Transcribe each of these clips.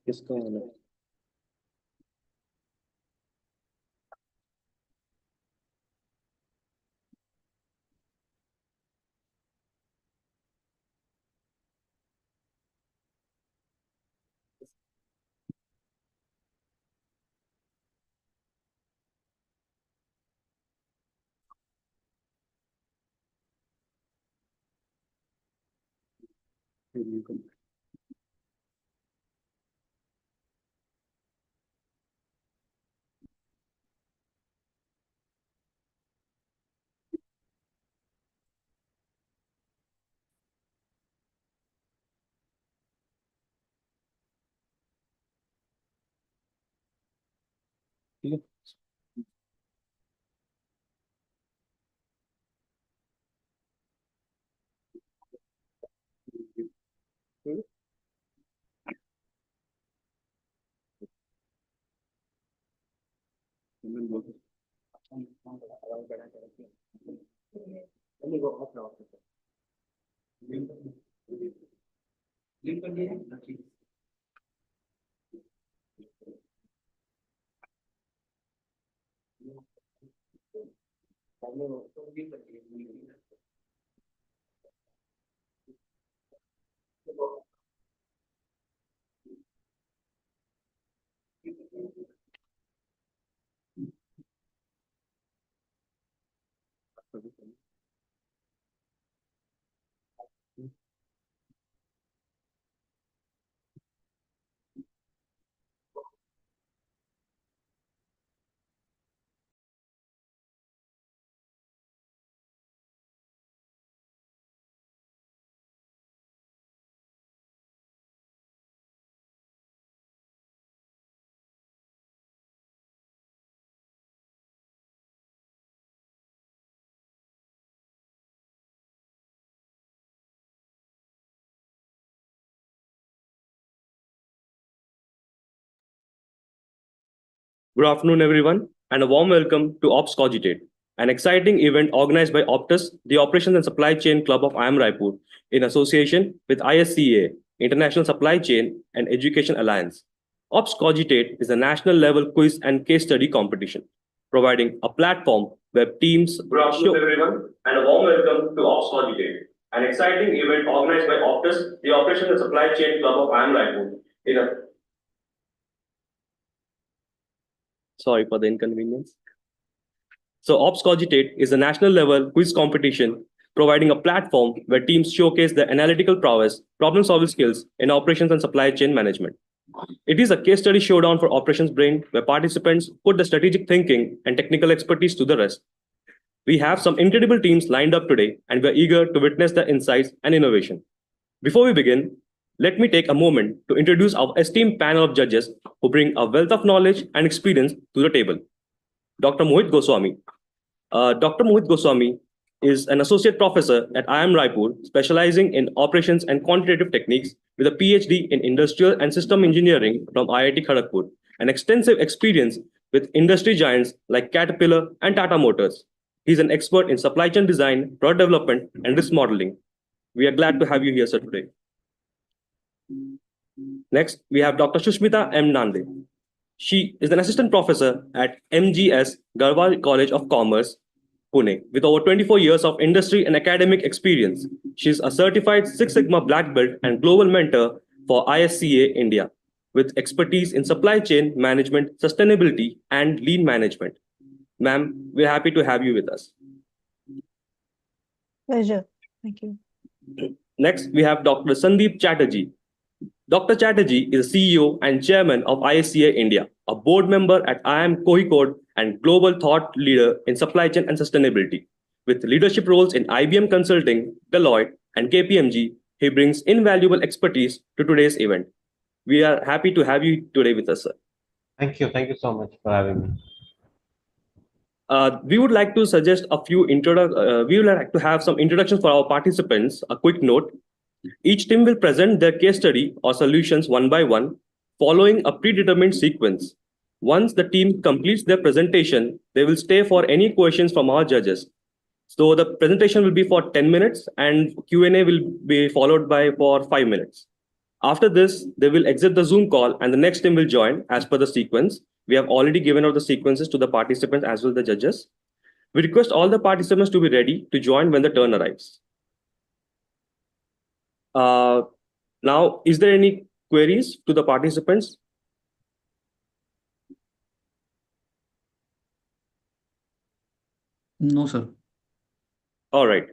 किसका होना? Good afternoon, everyone, and a warm welcome to Ops COGITATE, an exciting event organized by Optus, the Operations and Supply Chain Club of IIM Raipur, in association with ISCA, International Supply Chain and Education Alliance. Ops COGITATE is a national level quiz and case study competition, providing a platform where teams. Good afternoon, everyone, and a warm welcome to Ops COGITATE, an exciting event organized by Optus, the Operations and Supply Chain Club of IIM Raipur, in a Sorry for the inconvenience. So Ops COGITATE is a national level quiz competition providing a platform where teams showcase their analytical prowess, problem-solving skills in operations and supply chain management. It is a case study showdown for operations brain where participants put the strategic thinking and technical expertise to the rest. We have some incredible teams lined up today and we're eager to witness their insights and innovation. Before we begin, let me take a moment to introduce our esteemed panel of judges who bring a wealth of knowledge and experience to the table. Dr. Mohit Goswami. Dr. Mohit Goswami is an associate professor at IIM Raipur, specializing in operations and quantitative techniques with a PhD in industrial and system engineering from IIT Kharagpur, and extensive experience with industry giants like Caterpillar and Tata Motors. He's an expert in supply chain design, product development, and risk modeling. We are glad to have you here, sir, today. Next, we have Dr. Shushmita M. Nande. She is an assistant professor at MGS Garhwal College of Commerce, Pune, with over 24 years of industry and academic experience. She is a certified Six Sigma Black Belt and global mentor for ISCA India, with expertise in supply chain management, sustainability, and lean management. Ma'am, we're happy to have you with us. Pleasure. Thank you. Next, we have Dr. Sandeep Chatterjee. Dr. Chatterjee is CEO and chairman of ISCA India, a board member at IIM Kozhikode and global thought leader in supply chain and sustainability. With leadership roles in IBM Consulting, Deloitte, and KPMG, he brings invaluable expertise to today's event. We are happy to have you today with us, sir. Thank you. Thank you so much for having me. We would like to suggest a few we would like to have some introductions for our participants. A quick note. Each team will present their case study or solutions one by one, following a predetermined sequence. Once the team completes their presentation, they will stay for any questions from our judges. So the presentation will be for 10 minutes and Q&A will be followed by for 5 minutes. After this, they will exit the Zoom call and the next team will join as per the sequence. We have already given out the sequences to the participants as well as the judges. We request all the participants to be ready to join when the turn arrives. Now, is there any queries to the participants? No, sir. All right.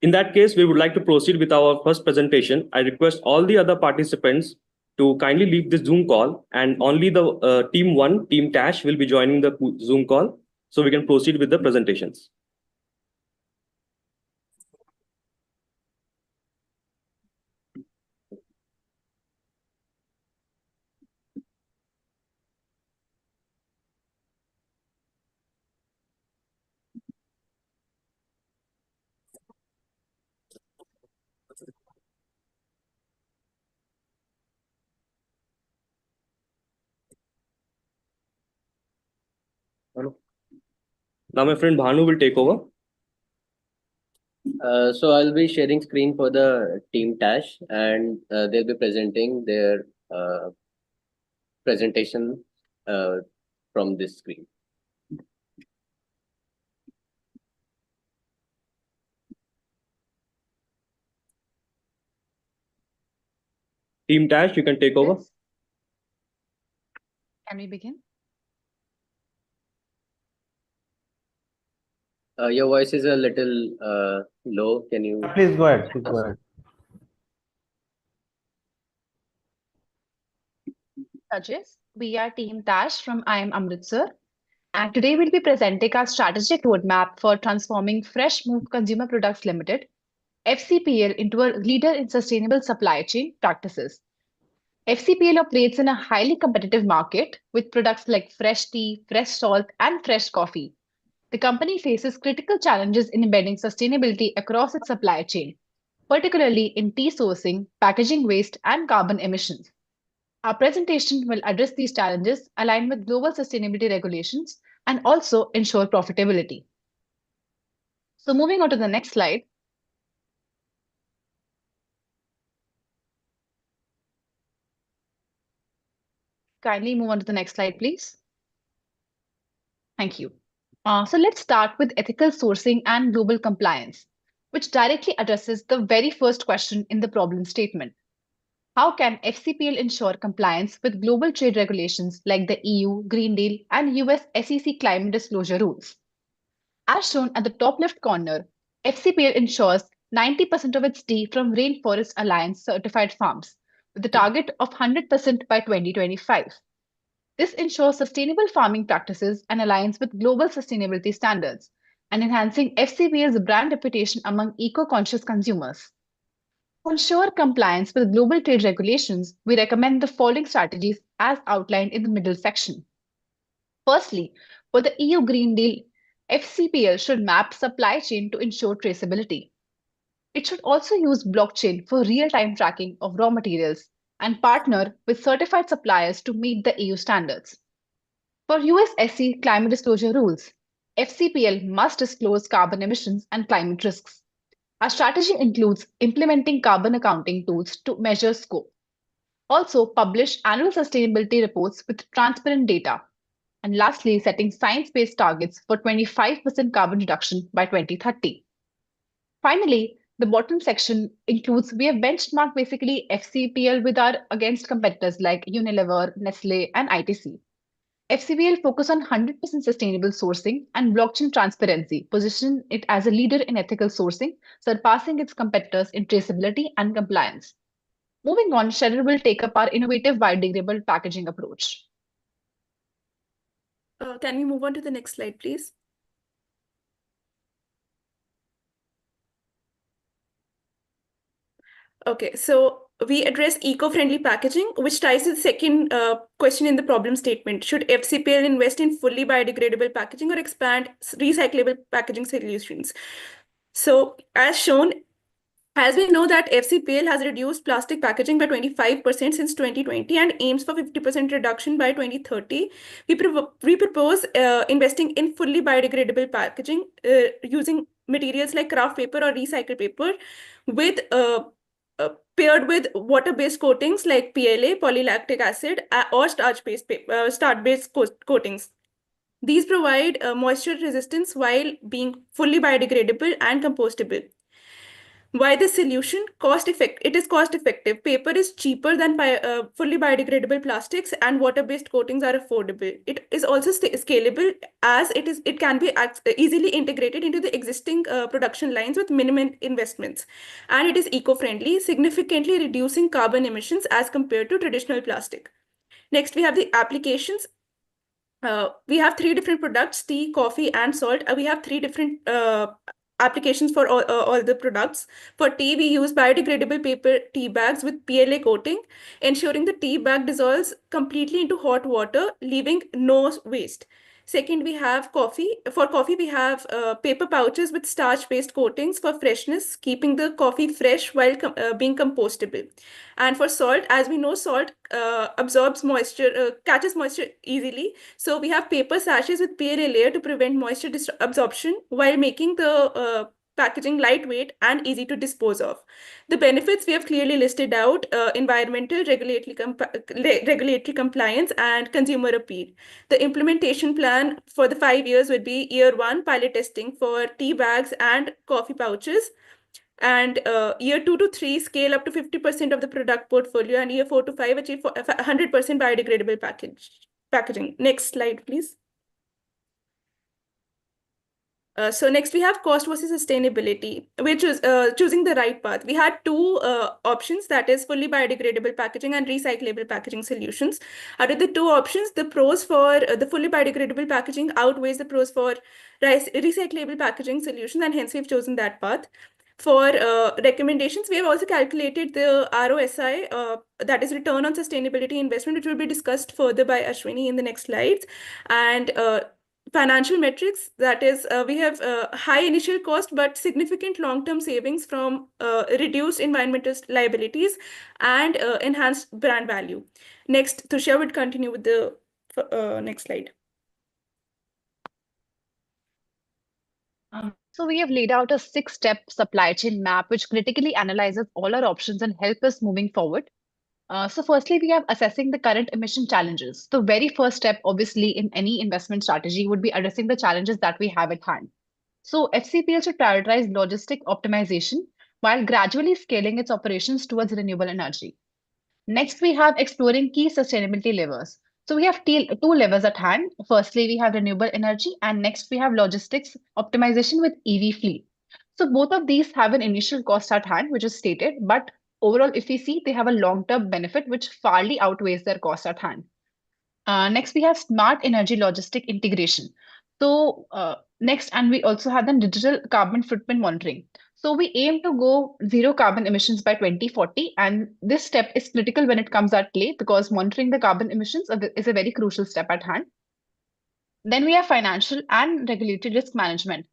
In that case, we would like to proceed with our first presentation. I request all the other participants to kindly leave this Zoom call, and only the team 1, Team Tash, will be joining the Zoom call so we can proceed with the presentations. Now my friend Bhanu will take over. So I'll be sharing screen for the team Tash, and they'll be presenting their presentation from this screen. Team Tash, you can take over. Yes. Can we begin? Your voice is a little low. Can you? Please go ahead. Please go ahead. Judges, we are Team Tash from IIM Amritsar, and today we'll be presenting our strategic roadmap for transforming Fresh Move Consumer Products Limited, FCPL, into a leader in sustainable supply chain practices. FCPL operates in a highly competitive market with products like fresh tea, fresh salt, and fresh coffee. The company faces critical challenges in embedding sustainability across its supply chain, particularly in tea sourcing, packaging waste, and carbon emissions. Our presentation will address these challenges, align with global sustainability regulations, and also ensure profitability. So moving on to the next slide. Kindly move on to the next slide, please. Thank you. So let's start with ethical sourcing and global compliance, which directly addresses the very first question in the problem statement. How can FCPL ensure compliance with global trade regulations like the EU Green Deal and US SEC climate disclosure rules? As shown at the top left corner, FCPL ensures 90% of its tea from Rainforest Alliance certified farms, with a target of 100% by 2025. This ensures sustainable farming practices and aligns with global sustainability standards and enhancing FCPL's brand reputation among eco-conscious consumers. To ensure compliance with global trade regulations, we recommend the following strategies as outlined in the middle section. Firstly, for the EU Green Deal, FCPL should map supply chain to ensure traceability. It should also use blockchain for real-time tracking of raw materials and partner with certified suppliers to meet the EU standards. For US SE climate disclosure rules, FCPL must disclose carbon emissions and climate risks. Our strategy includes implementing carbon accounting tools to measure scope. Also, publish annual sustainability reports with transparent data. And lastly, setting science-based targets for 25% carbon reduction by 2030. Finally, the bottom section includes, we have benchmarked basically FCPL with our against competitors like Unilever, Nestle, and ITC. FCPL focus on 100% sustainable sourcing and blockchain transparency, position it as a leader in ethical sourcing, surpassing its competitors in traceability and compliance. Moving on, Shredder will take up our innovative biodegradable packaging approach. Can we move on to the next slide, please? Okay, so we address eco-friendly packaging, which ties to the second question in the problem statement. Should FCPL invest in fully biodegradable packaging or expand recyclable packaging solutions? So as shown, As we know that FCPL has reduced plastic packaging by 25% since 2020 and aims for 50% reduction by 2030, we propose investing in fully biodegradable packaging using materials like craft paper or recycled paper with paired with water-based coatings like PLA, polylactic acid, or starch-based coatings. These provide moisture resistance while being fully biodegradable and compostable. Why this solution? It is cost effective. Paper is cheaper than fully biodegradable plastics, and water-based coatings are affordable. It is also scalable, as it can be easily integrated into the existing production lines with minimum investments, and it is eco-friendly, significantly reducing carbon emissions as compared to traditional plastic. Next, we have the applications. We have 3 different products: tea, coffee, and salt. We have 3 different applications for all the products. For tea, we use biodegradable paper tea bags with PLA coating, ensuring the tea bag dissolves completely into hot water, leaving no waste. Second, we have coffee. For coffee, we have paper pouches with starch-based coatings for freshness, keeping the coffee fresh while being compostable. And for salt, as we know, salt absorbs moisture, catches moisture easily. So we have paper sachets with PLA layer to prevent moisture absorption while making the packaging lightweight and easy to dispose of. The benefits we have clearly listed out: environmental, regulatory compliance, and consumer appeal. The implementation plan for the 5 years would be: year 1, pilot testing for tea bags and coffee pouches, and year 2 to 3, scale up to 50% of the product portfolio, and year 4 to 5, achieve 100% biodegradable packaging. Next slide, please. So next we have cost versus sustainability, which is choosing the right path. We had 2 options, that is fully biodegradable packaging and recyclable packaging solutions. Out of the 2 options, the pros for the fully biodegradable packaging outweighs the pros for recyclable packaging solution, and hence we've chosen that path. For recommendations, we have also calculated the ROSI, that is return on sustainability investment, which will be discussed further by Ashwini in the next slides. And financial metrics, that is, we have high initial cost but significant long-term savings from reduced environmental liabilities and enhanced brand value. Next, Tushya would continue with the next slide. So we have laid out a 6-step supply chain map, which critically analyzes all our options and help us moving forward. So firstly, we have assessing the current emission challenges. The very first step, obviously, in any investment strategy would be addressing the challenges that we have at hand. So FCPL should prioritize logistic optimization while gradually scaling its operations towards renewable energy. Next, we have exploring key sustainability levers. So we have 2 levers at hand. Firstly, we have renewable energy, and next we have logistics optimization with EV fleet. So both of these have an initial cost at hand, which is stated, but overall, if we see, they have a long-term benefit which farly outweighs their cost at hand. Next, we have smart energy logistic integration. So next, and we also have the digital carbon footprint monitoring. So we aim to go 0 carbon emissions by 2040, and this step is critical when it comes at play because monitoring the carbon emissions is a very crucial step at hand. Then we have financial and regulatory risk management.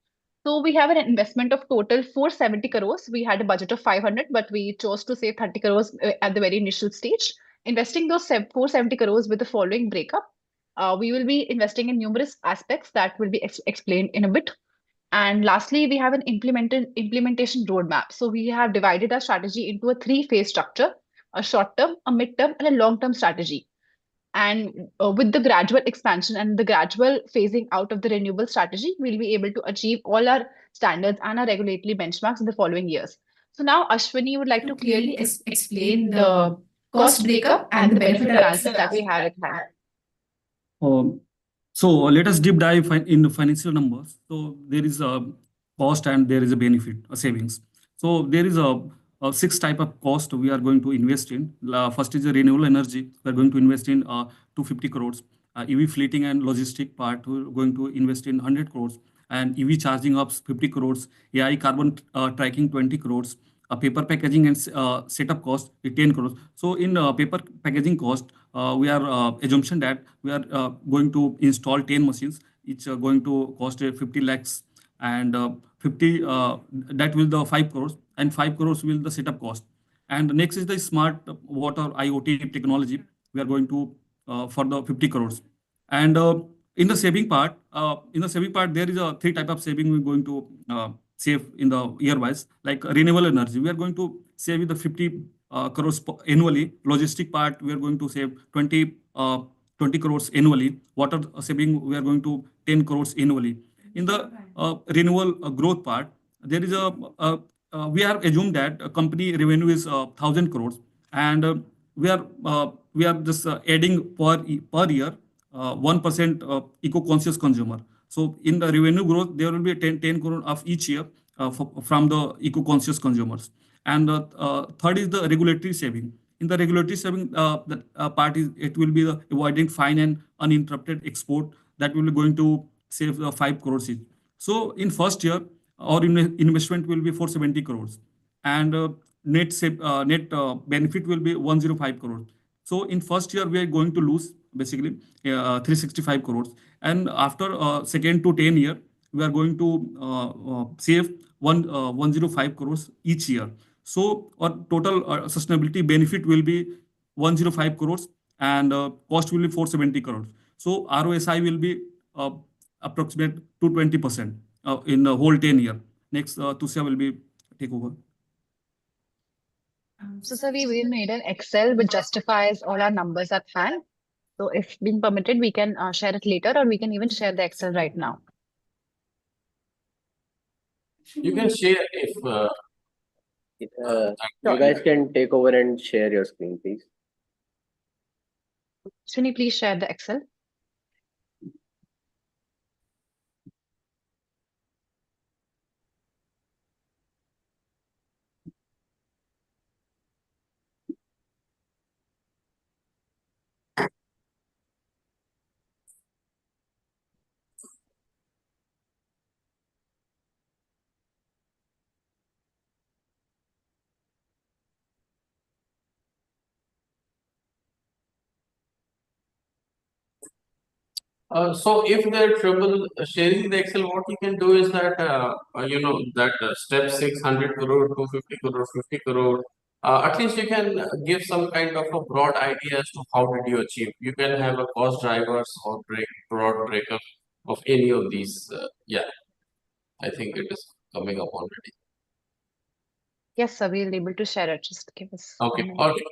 So we have an investment of total 470 crores. We had a budget of 500, but we chose to save 30 crores at the very initial stage. Investing those 470 crores with the following breakup. We will be investing in numerous aspects that will be explained in a bit. And lastly, we have an implementation roadmap. So we have divided our strategy into a 3-phase structure: a short-term, a mid-term, and a long-term strategy. And with the gradual expansion and the gradual phasing out of the renewable strategy, we'll be able to achieve all our standards and our regulatory benchmarks in the following years. So now Ashwini would like to clearly explain the cost breakup and the benefit analysis that we have at hand. So let us deep dive in the financial numbers. So there is a cost and there is a benefit, a savings. So there is a 6 type of cost we are going to invest in. First is the renewable energy. We are going to invest in 250 crores. EV fleeting and logistic part, we're going to invest in 100 crores. And EV charging ups 50 crores. AI carbon tracking 20 crores. Paper packaging and setup cost 10 crores. So in paper packaging cost, we are assumption that we are going to install 10 machines. It's going to cost 50 lakhs, and 50 that will the 5 crores. and 5 crores will the setup cost. And next is the smart water IoT technology. We are going to for the 50 crores. And in the saving part, there is a three type of saving we're going to save in the year wise, like renewable energy. We are going to save with the 50 crores annually. Logistic part, we are going to save 20 crores annually. Water saving, we are going to 10 crores annually. In the renewable growth part, there is we are assumed that company revenue is 1,000 crores, and we are just adding per year 1% eco-conscious consumer. So in the revenue growth, there will be 10 crore of each year from the eco-conscious consumers. And third is the regulatory saving. In the regulatory saving, the part is it will be the avoiding fine and uninterrupted export that will be going to save 5 crores each. So in first year, our investment will be 470 crores, and net benefit will be 105 crores. So in first year, we are going to lose basically 365 crores, and after second to 10 year, we are going to save 105 crores each year. So our total sustainability benefit will be 105 crores, and cost will be 470 crores. So ROSI will be approximate to 20% in the whole 10 year. Next, Tusya will be take over. So, sir, we made an Excel which justifies all our numbers at hand. So, if being permitted, we can share it later, or we can even share the Excel right now. You can share if You guys can take over and share your screen, please. Trini, please share the Excel. so if they're trouble sharing the Excel, what you can do is that that step 600 crore, 250 crore, 50 crore. At least you can give some kind of a broad idea as to how did you achieve. You can have a cost drivers or broad breakup of any of these. Yeah, I think it is coming up already. Yes, sir, we'll be able to share it. Just give us a Okay, minute. okay.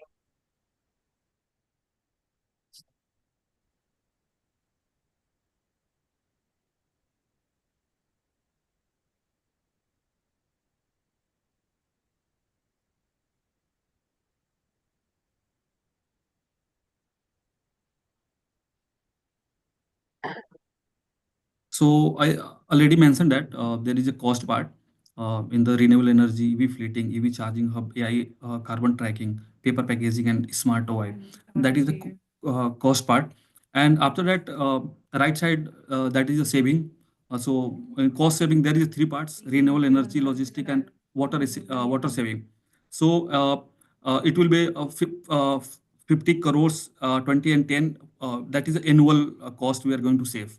So I already mentioned that there is a cost part in the renewable energy, EV fleeting, EV charging hub, AI, carbon tracking, paper packaging, and smart OI. That is the cost part. And after that, right side, that is a saving. So in cost saving, there is three parts: renewable energy, logistic, and water saving. So it will be 50 crores, 20 and 10. That is the annual cost we are going to save.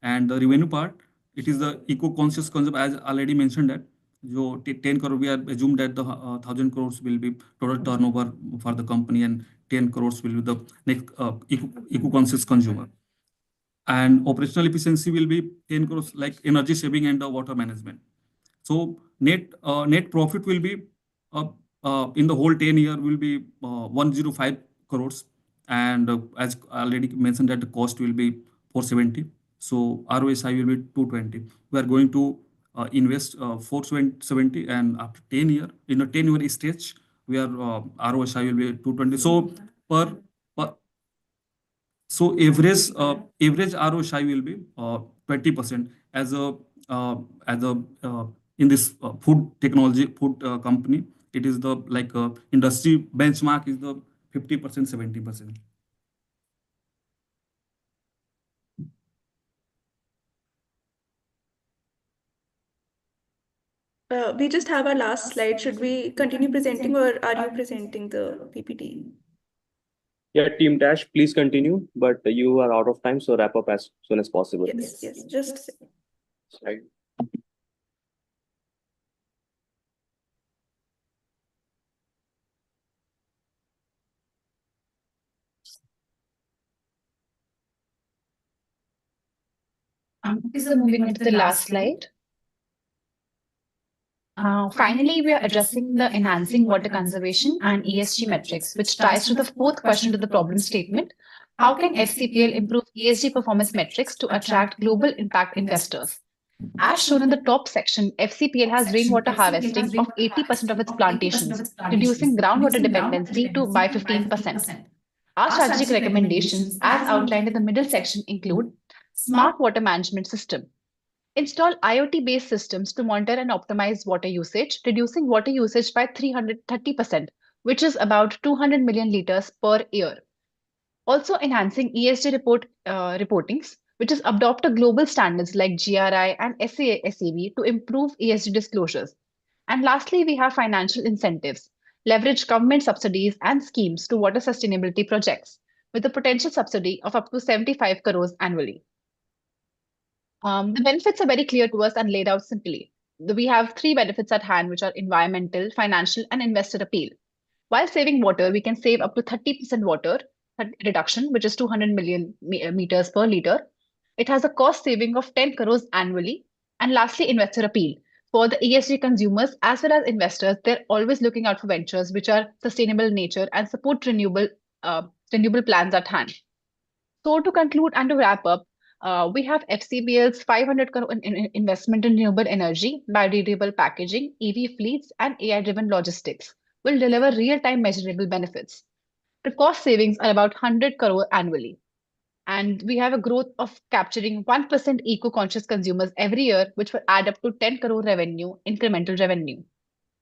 And the revenue part, it is the eco-conscious concept, as already mentioned that. So 10 crore, we are assumed that the 1,000 crores will be total turnover for the company, and 10 crores will be the next eco-conscious consumer. And operational efficiency will be 10 crores, like energy saving and water management. So net profit will be in the whole 10 year will be 105 crores, and as already mentioned that the cost will be 470. So ROSI will be 220. We are going to invest 470, and after 10 year, in a 10-year stage, we are ROSI will be 220. So per so average ROSI will be 20% as a in this food technology company. It is the like industry benchmark is the 50%, 70%. We just have our last slide. Should we continue presenting, or are you presenting the PPT? Yeah, Team Tash, please continue, but you are out of time, so wrap up as soon as possible. Yes, just Right. So moving on to the last slide. Finally, we are addressing the enhancing water conservation and ESG metrics, which ties to the fourth question to the problem statement. How can FCPL improve ESG performance metrics to attract global impact investors? As shown in the top section, FCPL has rainwater harvesting of 80% of its plantations, reducing groundwater dependency to by 15%. Our strategic recommendations, as outlined in the middle section, include smart water management system. Install IoT-based systems to monitor and optimize water usage, reducing water usage by 330%, which is about 200 million liters per year. Also enhancing ESG reportings, which is adopt a global standards like GRI and SASEB to improve ESG disclosures. And lastly, we have financial incentives, leverage government subsidies and schemes to water sustainability projects with a potential subsidy of up to 75 crores annually. The benefits are very clear to us and laid out simply. We have three benefits at hand, which are environmental, financial, and investor appeal. While saving water, we can save up to 30% water reduction, which is 200 million meters per liter. It has a cost saving of 10 crores annually. And lastly, investor appeal. For the ESG consumers as well as investors, they're always looking out for ventures which are sustainable in nature and support renewable plans at hand. So to conclude and to wrap up, we have FCBL's 500 crore investment in renewable energy, biodegradable packaging, EV fleets, and AI-driven logistics will deliver real-time measurable benefits. The cost savings are about 100 crore annually. And we have a growth of capturing 1% eco-conscious consumers every year, which will add up to 10 crore revenue, incremental revenue.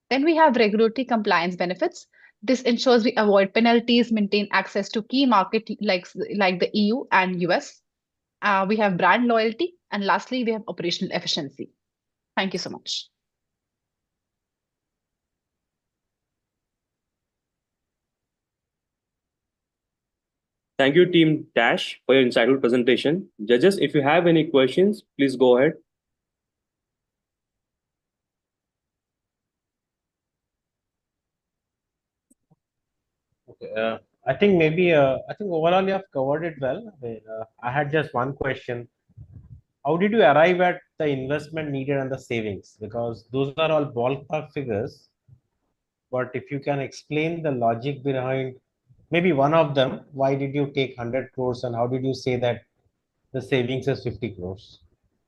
Then we have regulatory compliance benefits. This ensures we avoid penalties, maintain access to key markets like the EU and US. We have brand loyalty. And lastly, we have operational efficiency. Thank you so much. Thank you, Team Tash, for your insightful presentation. Judges, if you have any questions, please go ahead. Okay, I think overall you have covered it well. I had just one question. How did you arrive at the investment needed and the savings? Because those are all ballpark figures. But if you can explain the logic behind maybe one of them, why did you take 100 crores and how did you say that the savings is 50 crores?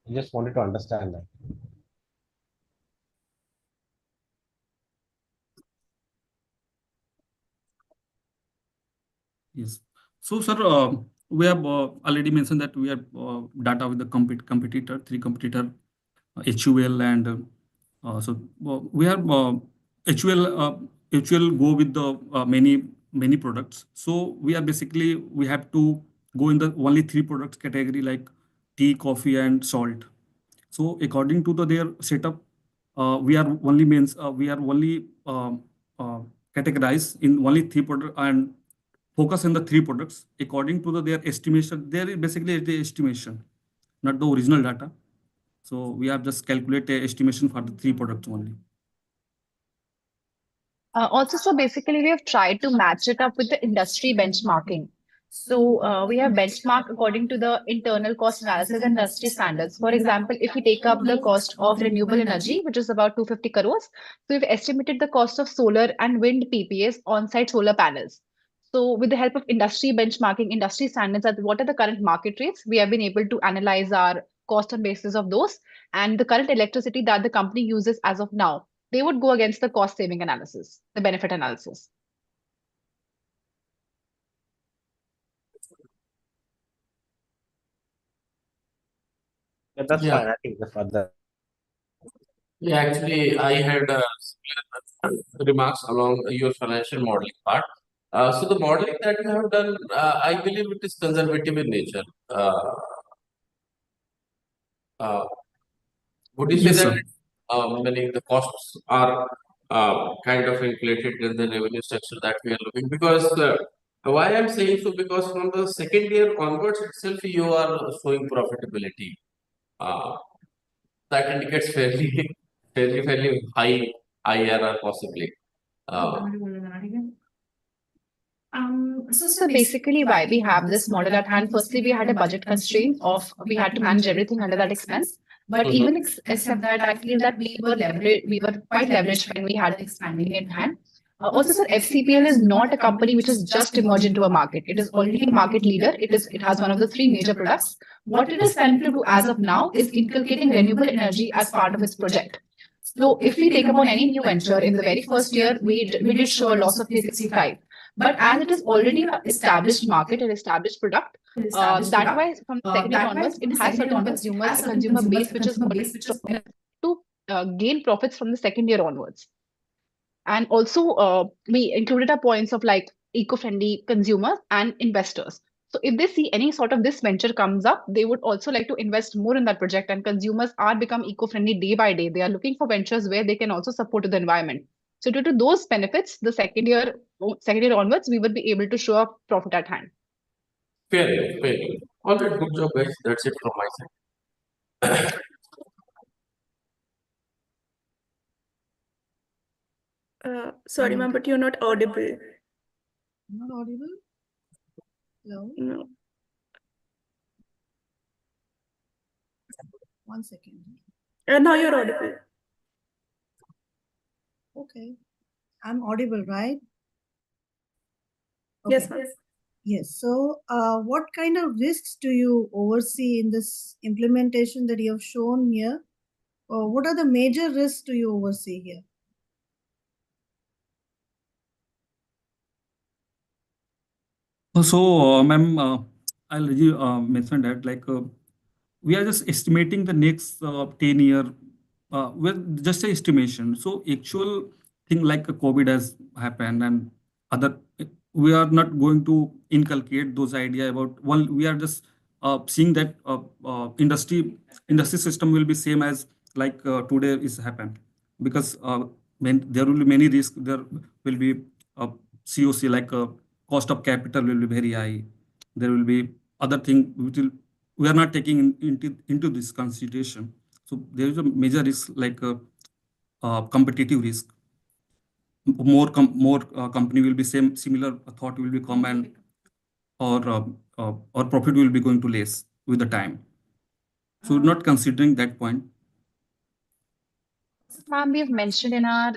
I just wanted to understand that. Yes. So, sir, we have already mentioned that we have data with the competitor, three competitor, HUL and we have HUL go with the many products. So we are basically we have to go in the only three products category like tea, coffee, and salt. So according to their setup, we are only categorized in only three products and focus on the three products according to their estimation. There is basically the estimation, not the original data. So we have just calculated estimation for the three products only. Also, so basically, we have tried to match it up with the industry benchmarking. So we have benchmarked according to the internal cost analysis and industry standards. For example, if we take up the cost of renewable energy, which is about 250 crores, so we've estimated the cost of solar and wind PPAs on-site solar panels. So with the help of industry benchmarking, industry standards, at what are the current market rates, we have been able to analyze our cost on basis of those and the current electricity that the company uses as of now. They would go against the cost saving analysis, the benefit analysis. Yeah, that's fine. I think the further. Yeah, actually, I had similar remarks along your financial modeling part. So the modeling that you have done, I believe it is conservative in nature. Would you say Yes, that sir. many the costs are kind of inflated in the revenue structure that we are looking? Because why I'm saying so, because from the second year onwards itself, you are showing profitability. That indicates fairly high IRR possibly. So basically, why we have this model at hand, firstly, we had a budget constraint of we had to manage everything under that expense. But even except that, I feel that we were quite leveraged when we had expanding in hand. Also, sir, FCPL is not a company which has just emerged into a market. It is already a market leader. It has one of the three major products. What it is planning to do as of now is inculcating renewable energy as part of its project. So if we take upon any new venture in the very first year, we did show a loss of 365. But as it is already an established market, an established product, that why from the second year onwards, it has certain consumers, a consumer base which is already strong to gain profits from the second year onwards. And also, we included our points of like eco-friendly consumers and investors. So if they see any sort of this venture comes up, they would also like to invest more in that project. And consumers are become eco-friendly day by day. They are looking for ventures where they can also support the environment. So due to those benefits, the second year onwards, we would be able to show a profit at hand. Fair enough, fair enough. All right, good job, guys. That's it from my side. Sorry, ma'am, but you're not audible. Not audible? Hello? No. 1 second. Now you're audible. Okay. I'm audible, right? Yes, Okay. ma'am. Yes. So, what kind of risks do you oversee in this implementation that you have shown here? Or what are the major risks do you oversee here? So, ma'am, I'll already mention that we are just estimating the next 10 year with just a estimation. So actual thing like a COVID has happened and other, we are not going to inculcate those idea about, well, we are just seeing that industry system will be same as like today is happened because when there will be many risks, there will be COC like cost of capital will be very high. There will be other thing which will we are not taking into this consideration. So there is a major risk like competitive risk. More company will be similar thought will be come and or profit will be going to less with the time. So not considering that point. Ma'am, we've mentioned in our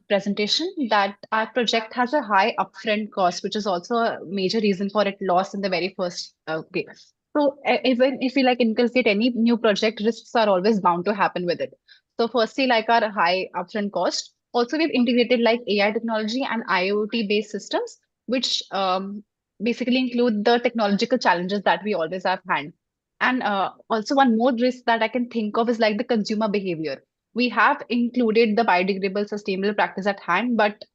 presentation that our project has a high upfront cost, which is also a major reason for it loss in the very first phase. So even if we like inculcate any new project, risks are always bound to happen with it. So firstly, like our high upfront cost. Also, we've integrated like AI technology and IoT based systems, which basically include the technological challenges that we always have had. And also one more risk that I can think of is like the consumer behavior. We have included the biodegradable sustainable practice at hand, but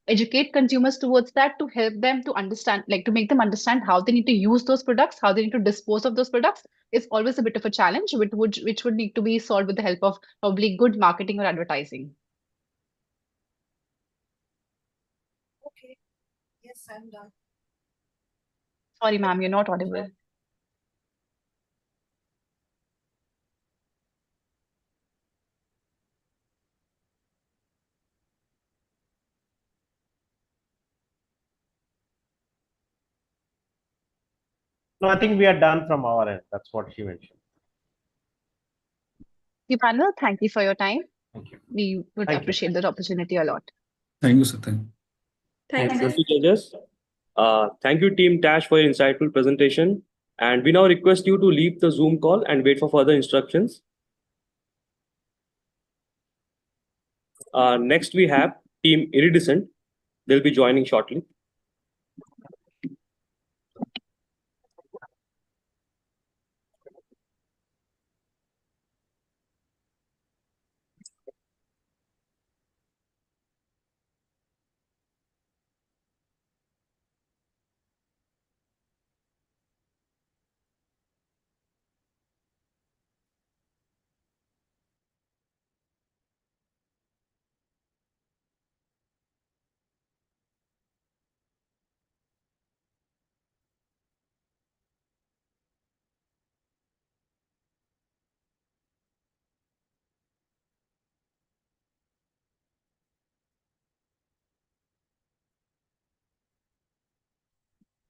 educate consumers towards that to help them to understand, like to make them understand how they need to use those products, how they need to dispose of those products is always a bit of a challenge, which would need to be solved with the help of probably good marketing or advertising. Okay. Yes, I'm done. Sorry, ma'am, you're not audible. No, I think we are done from our end. That's what she mentioned. You panel, thank you for your time. Thank you. We would Thank you. appreciate the opportunity a lot. Thank you, Satyan. Thanks. Thank you, judges. Thank you, Team Tash, for your insightful presentation. And we now request you to leave the Zoom call and wait for further instructions. Next, we have Team Iridescent. They'll be joining shortly.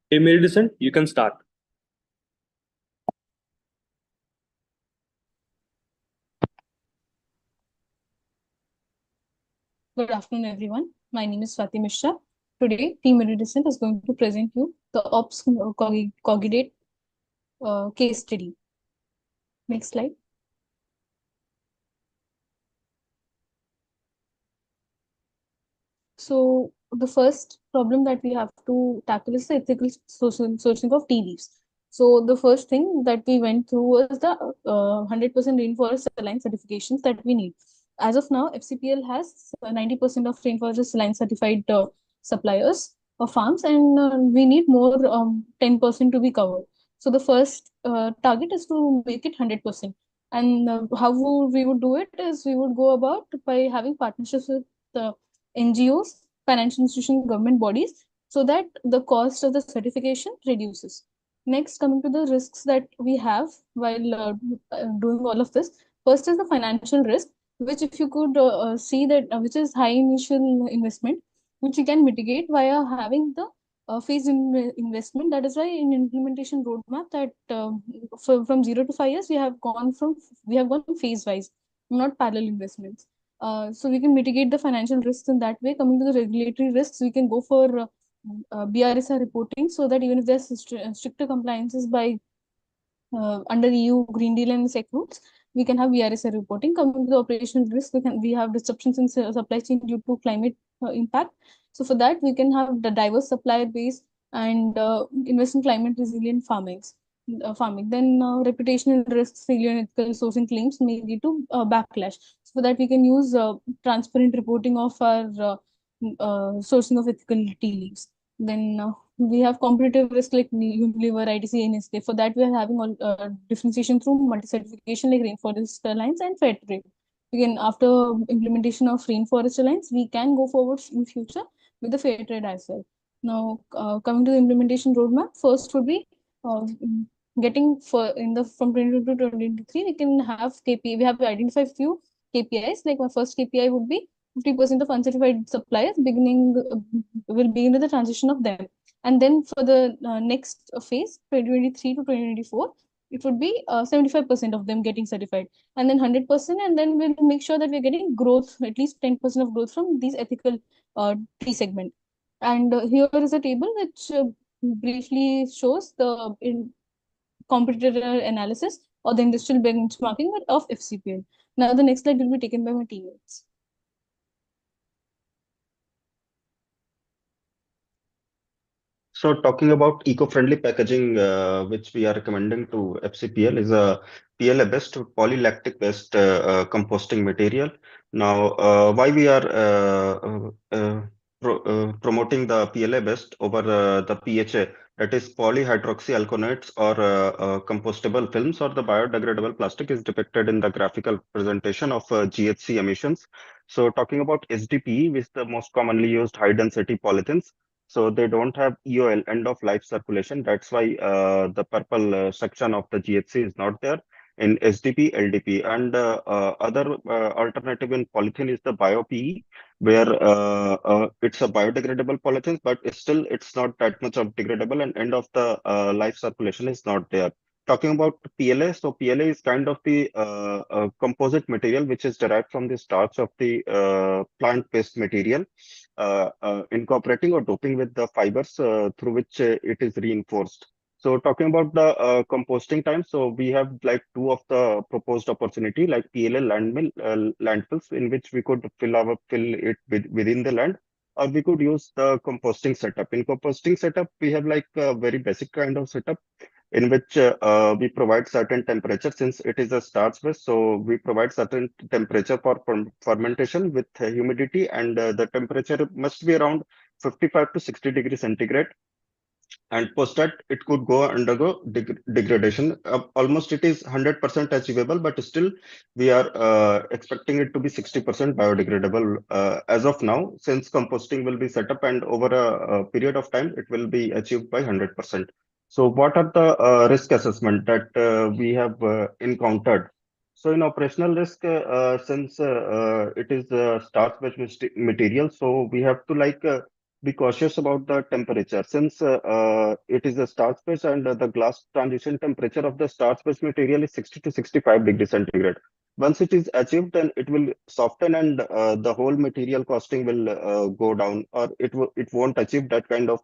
Team Iridescent, you can start. Good afternoon, everyone. My name is Swati Mishra. Today, Team Iridescent is going to present you the Ops COGITATE case study. Next slide. So the first problem that we have to tackle is the ethical sourcing of tea leaves. So the first thing that we went through was the 100% rainforest saline certifications that we need. As of now, FCPL has 90% of rainforest saline certified suppliers or farms, and we need more 10% to be covered. So the first target is to make it 100%. And how we would do it is we would go about by having partnerships with NGOs, financial institutions, government bodies, so that the cost of the certification reduces. Next, coming to the risks that we have while doing all of this. First is the financial risk, which if you could see that which is high initial investment, which you can mitigate via having the phased investment. That is why in implementation roadmap that from 0 to 5 years we have gone phase wise, not parallel investments. So we can mitigate the financial risks in that way. Coming to the regulatory risks, we can go for BRSR reporting, so that even if there's stricter compliances by under EU Green Deal and SEC rules, we can have BRSR reporting. Coming to the operational risk, we have disruptions in supply chain due to climate impact. So for that, we can have the diverse supplier base and invest in climate resilient farming. Then reputational risks, failure and ethical sourcing claims may lead to backlash. So for that, we can use transparent reporting of our sourcing of ethical tea leaves. Then we have competitive risk like Unilever, ITC, and NSK. For that, we are having all differentiation through multi-certification like Rainforest Alliance and Fair Trade. Again, after implementation of Rainforest Alliance, we can go forward in future with the Fair Trade as well. Now, coming to the implementation roadmap, first would be getting for in the from 2022 to 2023, we can have KPI. We have identified few KPIs. Like my first KPI would be 50% of uncertified suppliers will begin with the transition of them. And then for the next phase, 2023 to 2024, it would be 75% of them getting certified, and then 100%, and then we'll make sure that we're getting growth, at least 10% of growth from these ethical tea segment. And here is a table which briefly shows the competitor analysis or the industrial benchmarking of FCPL. Now the next slide will be taken by my teammates. So talking about eco-friendly packaging, which we are recommending to FCPL, is a PLA-based polylactic-based composting material. Now, why we are promoting the PLA-based over the PHA, that is polyhydroxyalkonates or compostable films or the biodegradable plastic, is depicted in the graphical presentation of GHG emissions. So talking about SDP, which is the most commonly used high-density polythenes, so they don't have EOL, end of life circulation. That's why the purple section of the GHC is not there in SDP, LDP. And other alternative in polythene is the BioPE, where it's a biodegradable polythene, but still it's not that much of degradable, and end of the life circulation is not there. Talking about PLA, so PLA is kind of the composite material which is derived from the starch of the plant-based material, incorporating or doping with the fibers through which it is reinforced. So talking about the composting time, so we have like two of the proposed opportunity, like PLA landfills, in which we could fill it within the land, or we could use the composting setup. In composting setup, we have like a very basic kind of setup in which we provide certain temperature, since it is a starch base. So we provide certain temperature for fermentation with humidity, and the temperature must be around 55 to 60 degrees centigrade. And post that, it could go undergo degradation. Almost it is 100% achievable, but still we are expecting it to be 60% biodegradable as of now, since composting will be set up and over a period of time, it will be achieved by 100%. So what are the risk assessment that we have encountered? So in operational risk, since it is starch-based material, so we have to be cautious about the temperature since it is a starch based and the glass transition temperature of the starch based material is 60 to 65 degrees centigrade. Once it is achieved, then it will soften and the whole material costing will go down, or it won't achieve that kind of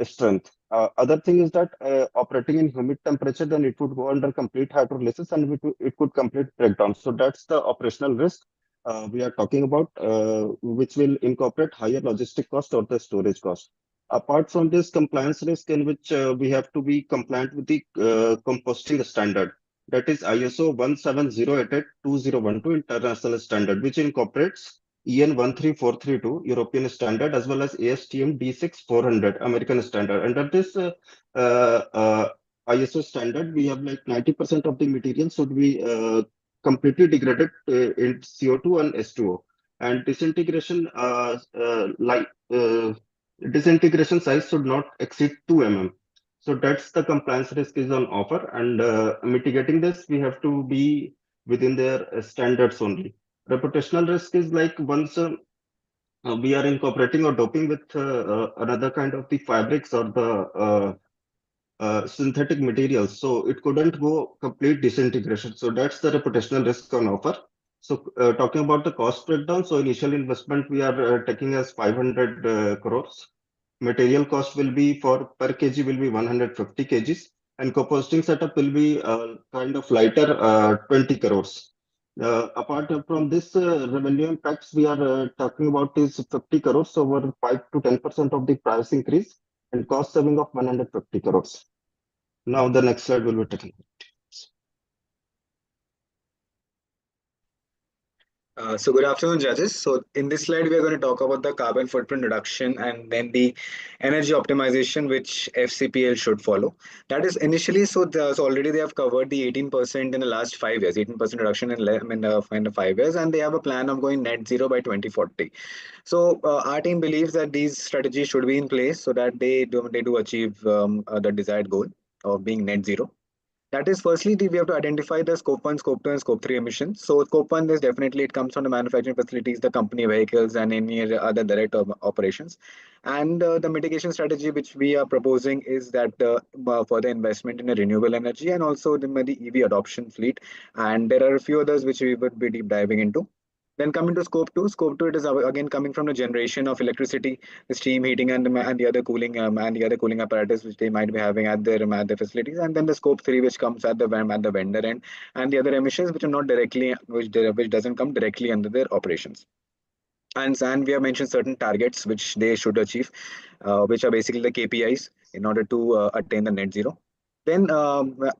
strength. Other thing is that operating in humid temperature, then it would go under complete hydrolysis and it could complete breakdown. So that's the operational risk we are talking about, which will incorporate higher logistic cost or the storage cost. Apart from this compliance risk in which we have to be compliant with the composting standard, that is ISO 17088-2012 international standard, which incorporates EN 13432 European standard as well as ASTM D6400 American standard. Under this ISO standard, we have like 90% of the material should be completely degraded in CO2 and S2O. And disintegration size should not exceed 2 mm. So that's the compliance risk is on offer, and mitigating this, we have to be within their standards only. Reputational risk is like once we are incorporating or doping with another kind of the fabrics or the synthetic materials, so it couldn't go complete disintegration. So that's the reputational risk on offer. So talking about the cost breakdown, so initial investment we are taking as 500 crores. Material cost will be for per kg will be 150 kgs, and composting setup will be kind of lighter 20 crores. Apart from this, revenue impacts we are talking about is 50 crores over 5 to 10% of the price increase and cost saving of 150 crores. Now the next slide will be taken. So good afternoon, judges. So in this slide, we are going to talk about the carbon footprint reduction and then the energy optimization, which FCPL should follow. That is initially, so already they have covered the 18% in the last 5 years, 18% reduction in the 5 years, and they have a plan of going net zero by 2040. So our team believes that these strategies should be in place so that they do achieve the desired goal of being net zero. That is, firstly, we have to identify the scope 1, scope 2, and scope 3 emissions. So, scope 1 is definitely it comes from the manufacturing facilities, the company vehicles, and any other direct operations. And the mitigation strategy which we are proposing is that further investment in a renewable energy and also the EV adoption fleet. And there are a few others which we would be deep diving into. Then coming to scope 2, it is again coming from the generation of electricity, the steam heating, and the other cooling apparatus which they might be having at their facilities, and then the scope 3 which comes at the vendor end, and the other emissions which are not directly which doesn't come directly under their operations. And we have mentioned certain targets which they should achieve, which are basically the KPIs in order to attain the net zero. Then,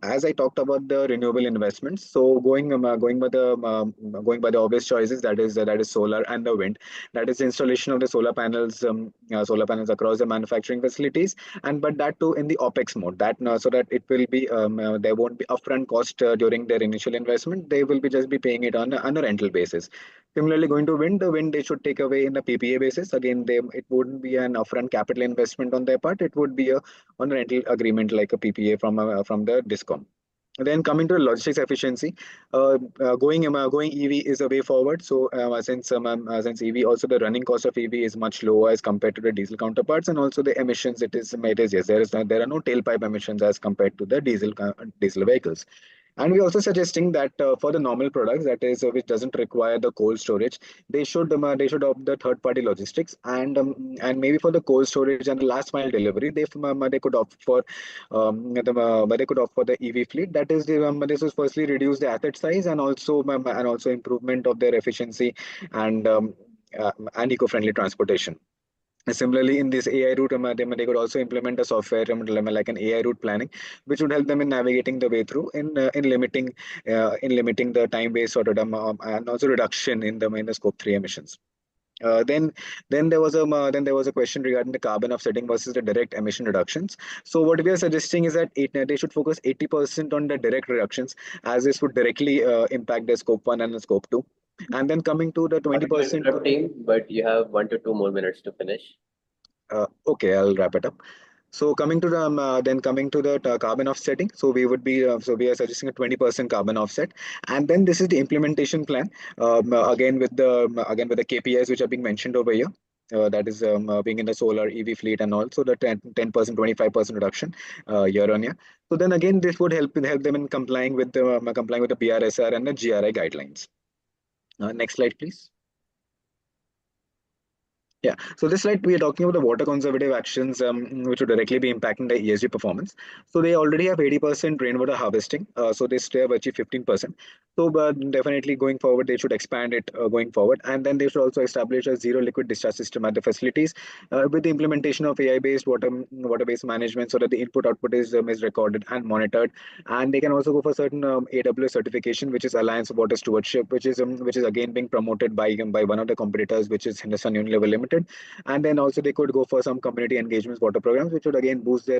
as I talked about the renewable investments, so going by the obvious choices, that is solar and the wind. That is the installation of the solar panels across the manufacturing facilities, and but that too in the OPEX mode. That so that it will be there won't be upfront cost during their initial investment. They will be just be paying it on a rental basis. Similarly, going to wind, the wind they should take away in a PPA basis. Again, it wouldn't be an upfront capital investment on their part. It would be on a rental agreement like a PPA from the discom. Then coming to logistics efficiency, going EV is a way forward. So since EV also the running cost of EV is much lower as compared to the diesel counterparts, and also the emissions it is yes there are no tailpipe emissions as compared to the diesel vehicles. And we're also suggesting that for the normal products, that is which doesn't require the cold storage, they should opt the third party logistics, and maybe for the cold storage and the last mile delivery, they could opt for the EV fleet. That is this will firstly reduce the asset size and also improvement of their efficiency and eco-friendly transportation. Similarly, in this AI route, they could also implement a software like an AI route planning, which would help them in navigating the way through in limiting the time based sort of and also reduction in the scope 3 emissions. Then, then there was a question regarding the carbon offsetting versus the direct emission reductions. So what we are suggesting is that they should focus 80% on the direct reductions, as this would directly impact the scope 1 and the scope 2. And then coming to the 20%. Team, but you have 1 to 2 more minutes to finish. Okay, I'll wrap it up. So coming to the carbon offsetting, so we are suggesting a 20% carbon offset, and then this is the implementation plan again with the KPIs which are being mentioned over here. that is being in the solar EV fleet and also the 10%, 25% reduction year on year. So then again, this would help them in complying with the BRSR and the GRI guidelines. Next slide, please. Yeah, so this slide we are talking about the water conservative actions which would directly be impacting the ESG performance. So they already have 80% rainwater harvesting, so they still have achieved 15%. So definitely going forward, they should expand it going forward, and then they should also establish a zero liquid discharge system at the facilities with the implementation of AI-based water-based management, so that the input output is recorded and monitored. And they can also go for certain AWS certification, which is Alliance of Water Stewardship, which is again being promoted by one of the competitors, which is Hindustan Unilever Limited. And then also they could go for some community engagements water programs, which would again boost their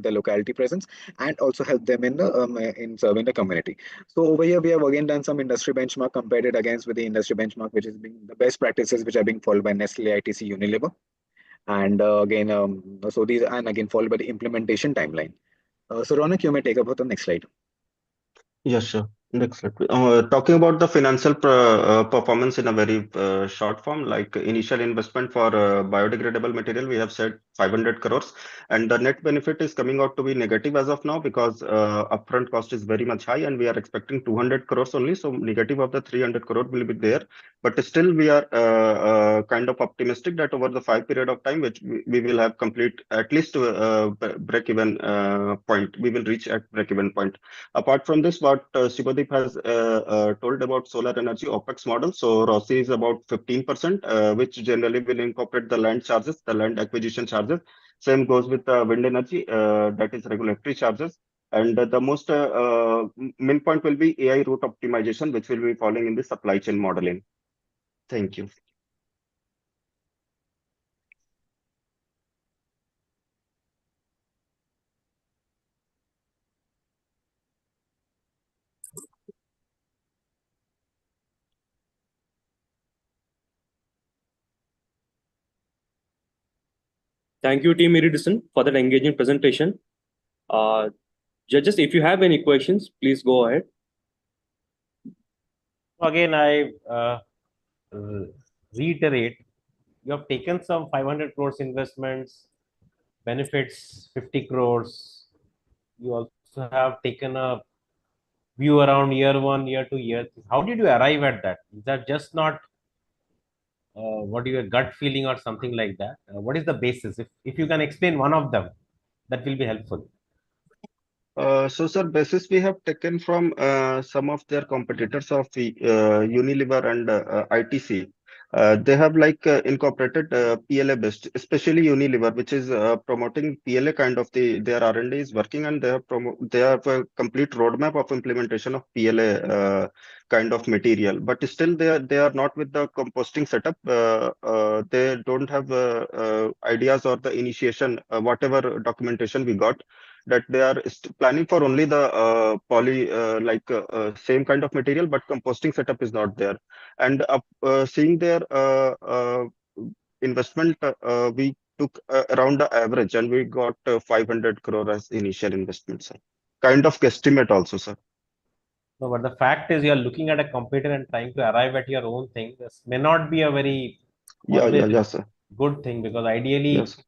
locality presence and also help them in serving the community. So over here we have again done some industry benchmark, compared it against with the industry benchmark, which is being the best practices which are being followed by Nestle, ITC, Unilever. And so these, and again followed by the implementation timeline. So Ronak, you may take up the next slide. Yes, sure. Next slide, please. Talking about the financial performance in a very short form, like initial investment for biodegradable material, we have said 500 crores, and the net benefit is coming out to be negative as of now, because upfront cost is very much high, and we are expecting 200 crores only. So negative of the 300 crore will be there, but still we are kind of optimistic that over the 5 period of time, which we will have complete at least break-even point, we will reach at break-even point. Apart from this, what Subhadeep has told about solar energy OPEX model, so ROCE is about 15%, which generally will incorporate the land charges, the land acquisition charges. Same goes with wind energy, that is regulatory charges. And the most main point will be AI route optimization, which will be falling in the supply chain modeling. Thank you. Thank you, Team Iridescent, for that engaging presentation. Judges, if you have any questions, please go ahead. Again, I reiterate, you have taken some 500 crores investments, benefits 50 crores. You also have taken a view around year 1, year 2, year 3. How did you arrive at that? Is that just not what your gut feeling or something like that? What is the basis? If you can explain one of them, that will be helpful. So, sir, basis we have taken from some of their competitors of Unilever and ITC. They have incorporated PLA based, especially Unilever, which is promoting PLA kind of their R&D is working, and they have a complete roadmap of implementation of PLA kind of material. But still, they are not with the composting setup. They don't have ideas or the initiation, whatever documentation we got, that they are planning for only the same kind of material, but composting setup is not there. And seeing their investment, we took around the average, and we got 500 crore as initial investment, sir. Kind of guesstimate also, sir. No, but the fact is, you are looking at a competitor and trying to arrive at your own thing. This may not be a very Sir. good thing, because ideally, Yes.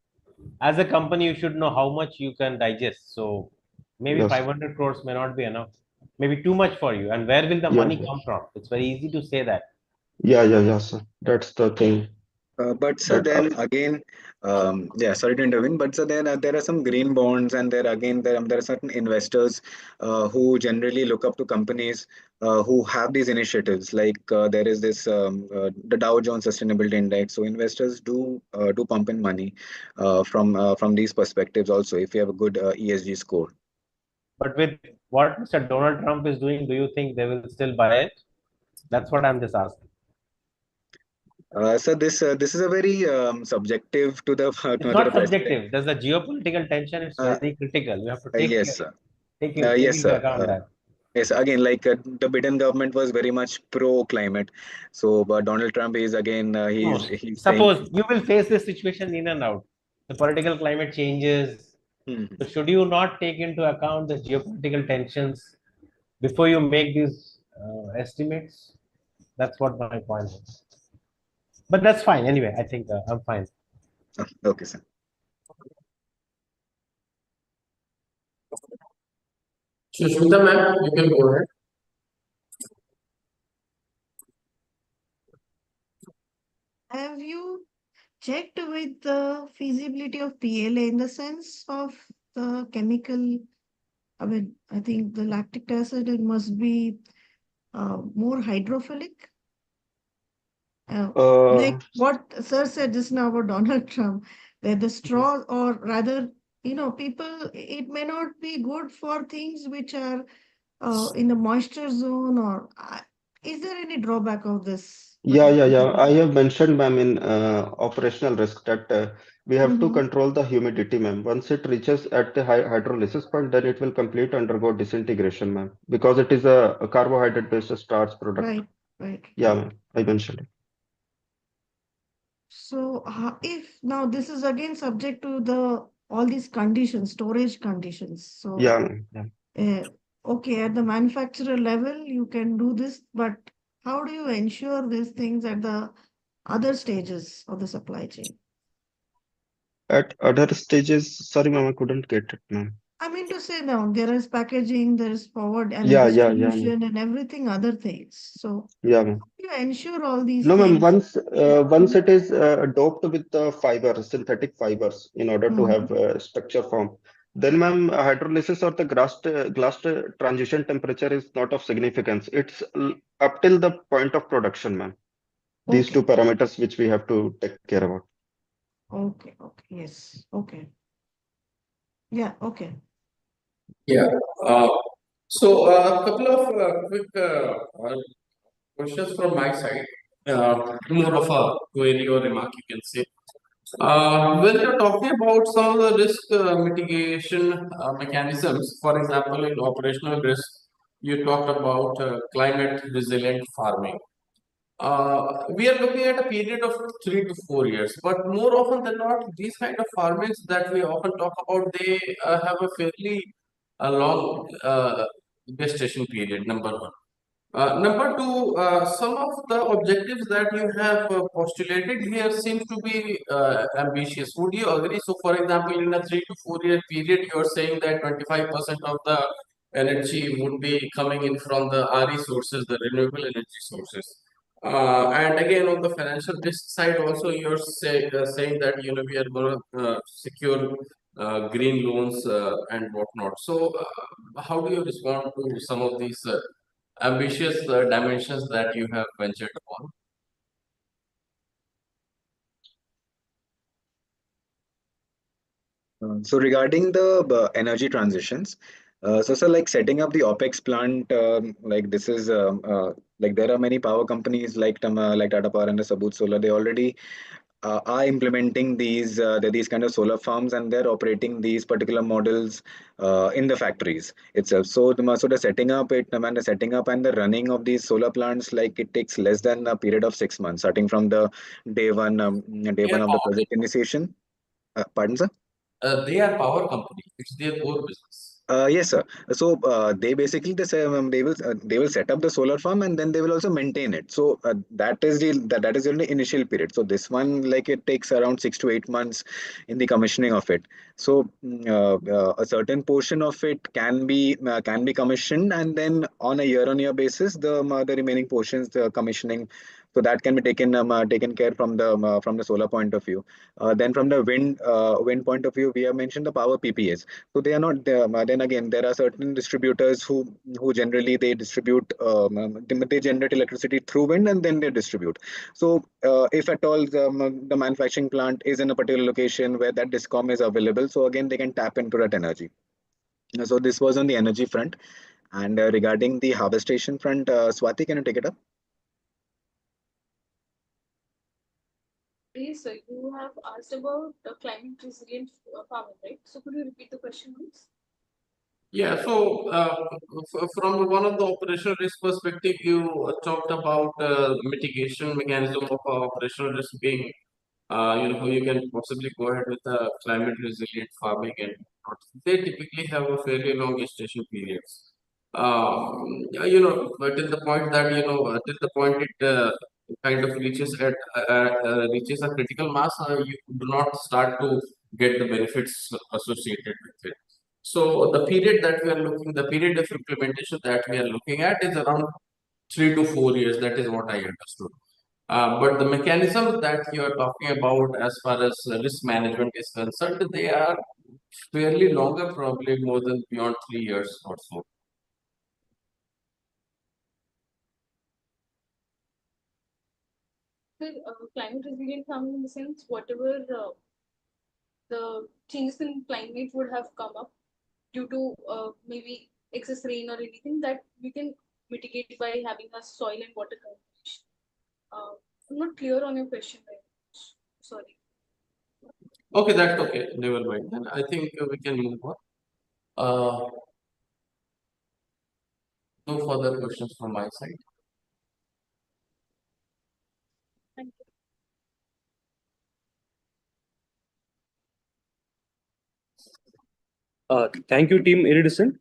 As a company, you should know how much you can digest. So maybe Yes. 500 crores may not be enough, maybe too much for you. And where will the money come from? It's very easy to say that. Yeah, sir. That's the thing. But sir, then again, sorry to intervene, but so then there are some green bonds, and there are certain investors who generally look up to companies who have these initiatives. Like there is this the Dow Jones Sustainability Index. So investors do pump in money from these perspectives also, if you have a good ESG score. But with what Mr. Donald Trump is doing, do you think they will still buy it? That's what I'm just asking. So this is a very subjective to the It's not subjective. There's a geopolitical tension. It's very critical. You have to take yes, sir. take Yes, into sir. account that. Yes, again, like the Biden government was very much pro climate. So, but Donald Trump is again he's Suppose saying, you will face this situation in and out. The political climate changes. So should you not take into account the geopolitical tensions before you make these estimates? That's what my point is. But that's fine. Anyway, I think I'm fine. Okay, sir. Sushmita ma'am, you can go ahead. Have you checked with the feasibility of PLA in the sense of the chemical? I mean, I think the lactic acid it must be more hydrophilic. Like what Sir said just now about Donald Trump, that the straw, or rather, people, it may not be good for things which are in the moisture zone, or is there any drawback of this Yeah, yeah, particular yeah. I technique? have mentioned, ma'am, in operational risk that we have to Mm-hmm. control the humidity, ma'am. Once it reaches at the high hydrolysis point, then it will complete undergo disintegration, ma'am, because it is a carbohydrate-based starch product. Right. Yeah, ma'am. I mentioned it. So, if now this is again subject to the all these conditions, storage conditions. So, Yeah, ma'am. Yeah. okay, at the manufacturer level, you can do this, but how do you ensure these things at the other stages of the supply chain? At other stages, sorry, ma'am, I couldn't get it, ma'am. I mean to say now, there is packaging, there is forward, I mean Yeah, yeah, yeah, ma'am. distribution and everything, other things. So, Yeah, ma'am. how do you ensure all these No, ma'am. things? Yeah. Once it is doped with the fiber, synthetic fibers, in order to Mhm. have structure form, then, ma'am, hydrolysis or the glass transition temperature is not of significance. It's up till the point of production, ma'am. These two Okay. parameters which we have to take care about. Okay. Yes. Okay. Yeah. Okay. Yeah. Uh, so a couple of quick questions from my side. More of a query or remark, you can say. When you're talking about some of the risk mitigation mechanisms, for example, in operational risk, you talked about climate resilient farming. We are looking at a period of 3 to 4 years, but more often than not, these kind of farmings that we often talk about, they have a fairly long gestation period, number one. Number two, some of the objectives that you have postulated here seem to be ambitious. Would you agree? So, for example, in a 3 to 4 year period, you are saying that 25% of the energy would be coming in from the RE sources, the renewable energy sources. And again, on the financial risk side, also you're saying that we are going to secure green loans and whatnot. So, how do you respond to some of these ambitious dimensions that you have ventured upon? So regarding the energy transitions, so like setting up the OPEX plant, like this is like there are many power companies like Tata Power and the Sabut Solar. They already are implementing these kind of solar farms, and they're operating these particular models in the factories itself. So the setting up and the setting up and the running of these solar plants, like it takes less than a period of 6 months, starting from the day They are one of the project initiation. Pardon, sir? they are power company. It's their core business. Yes, sir. So they basically they will set up the solar farm, and then they will also maintain it. So that is the only initial period. So this one, like, it takes around 6 to 8 months in the commissioning of it. So a certain portion of it can be commissioned, and then on a year-on-year basis, the remaining portions, the commissioning, so that can be taken care from the solar point of view. Then from the wind point of view, we have mentioned the power PPAs. So they are not there. Then again, there are certain distributors who generally they distribute they generate electricity through wind, and then they distribute. So if at all the manufacturing plant is in a particular location where that discom is available, so again they can tap into that energy. So this was on the energy front. And regarding the harvestation front, Swati, can you take it up? Yes, sir. You have asked about the climate resilient farming, right? So could you repeat the question, please? Yeah, so from one of the operational risk perspective, you talked about mitigation mechanism of operational risk being, how you can possibly go ahead with a climate resilient farming and whatnot. They typically have a fairly long gestation periods. Yeah, till the point that till the point it kind of reaches a critical mass, you do not start to get the benefits associated with it. So the period the period of implementation that we are looking at is around 3 to 4 years. That is what I understood. But the mechanism that you are talking about as far as risk management is concerned, they are fairly longer, probably more than beyond 3 years or so. Climate resilient farming in the sense whatever the changes in climate would have come up due to maybe excess rain or anything that we can mitigate by having a soil and water conservation. I'm not clear on your question very much. Sorry. Okay, that's okay. Never mind. Then I think we can move on. No further questions from my side. Thank you. Thank you, team Iridescent.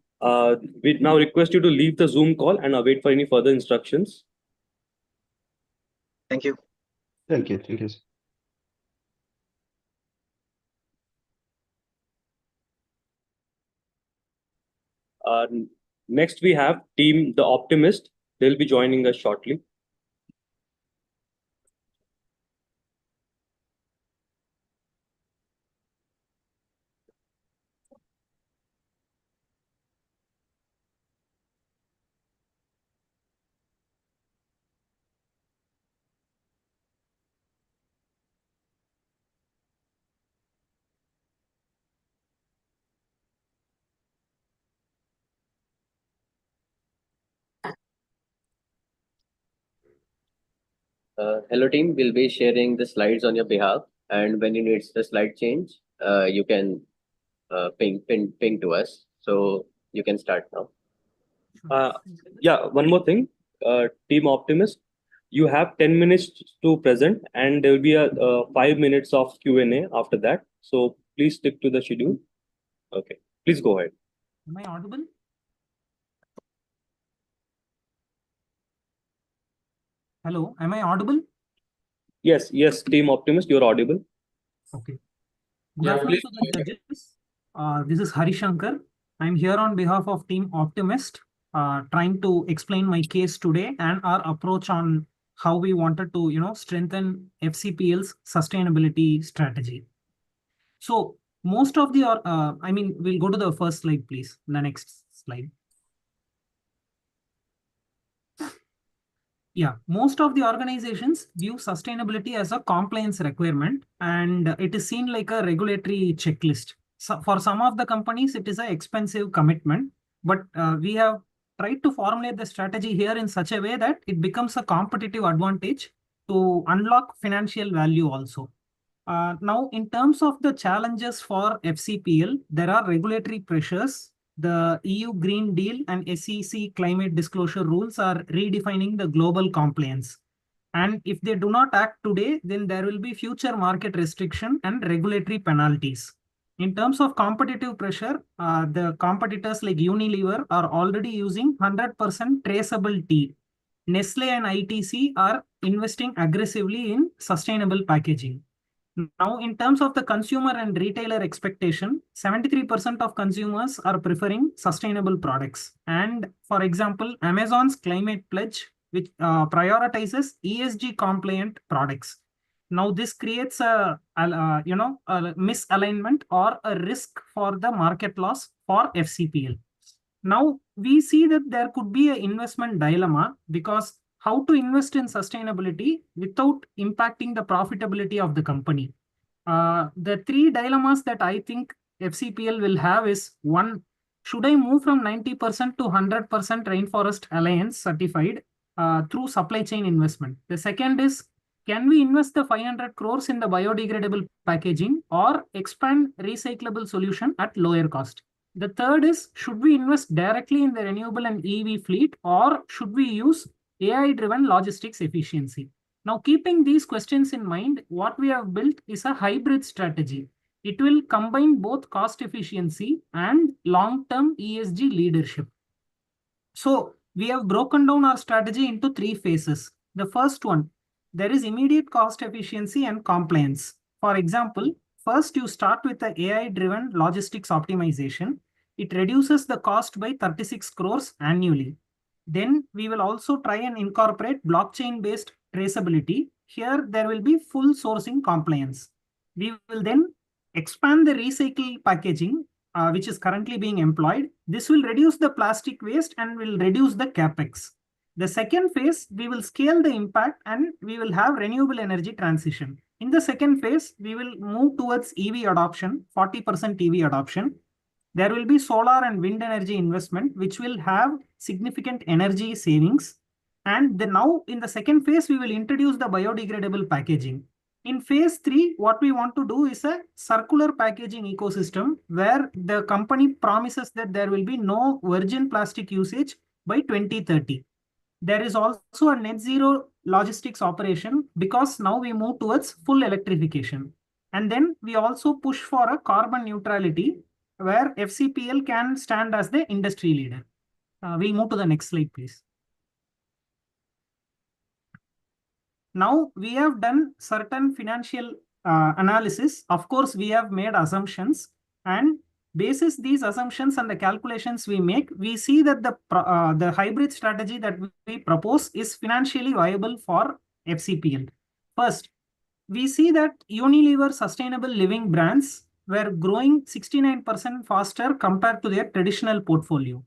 We now request you to leave the Zoom call and await for any further instructions. Thank you. Thank you. Thank you. Next, we have team The Optimist. They'll be joining us shortly. Hello team, we'll be sharing the slides on your behalf, and when you need the slide change, you can ping to us. So you can start now. Yeah, one more thing, team Optimist, you have 10 minutes to present, and there will be a 5 minutes of Q&A after that. So please stick to the schedule. Okay, please go ahead. Am I audible? Hello, am I audible? Yes, team Optimist, you're audible. Okay. Good afternoon to the judges. This is Harishankar. I'm here on behalf of Team Optimist, trying to explain my case today and our approach on how we wanted to, strengthen FCPL's sustainability strategy. So most of the, we'll go to the first slide, please. The next slide. Yeah, most of the organizations view sustainability as a compliance requirement, and it is seen like a regulatory checklist. So for some of the companies, it is an expensive commitment, but we have tried to formulate the strategy here in such a way that it becomes a competitive advantage to unlock financial value also. Now, in terms of the challenges for FCPL, there are regulatory pressures. The EU Green Deal and SEC climate disclosure rules are redefining the global compliance. And if they do not act today, then there will be future market restriction and regulatory penalties. In terms of competitive pressure, the competitors like Unilever are already using 100% traceable tea. Nestle and ITC are investing aggressively in sustainable packaging. Now, in terms of the consumer and retailer expectation, 73% of consumers are preferring sustainable products. And for example, Amazon's climate pledge, which prioritizes ESG compliant products. Now, this creates a misalignment or a risk for the market loss for FCPL. Now, we see that there could be an investment dilemma because how to invest in sustainability without impacting the profitability of the company. The three dilemmas that I think FCPL will have is one, should I move from 90% to 100% Rainforest Alliance certified through supply chain investment? The second is, can we invest the 500 crores in the biodegradable packaging or expand recyclable solution at lower cost? The third is, should we invest directly in the renewable and EV fleet or should we use AI-driven logistics efficiency? Now, keeping these questions in mind, what we have built is a hybrid strategy. It will combine both cost efficiency and long-term ESG leadership. So we have broken down our strategy into three phases. The first one, there is immediate cost efficiency and compliance. For example, first you start with the AI-driven logistics optimization. It reduces the cost by 36 crores annually. Then we will also try and incorporate blockchain-based traceability. Here there will be full sourcing compliance. We will then expand the recycle packaging, which is currently being employed. This will reduce the plastic waste and will reduce the capex. The second phase, we will scale the impact and we will have renewable energy transition. In the second phase, we will move towards EV adoption, 40% EV adoption. There will be solar and wind energy investment, which will have significant energy savings. And then now in the second phase, we will introduce the biodegradable packaging. In phase 3, what we want to do is a circular packaging ecosystem where the company promises that there will be no virgin plastic usage by 2030. There is also a net zero logistics operation because now we move towards full electrification. And then we also push for a carbon neutrality where FCPL can stand as the industry leader. We'll move to the next slide, please. Now we have done certain financial analysis. Of course, we have made assumptions, and basis these assumptions and the calculations we make, we see that the hybrid strategy that we propose is financially viable for FCPL. First, we see that Unilever sustainable living brands were growing 69% faster compared to their traditional portfolio.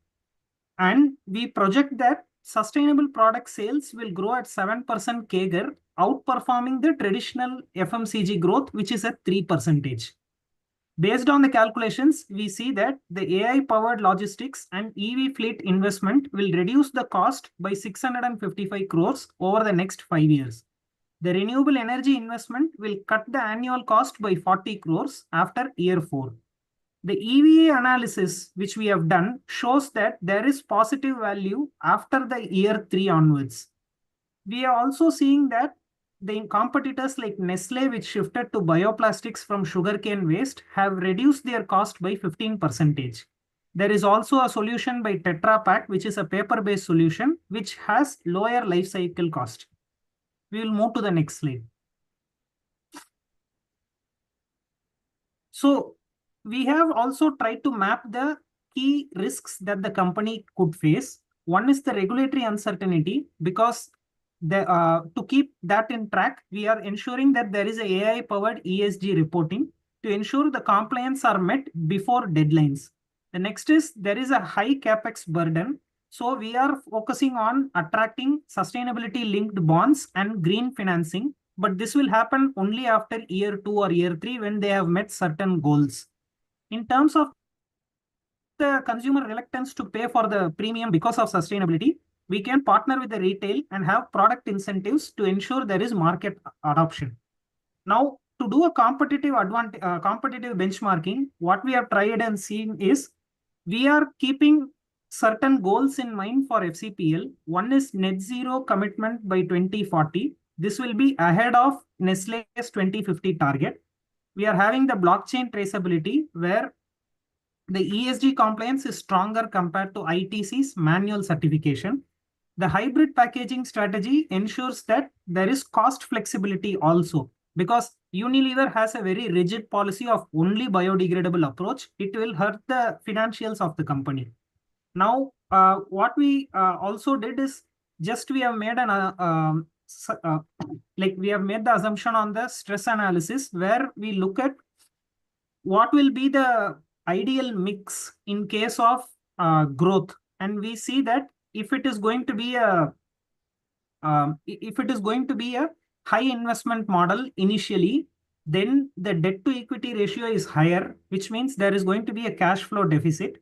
And we project that sustainable product sales will grow at 7% CAGR, outperforming the traditional FMCG growth, which is at 3%. Based on the calculations, we see that the AI-powered logistics and EV fleet investment will reduce the cost by 655 crores over the next 5 years. The renewable energy investment will cut the annual cost by 40 crores after year 4. The EVA analysis, which we have done, shows that there is positive value after the year 3 onwards. We are also seeing that the competitors like Nestle, which shifted to bioplastics from sugarcane waste, have reduced their cost by 15%. There is also a solution by Tetra Pak, which is a paper-based solution, which has lower life cycle cost. We will move to the next slide. So we have also tried to map the key risks that the company could face. One is the regulatory uncertainty, because to keep that in track, we are ensuring that there is a AI-powered ESG reporting to ensure the compliance are met before deadlines. The next is there is a high capex burden. So we are focusing on attracting sustainability-linked bonds and green financing, but this will happen only after year 2 or year 3 when they have met certain goals. In terms of the consumer reluctance to pay for the premium because of sustainability, we can partner with the retail and have product incentives to ensure there is market adoption. Now, to do a competitive benchmarking, what we have tried and seen is we are keeping certain goals in mind for FCPL. One is net zero commitment by 2040. This will be ahead of Nestle's 2050 target. We are having the blockchain traceability where the ESG compliance is stronger compared to ITC's manual certification. The hybrid packaging strategy ensures that there is cost flexibility also, because Unilever has a very rigid policy of only biodegradable approach. It will hurt the financials of the company. Now, what we also did is just we have made an we have made the assumption on the stress analysis where we look at what will be the ideal mix in case of growth, and we see that if it is going to be a high investment model initially, then the debt to equity ratio is higher, which means there is going to be a cash flow deficit,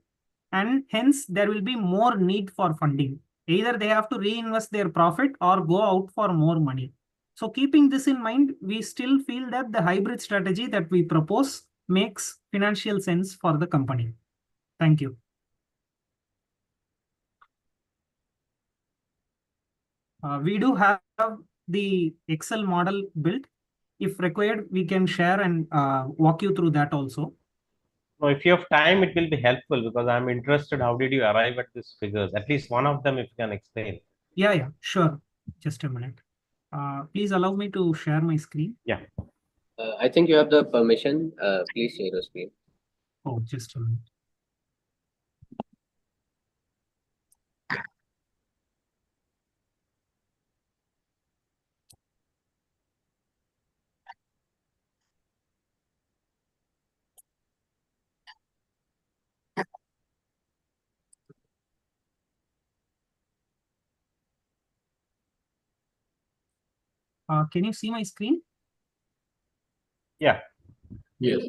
and hence there will be more need for funding. Either they have to reinvest their profit or go out for more money. So keeping this in mind, we still feel that the hybrid strategy that we propose makes financial sense for the company. Thank you. We do have the Excel model built. If required, we can share and walk you through that also. No, if you have time, it will be helpful because I'm interested. How did you arrive at these figures? At least one of them, if you can explain. Yeah, sure. Just a minute. Please allow me to share my screen. Yeah. I think you have the permission. Please share your screen. Oh, just a minute. Can you see my screen? Yeah. Yes.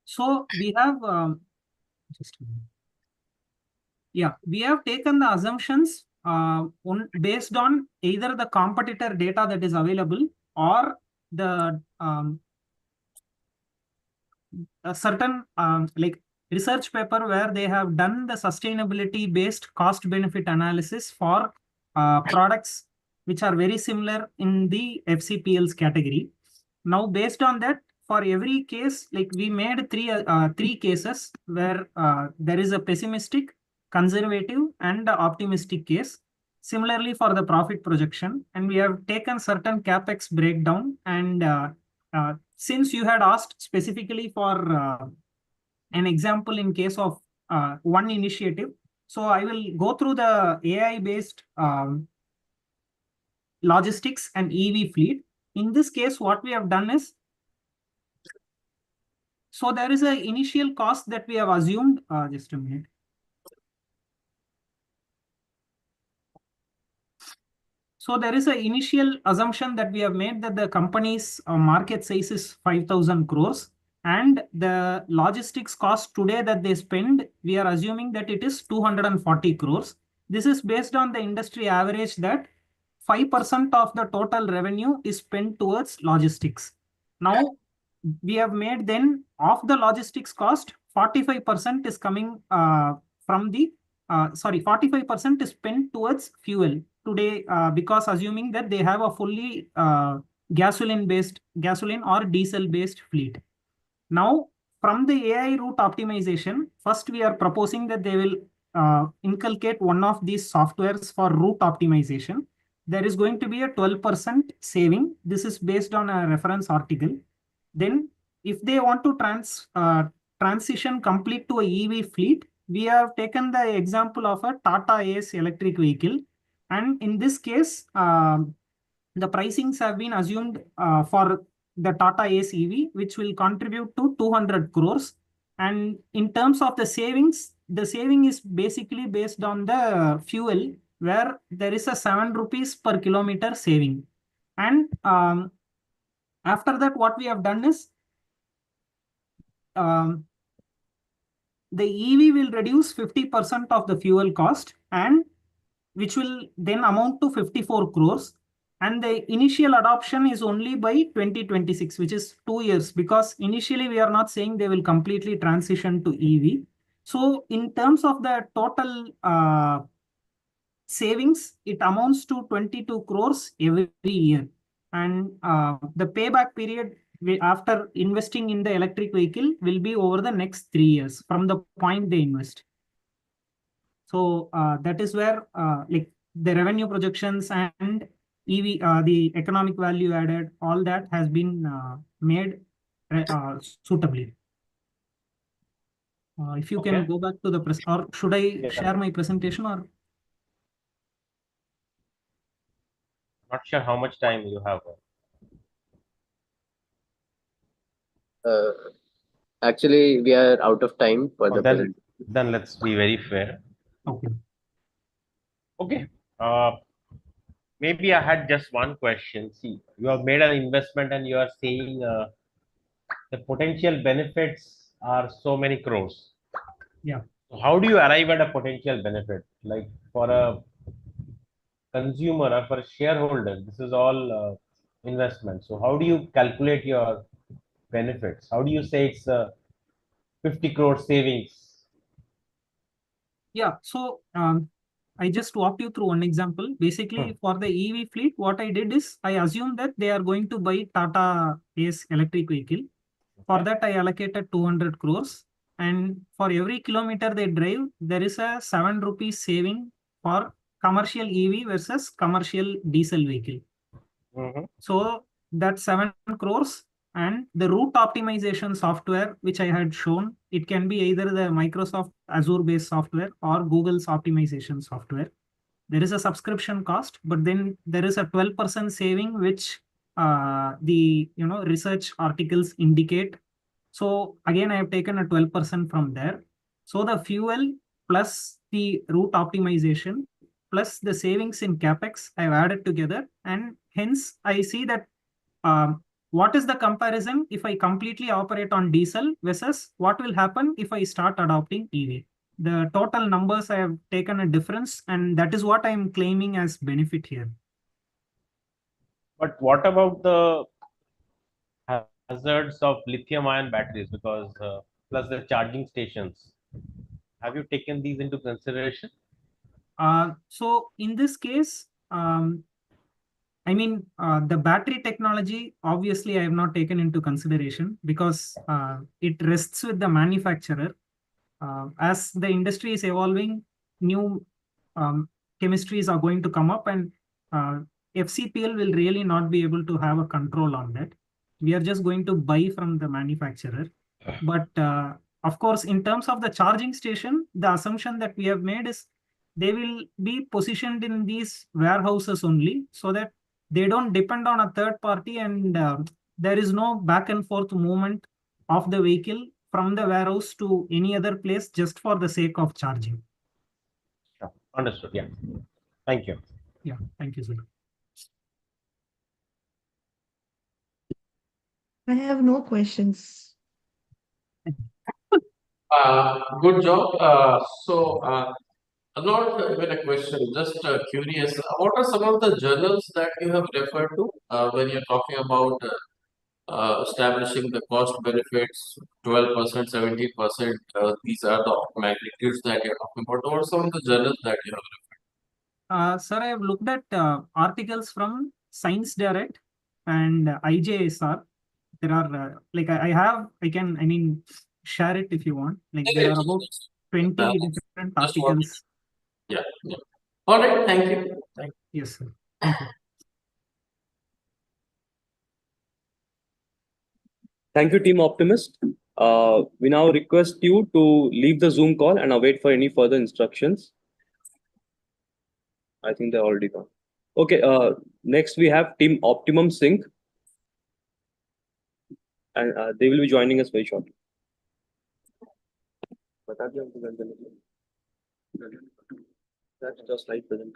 So we have just a minute. Yeah, we have taken the assumptions based on either the competitor data that is available or the a certain like research paper where they have done the sustainability based cost benefit analysis for products which are very similar in the FCPL's category. Now, based on that, for every case, like we made three cases where there is a pessimistic, conservative, and optimistic case. Similarly, for the profit projection, and we have taken certain capex breakdown. And since you had asked specifically for an example in case of one initiative, so I will go through the AI-based logistics and EV fleet. In this case, what we have done is, so there is an initial cost that we have assumed. Just a minute. So there is an initial assumption that we have made that the company's market size is 5,000 crores. And the logistics cost today that they spend, we are assuming that it is 240 crores. This is based on the industry average that 5% of the total revenue is spent towards logistics. Now, we have made then of the logistics cost, 45% is coming from the, 45% is spent towards fuel today because assuming that they have a fully gasoline or diesel based fleet. Now, from the AI route optimization, first we are proposing that they will inculcate one of these softwares for route optimization. There is going to be a 12% saving. This is based on a reference article. Then if they want to transition complete to a EV fleet, we have taken the example of a Tata Ace electric vehicle. And in this case, the pricings have been assumed for the Tata Ace EV, which will contribute to 200 crores. And in terms of the saving is basically based on the fuel, where there is a 7 rupees per kilometer saving. And after that, what we have done is the EV will reduce 50% of the fuel cost, and which will then amount to 54 crores. And the initial adoption is only by 2026, which is 2 years, because initially we are not saying they will completely transition to EV. So in terms of the total savings, it amounts to 22 crores every year. And the payback period after investing in the electric vehicle will be over the next 3 years from the point they invest. So that is where like the revenue projections and EV, the economic value added, all that has been made suitably. If you can go back to the press, or should I share my presentation, or? Not sure how much time you have. Actually, we are out of time for the presentation. Then let's be very fair. Okay. Okay. Maybe I had just one question. See, you have made an investment and you are saying the potential benefits are so many crores. Yeah. So how do you arrive at a potential benefit? Like for a consumer or for a shareholder, this is all investment. So how do you calculate your benefits? How do you say it's 50 crore savings? Yeah. So I just walked you through one example. Basically, for the EV fleet, what I did is I assumed that they are going to buy Tata Ace electric vehicle. For that, I allocated 200 crores. And for every kilometer they drive, there is a 7 rupees saving for commercial EV versus commercial diesel vehicle. So that's 7 crores. And the route optimization software, which I had shown, it can be either the Microsoft Azure based software or Google's optimization software. There is a subscription cost, but then there is a 12% saving, which the research articles indicate. So again, I have taken a 12% from there. So the fuel plus the route optimization plus the savings in capex I've added together, and hence I see that what is the comparison if I completely operate on diesel versus what will happen if I start adopting EV. The total numbers I have taken a difference, and that is what I am claiming as benefit here. But what about the hazards of lithium-ion batteries? Because plus the charging stations, have you taken these into consideration? So in this case, the battery technology, obviously, I have not taken into consideration because it rests with the manufacturer. As the industry is evolving, new chemistries are going to come up, and FCPL will really not be able to have a control on that. We are just going to buy from the manufacturer. But of course, in terms of the charging station, the assumption that we have made is they will be positioned in these warehouses only, so that they don't depend on a third party, and there is no back and forth movement of the vehicle from the warehouse to any other place just for the sake of charging. Understood. Yeah. Thank you. Yeah. Thank you, sir. I have no questions. Good job. Not even a question, just curious. What are some of the journals that you have referred to when you're talking about establishing the cost benefits, 12%, 17%? These are the magnitudes that you're talking about. What are some of the journals that you have? Sir, I have looked at articles from Science Direct and IJSR. There are I can share it if you want. Like there are about 20 different articles. Yeah. All right. Thank you. Yes, sir. Thank you. Thank you, Team Optimist. We now request you to leave the Zoom call and await for any further instructions. I think they're already gone. Okay, next we have Team Optimum Sync. And they will be joining us very shortly. That's just slide present.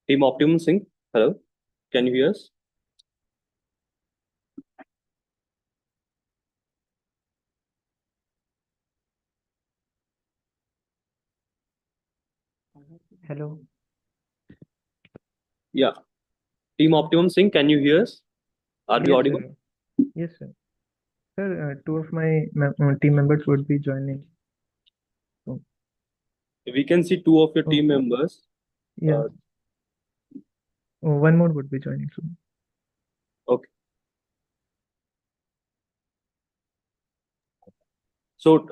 Team Optimum Sync, hello, can you hear us? Hello. Yeah. Team Optimum Sync, can you hear us? Are we audible? Sir. Yes, sir. Sir, two of my team members would be joining. So, we can see two of your team members. Yeah. One more would be joining soon. Okay. So,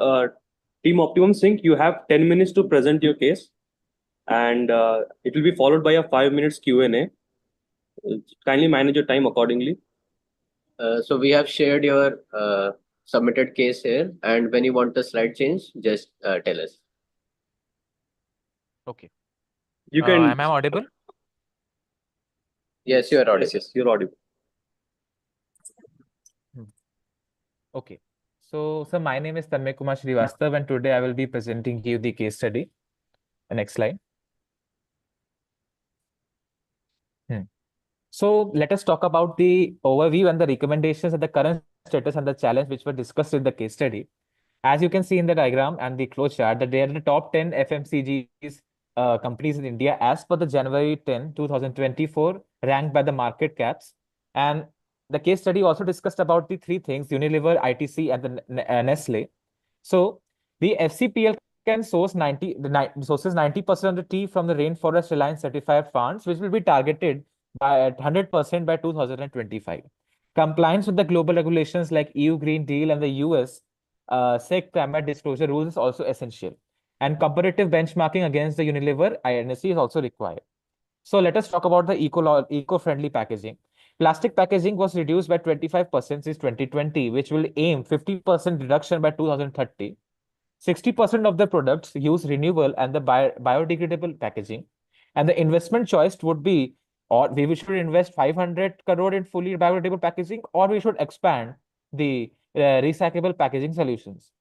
Team Optimum Sync, you have 10 minutes to present your case, and it will be followed by a 5 minutes Q&A. Kindly manage your time accordingly. So we have shared your submitted case here, and when you want the slide change, just tell us. Okay. You can. Am I audible? Yes, you are audible. Yes, you're audible. Okay. So, my name is Tanmay Kumar Srivastav, and today I will be presenting you the case study. The next slide. So, let us talk about the overview and the recommendations of the current status and the challenge which were discussed in the case study. As you can see in the diagram and the flow chart, that they are the top 10 FMCGs companies in India as per the January 10, 2024, ranked by the market caps. And the case study also discussed about the three things: Unilever, ITC, and the Nestle. So the FCPL can sources 90% of the tea from the Rainforest Reliance certified farms, which will be targeted by at 100% by 2025. Compliance with the global regulations like EU Green Deal and the US SEC climate disclosure rules is also essential. And comparative benchmarking against the Unilever INSC is also required. So let us talk about the eco-friendly packaging. Plastic packaging was reduced by 25% since 2020, which will aim 50% reduction by 2030. 60% of the products use renewable and the biodegradable packaging. And the investment choice would be, or we should invest 500 crore in fully biodegradable packaging, or we should expand the recyclable packaging solutions.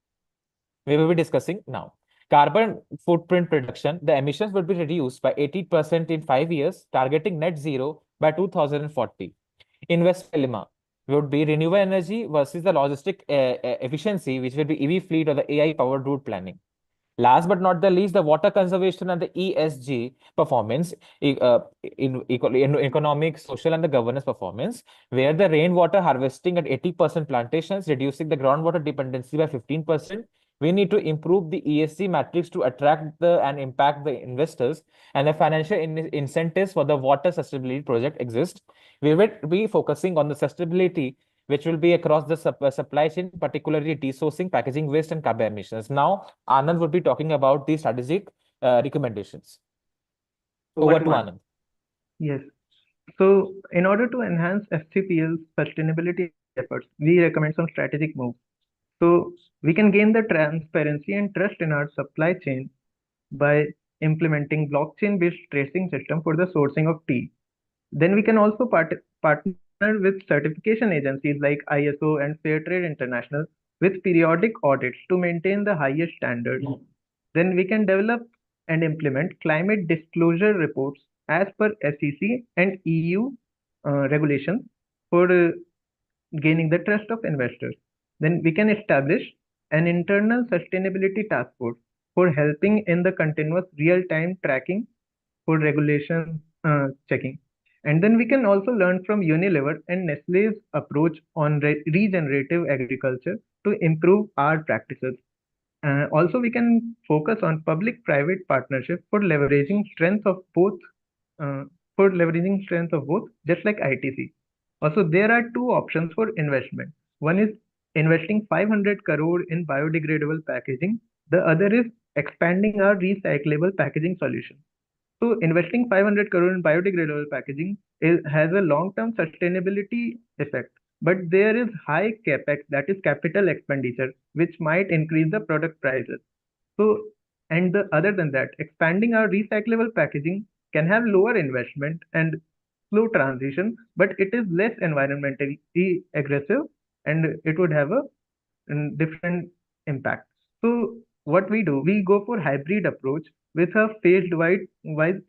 We will be discussing now. Carbon footprint reduction, the emissions will be reduced by 80% in 5 years, targeting net zero by 2040. Invest dilemma would be renewable energy versus the logistic efficiency, which will be EV fleet or the AI powered route planning. Last but not the least, the water conservation and the ESG performance, in economic, social, and the governance performance, where the rainwater harvesting at 80% plantations, reducing the groundwater dependency by 15%. We need to improve the ESG metrics to attract and impact the investors, and the financial incentives for the water sustainability project exist. We will be focusing on the sustainability, which will be across the supply chain, particularly desourcing, packaging waste, and carbon emissions. Now, Anand will be talking about the strategic recommendations. Over to Anand. Yes. So, in order to enhance FCPL's sustainability efforts, we recommend some strategic moves. So, we can gain the transparency and trust in our supply chain by implementing blockchain-based tracing system for the sourcing of tea. Then we can also partner with certification agencies like ISO and Fairtrade International with periodic audits to maintain the highest standards. Then we can develop and implement climate disclosure reports as per SEC and EU regulations for gaining the trust of investors. Then we can establish an internal sustainability task force for helping in the continuous real-time tracking for regulation checking. And then we can also learn from Unilever and Nestle's approach on regenerative agriculture to improve our practices. Also, we can focus on public-private partnership for leveraging strengths of both, just like ITC. Also, there are two options for investment. One is investing 500 crore in biodegradable packaging. The other is expanding our recyclable packaging solution. So investing 500 crore in biodegradable packaging has a long-term sustainability effect, but there is high capex, that is capital expenditure, which might increase the product prices. So, and other than that, expanding our recyclable packaging can have lower investment and slow transition, but it is less environmentally aggressive and it would have a different impact. So what we do, we go for hybrid approach with a phased wise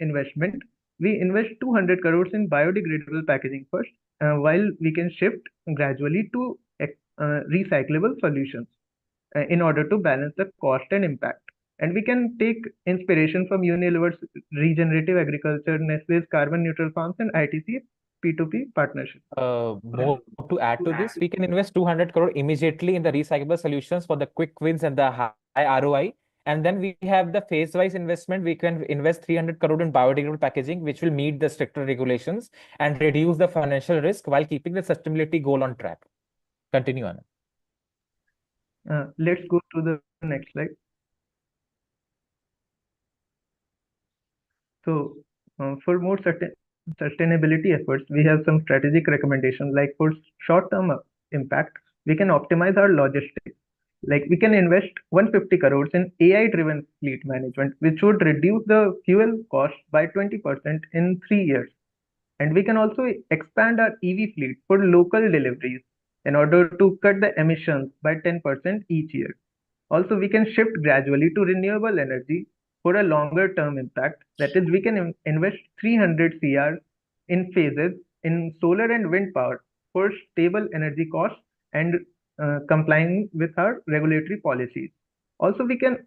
investment. We invest 200 crores in biodegradable packaging first, while we can shift gradually to recyclable solutions in order to balance the cost and impact. And we can take inspiration from Unilever's regenerative agriculture, Nestle's carbon neutral farms, and ITC P2P partnership. More to add to this, we can invest 200 crore immediately in the recyclable solutions for the quick wins and the high ROI. And then we have the phase-wise investment. We can invest 300 crore in biodegradable packaging, which will meet the stricter regulations and reduce the financial risk while keeping the sustainability goal on track. Continue, Anand. Let's go to the next slide. So, for more sustainability efforts, we have some strategic recommendations. Like for short-term impact, we can optimize our logistics. Like we can invest 150 crores in AI-driven fleet management, which would reduce the fuel cost by 20% in 3 years. And we can also expand our EV fleet for local deliveries in order to cut the emissions by 10% each year. Also, we can shift gradually to renewable energy for a longer term impact. That is, we can invest 300 CR in phases in solar and wind power for stable energy costs and complying with our regulatory policies. Also, we can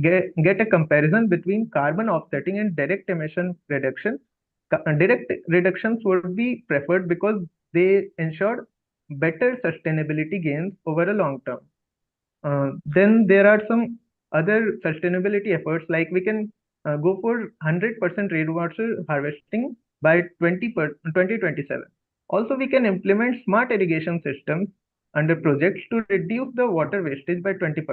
get a comparison between carbon offsetting and direct emission reduction. Direct reductions would be preferred because they ensure better sustainability gains over a long term. Then there are some other sustainability efforts, like we can go for 100% rainwater harvesting by 2027. Also, we can implement smart irrigation systems under projects to reduce the water wastage by 20%.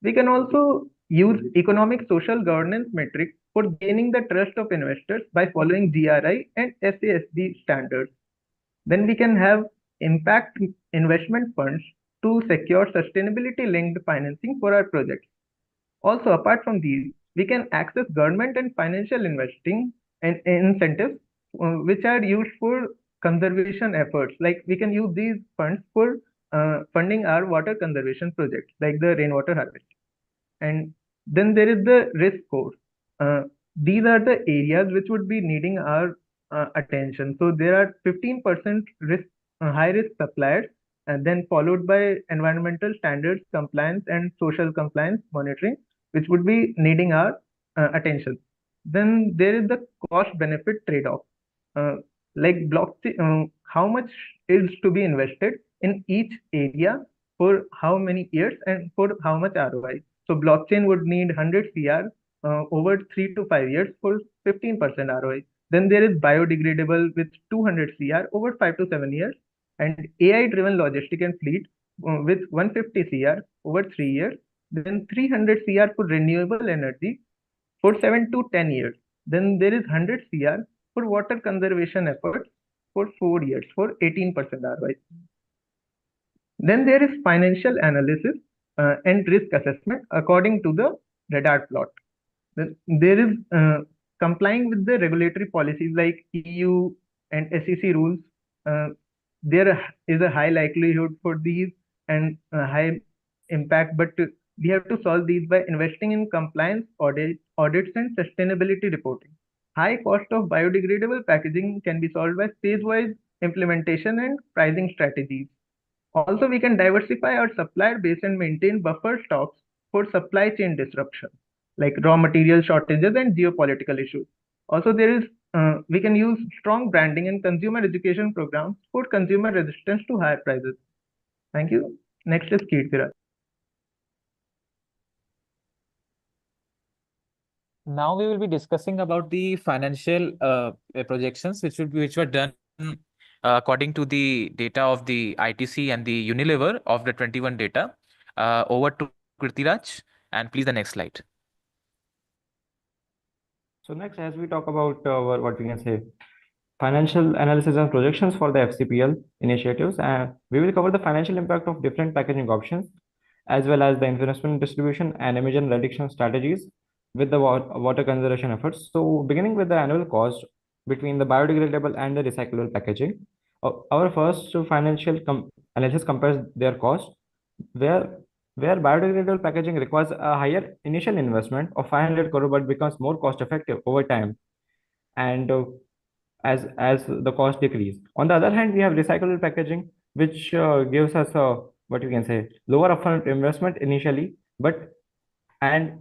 We can also use economic social governance metrics for gaining the trust of investors by following GRI and SASB standards. Then we can have impact investment funds to secure sustainability linked financing for our projects. Also, apart from these, we can access government and financial investing and incentives which are used for conservation efforts. Like we can use these funds for funding our water conservation projects, like the rainwater harvesting. And then there is the risk score. These are the areas which would be needing our attention. So there are 15% risk, high risk suppliers, and then followed by environmental standards compliance and social compliance monitoring, which would be needing our attention. Then there is the cost benefit trade-off. Like blockchain, how much is to be invested in each area for how many years and for how much ROI. So blockchain would need 100 CR over 3 to 5 years for 15% ROI. Then there is biodegradable with 200 CR over 5 to 7 years, and AI-driven logistic and fleet with 150 CR over 3 years. Then 300 CR for renewable energy for 7 to 10 years. Then there is 100 CR for water conservation efforts for 4 years for 18% ROI. Then there is financial analysis and risk assessment according to the radar plot. Then there is complying with the regulatory policies like EU and SEC rules. There is a high likelihood for these and high impact, but we have to solve these by investing in compliance audits and sustainability reporting. High cost of biodegradable packaging can be solved by phase-wise implementation and pricing strategies. Also, we can diversify our supplier base and maintain buffer stocks for supply chain disruption, like raw material shortages and geopolitical issues. Also, there is we can use strong branding and consumer education programs for consumer resistance to higher prices. Thank you. Next is Kirtira. Now we will be discussing about the financial projections, which were done according to the data of the ITC and the Unilever of the 21 data. Over to Kirtiraj, and please the next slide. So next, as we talk about what we can say, financial analysis and projections for the FCPL initiatives, and we will cover the financial impact of different packaging options, as well as the investment distribution and emission reduction strategies with the water conservation efforts. So beginning with the annual cost between the biodegradable and the recyclable packaging, our first financial analysis compares their cost, where biodegradable packaging requires a higher initial investment of 500 crore but becomes more cost effective over time, and as the cost decrease. On the other hand, we have recyclable packaging, which gives us a what you can say lower upfront investment initially, but and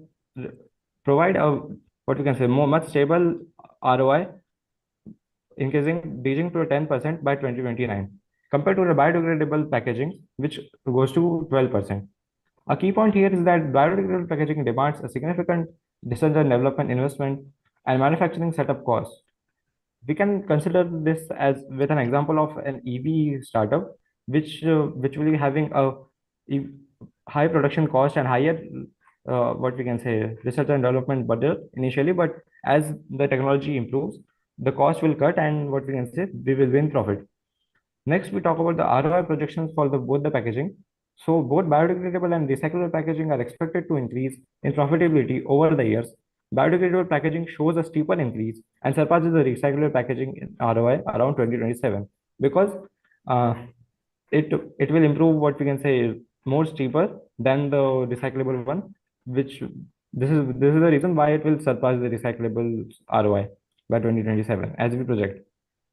provide a what you can say much stable ROI, reaching to 10% by 2029, compared to the biodegradable packaging, which goes to 12%. A key point here is that biodegradable packaging demands a significant research and development investment and manufacturing setup costs. We can consider this as with an example of an EV startup, which will be having a high production cost and higher what we can say research and development budget initially, but as the technology improves, the cost will cut and what we can say we will win profit. Next, we talk about the ROI projections for both the packaging. So both biodegradable and recyclable packaging are expected to increase in profitability over the years Biodegradable packaging shows a steeper increase and surpasses the recyclable packaging in ROI around 2027 because uh, it will improve what we can say more steeper than the recyclable one, which this is the reason why it will surpass the recyclable ROI by 2027 as we project.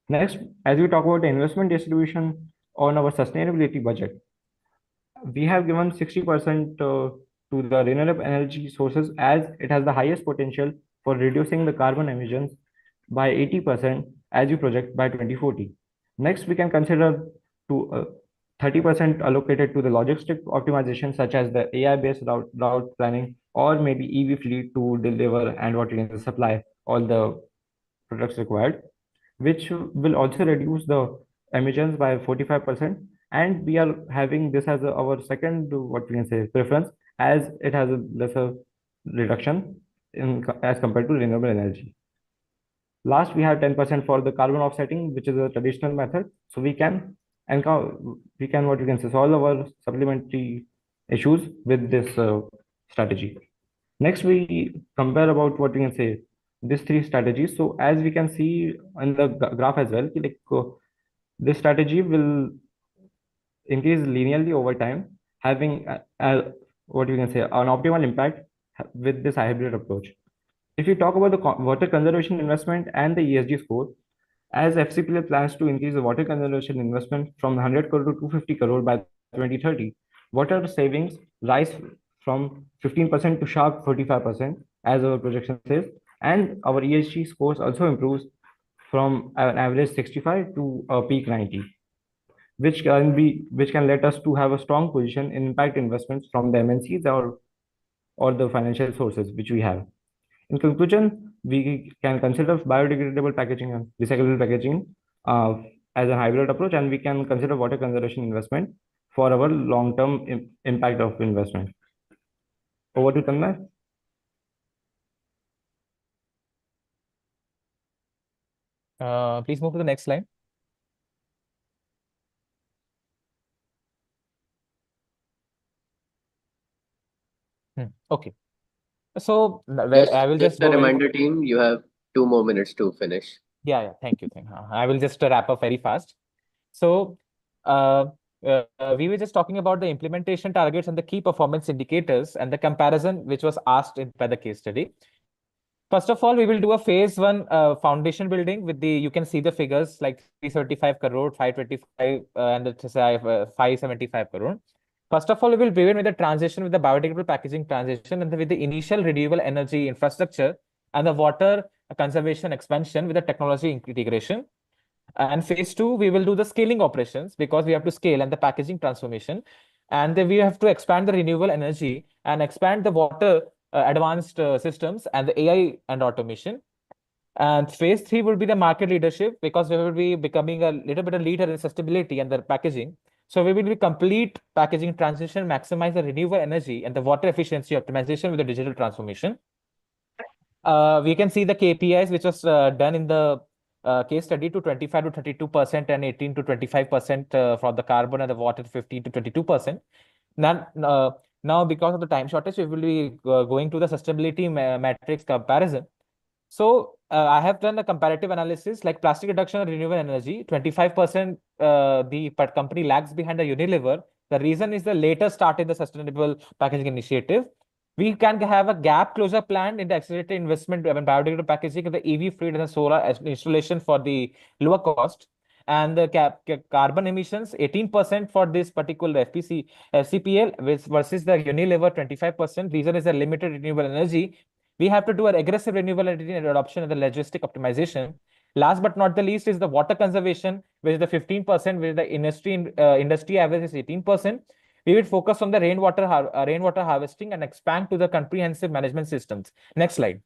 Next, as we talk about the investment distribution on our sustainability budget, we have given 60% to the renewable energy sources as it has the highest potential for reducing the carbon emissions by 80% as you project by 2040. Next, we can consider to 30% allocated to the logistic optimization such as the AI-based route planning or maybe EV fleet to deliver and what we can supply all the products required, which will also reduce the emissions by 45%. And we are having this as our second, what we can say, preference, as it has a lesser reduction as compared to renewable energy. Last, we have 10% for the carbon offsetting, which is a traditional method. So we can what we can say, solve our supplementary issues with this strategy. Next, we compare about what we can say these three strategies. So as we can see in the graph as well, like this strategy will increase linearly over time, having what we can say an optimal impact with this hybrid approach. If you talk about the water conservation investment and the ESG score, as FCPL plans to increase the water conservation investment from 100 crore to 250 crore by 2030, water savings rise from 15% to sharp 45%, as our projection says, and our ESG scores also improves from an average 65 to a peak 90, which can let us to have a strong position in impact investments from the MNCs or the financial sources which we have. In conclusion, we can consider biodegradable packaging and recyclable packaging as a hybrid approach, and we can consider water conservation investment for our long-term impact of investment. Over to Tanmay. Please move to the next slide. Okay. So I will just a reminder, team, you have 2 more minutes to finish. Yeah. Thank you. I will just wrap up very fast. So we were just talking about the implementation targets and the key performance indicators and the comparison which was asked by the case study. First of all, we will do a phase 1 foundation building with you can see the figures like 335 crore, 525 and 575 crore. First of all, we will begin with the transition with the biodegradable packaging transition and with the initial renewable energy infrastructure and the water conservation expansion with the technology integration. And phase 2, we will do the scaling operations because we have to scale and the packaging transformation. And then we have to expand the renewable energy and expand the water advanced systems and the AI and automation. And phase 3 will be the market leadership because we will be becoming a little bit of leader in sustainability and the packaging. So we will be complete packaging transition, maximize the renewable energy and the water efficiency optimization with the digital transformation. We can see the KPIs which was done in the case study to 25 to 32% and 18 to 25% for the carbon and the water 15 to 22%. Now, because of the time shortage, we will be going to the sustainability matrix comparison. So I have done a comparative analysis like plastic reduction and renewable energy. 25% the company lags behind the Unilever. The reason is the later start in the sustainable packaging initiative. We can have a gap closure plan in the accelerated investment in biodegradable packaging and the EV fleet and the solar installation for the lower cost. And the carbon emissions, 18% for this particular FCPL versus the Unilever 25%. Reason is the limited renewable energy. We have to do an aggressive renewable energy adoption and the logistic optimization. Last but not the least is the water conservation, which is the 15%, where the industry average is 18%. We will focus on the rainwater harvesting and expand to the comprehensive management systems. Next slide.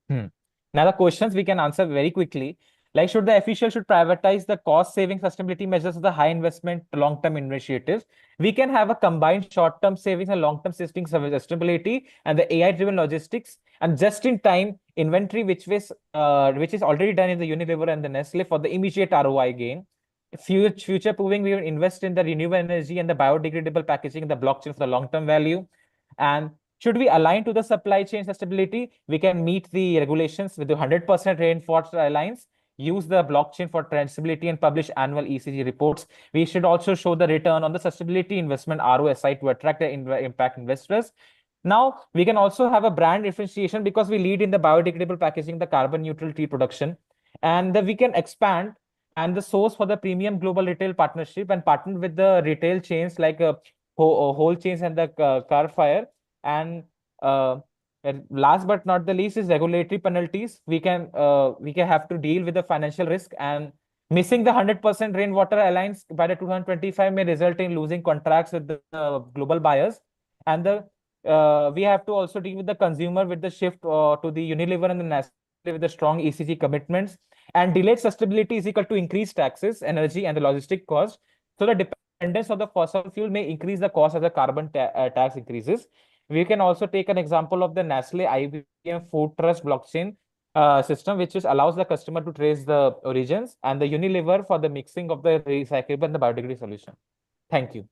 Now the questions we can answer very quickly. Like, should the official privatize the cost-saving sustainability measures of the high investment long-term initiatives? We can have a combined short-term savings and long-term sustainability and the AI-driven logistics and just-in-time inventory, which is already done in the Unilever and the Nestle for the immediate ROI gain. future proofing, we will invest in the renewable energy and the biodegradable packaging and the blockchain for the long-term value. And should we align to the supply chain sustainability, we can meet the regulations with the 100% reinforced alliance, use the blockchain for traceability and publish annual ECG reports. We should also show the return on the sustainability investment ROSI to attract the impact investors. Now, we can also have a brand differentiation because we lead in the biodegradable packaging, the carbon neutral tea production, and we can expand and the source for the premium global retail partnership and partner with the retail chains like whole chains and the Carfire. And last but not the least is regulatory penalties. We can have to deal with the financial risk, and missing the 100% rainwater alliance by the 2025 may result in losing contracts with the global buyers. And we have to also deal with the consumer with the shift to the Unilever and the Nestle with the strong ECG commitments. And delayed sustainability is equal to increased taxes, energy, and the logistic cost. So the dependence of the fossil fuel may increase the cost as the carbon tax increases. We can also take an example of the Nestle IBM Food Trust blockchain system, which allows the customer to trace the origins, and the Unilever for the mixing of the recyclable and the biodegradable solution. Thank you.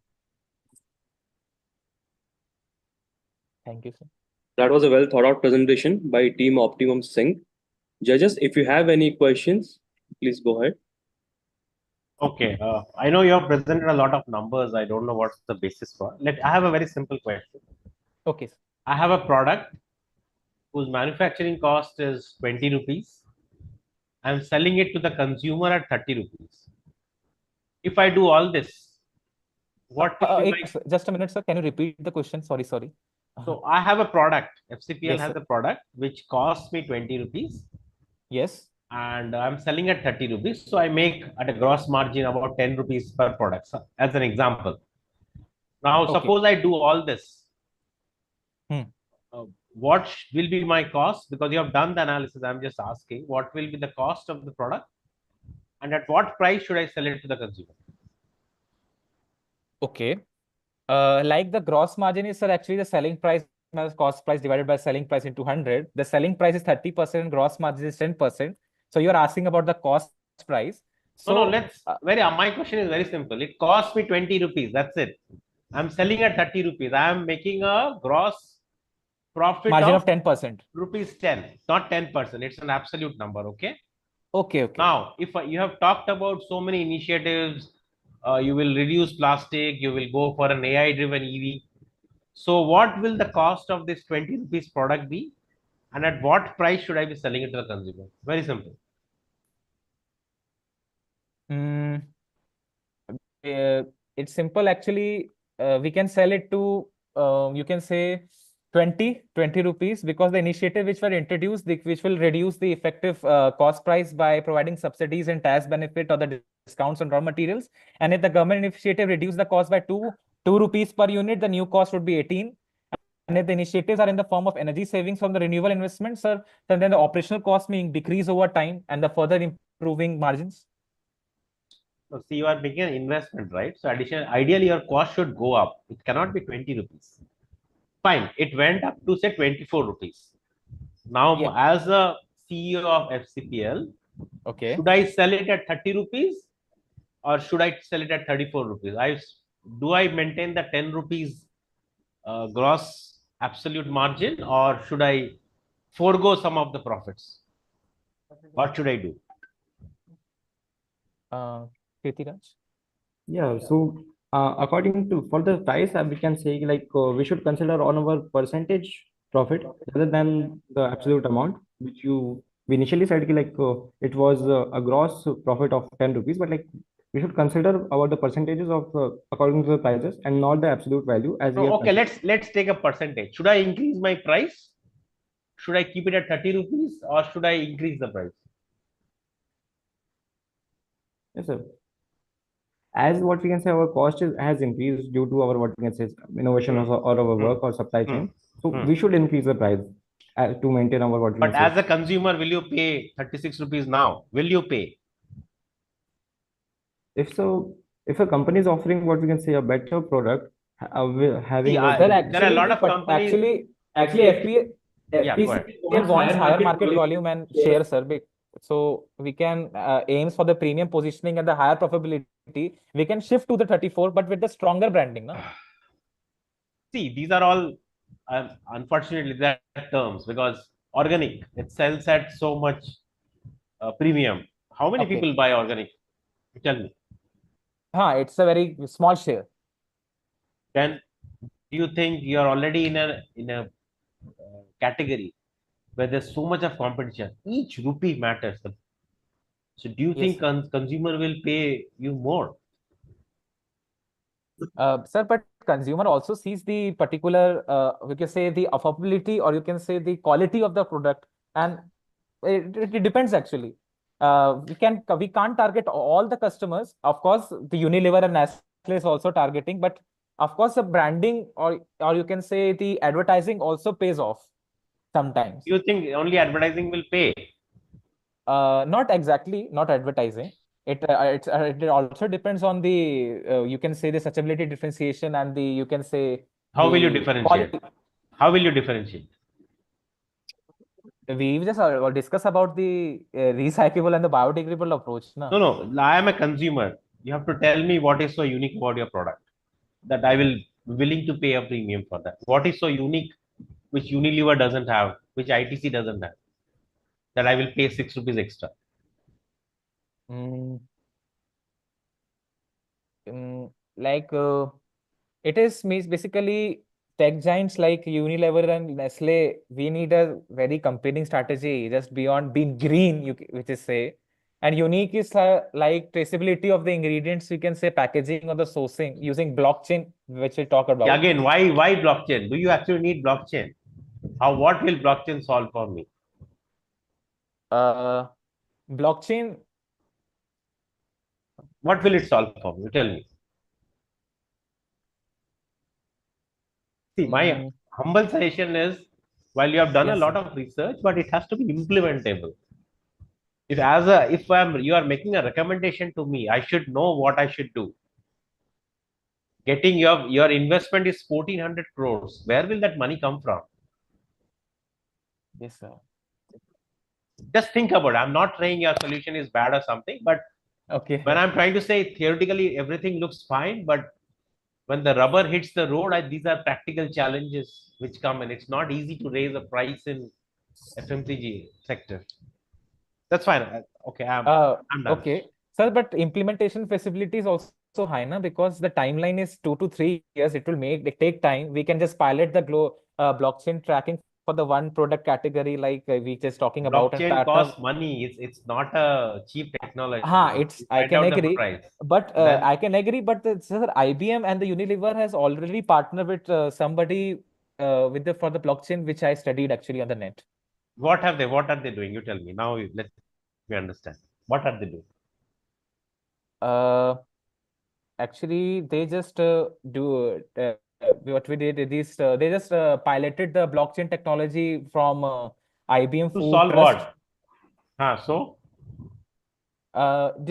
Thank you, sir. That was a well thought out presentation by Team Optimum Sync. Judges, if you have any questions, please go ahead. Okay, I know you have presented a lot of numbers. I don't know what's the basis for. I have a very simple question. Okay. I have a product whose manufacturing cost is 20 rupees. I'm selling it to the consumer at 30 rupees. If I do all this, what just a minute, sir. Can you repeat the question? Sorry. So I have a product. FCPL Yes, has sir. a product which costs me 20 rupees. Yes. And I'm selling at 30 rupees. So I make at a gross margin about 10 rupees per product, so, as an example. Now, suppose I do all this. What will be my cost? Because you have done the analysis, I'm just asking, what will be the cost of the product? And at what price should I sell it to the consumer? Okay. Like the gross margin is, sir, actually the selling price minus cost price divided by selling price into 100. The selling price is 30%, gross margin is 10%. So you're asking about the cost price. So my question is very simple. It costs me 20 rupees. That's it. I'm selling at 30 rupees. I'm making a gross profit margin of 10%. Rupees 10, not 10%. It's an absolute number. Okay. Okay. Now, if you have talked about so many initiatives, you will reduce plastic, you will go for an AI-driven EV. So what will the cost of this 20 rupees product be? And at what price should I be selling it to the consumer? Very simple. It's simple. Actually, we can sell it to, you can say 20 rupees, because the initiative which were introduced, which will reduce the effective cost price by providing subsidies and tax benefit or the discounts on raw materials. And if the government initiative reduce the cost by 2 rupees per unit, the new cost would be 18. And if the initiatives are in the form of energy savings from the renewable investments, sir, then the operational cost may decrease over time and the further improving margins. So see, you are making an investment, right? So ideally your cost should go up. It cannot be 20 rupees. Fine. It went up to say 24 rupees. Now, as a CEO of FCPL, should I sell it at 30 rupees or should I sell it at 34 rupees? Do I maintain the 10 rupees gross absolute margin, or should I forego some of the profits? What should I do? Yeah, so according to for the price, we can say we should consider on our percentage profit rather than the absolute amount, which we initially said it was a gross profit of 10 rupees, but we should consider about the percentages of according to the prices and not the absolute value as we okay, let's take a percentage. Should I increase my price? Should I keep it at 30 rupees or should I increase the price? Yes, sir. As what we can say, our cost has increased due to our what we can say innovation or our work or supply chain. So we should increase the price to maintain our what we can say. But as a consumer, will you pay 36 rupees now? Will you pay? If so, if a company is offering what we can say a better product, having there are a lot of companies. Actually, FCPL wants higher market volume and share, sir. so we can aims for the premium positioning and the higher profitability, we can shift to the 34, but with the stronger branding, no? See, these are all unfortunately that terms, because organic, it sells at so much premium. How many Okay. people buy organic? Tell me. It's a very small share. Then do you think you are already in a category where there's so much of competition? Each rupee matters. So do you Yes, think consumer will pay you more? Sir, but consumer also sees the particular, we can say the affordability, or you can say the quality of the product, and it depends actually. We can't target all the customers. Of course, the Unilever and Nestle is also targeting, but of course, the branding, or you can say the advertising also pays off sometimes. You think only advertising will pay? Not exactly, not advertising. It also depends on the you can say the searchability differentiation, and the you can say How will you the differentiate? quality. How will you differentiate? We just discuss about the recyclable and the biodegradable approach, na? No. I am a consumer. You have to tell me what is so unique about your product that I will willing to pay a premium for that. What is so unique which Unilever doesn't have, which ITC doesn't have, that I will pay 6 rupees extra? Mm, like it is means basically tech giants like Unilever and Nestle. We need a very competing strategy just beyond being green, which is say. And unique is like traceability of the ingredients, you can say packaging or the sourcing using blockchain, which we talk about. Again, why blockchain? Do you actually need blockchain? What will blockchain solve for me? Blockchain. What will it solve for me? Tell me. See, my humble suggestion is, while you have done a lot of research, but it has to be implementable. If you are making a recommendation to me, I should know what I should do. Getting your investment is 1,400 crores. Where will that money come from? Yes, sir. Just think about it. I'm not saying your solution is bad or something, but okay, when I'm trying to say theoretically everything looks fine, but when the rubber hits the road, these are practical challenges which come, and it's not easy to raise a price in FMCG sector. That's fine. Okay, I'm done. Okay, sir, but implementation feasibility is also high, na? Because the timeline is 2 to 3 years. It will take time. We can just pilot the blockchain tracking for the one product category, like we just talking about, and Blockchain start costs money. It's not a cheap technology. it's I Find can out the agree, price. but Then I can agree, but sir, IBM and the Unilever has already partnered with somebody with the for the blockchain, which I studied actually on the net. what are they doing? You tell me. Now let me understand. What are they doing? Actually, they just do what we did is they just piloted the blockchain technology from IBM To Food solve Trust, what? So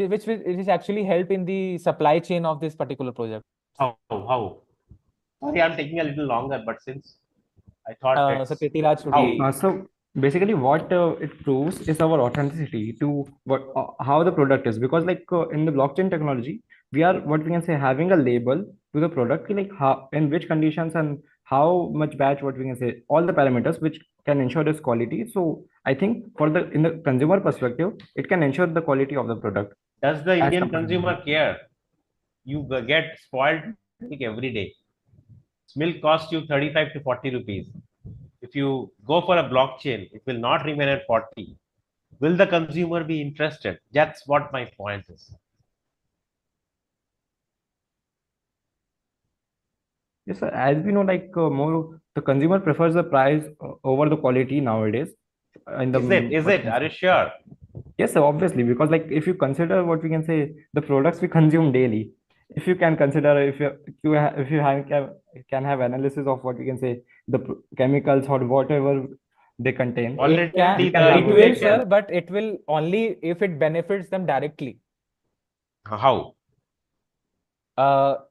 which is actually help in the supply chain of this particular project. how? Sorry, I'm taking a little longer, but since I thought So it's Pritilaj should how. be. So basically, what it proves is our authenticity to how the product is, because like in the blockchain technology, we are what we can say having a label to the product, like how in which conditions and how much batch, what we can say, all the parameters which can ensure this quality. So I think for the in the consumer perspective, it can ensure the quality of the product. Does the As Indian compared to consumer care? You get spoiled milk every day. Milk costs you 35 to 40 rupees. If you go for a blockchain, it will not remain at 40. Will the consumer be interested? That's what my point is. yes, sir. As we know, like more the consumer prefers the price over the quality nowadays. In the Is what we it? can Are say. you sure? Yes, sir, obviously, because like if you consider what we can say, the products we consume daily, if you can consider if you can have analysis of what we can say the chemicals or whatever they contain, It can, we Already can have it a will, very sir, but it will only if it benefits them directly. how?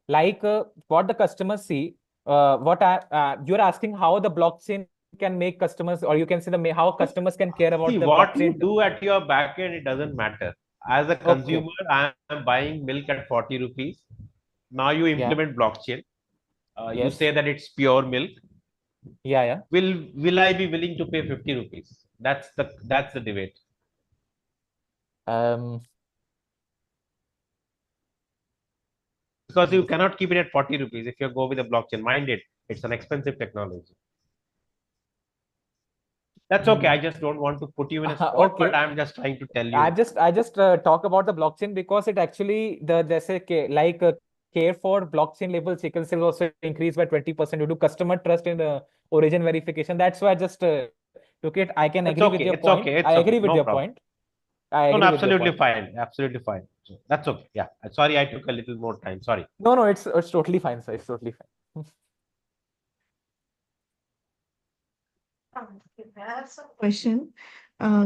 Like what the customers see, you're asking how the blockchain can make customers, or you can say how customers can care about See, the what you blockchain? do at your back end, it doesn't matter. As a Okay. consumer, I am buying milk at 40 rupees. Now you Yeah. implement blockchain. You Yes. say that it's pure milk. Yeah. Will I be willing to pay 50 rupees? That's the debate. Because you cannot keep it at 40 rupees if you go with a blockchain. Mind it, it's an expensive technology. That's okay. I just don't want to put you in a spot, Okay. but I'm just trying to tell you. I just talk about the blockchain because it actually there's a care for blockchain label chicken sales also increased by 20% due to customer trust in the origin verification. That's why I just took it. I can It's agree with okay. your It's point. okay. It's I okay. agree with No your problem. point. I No, agree with your absolutely point. fine. Absolutely fine. So that's okay. Yeah. Sorry, I took a little more time. Sorry. No, it's totally fine, sir. It's totally fine. I have some question.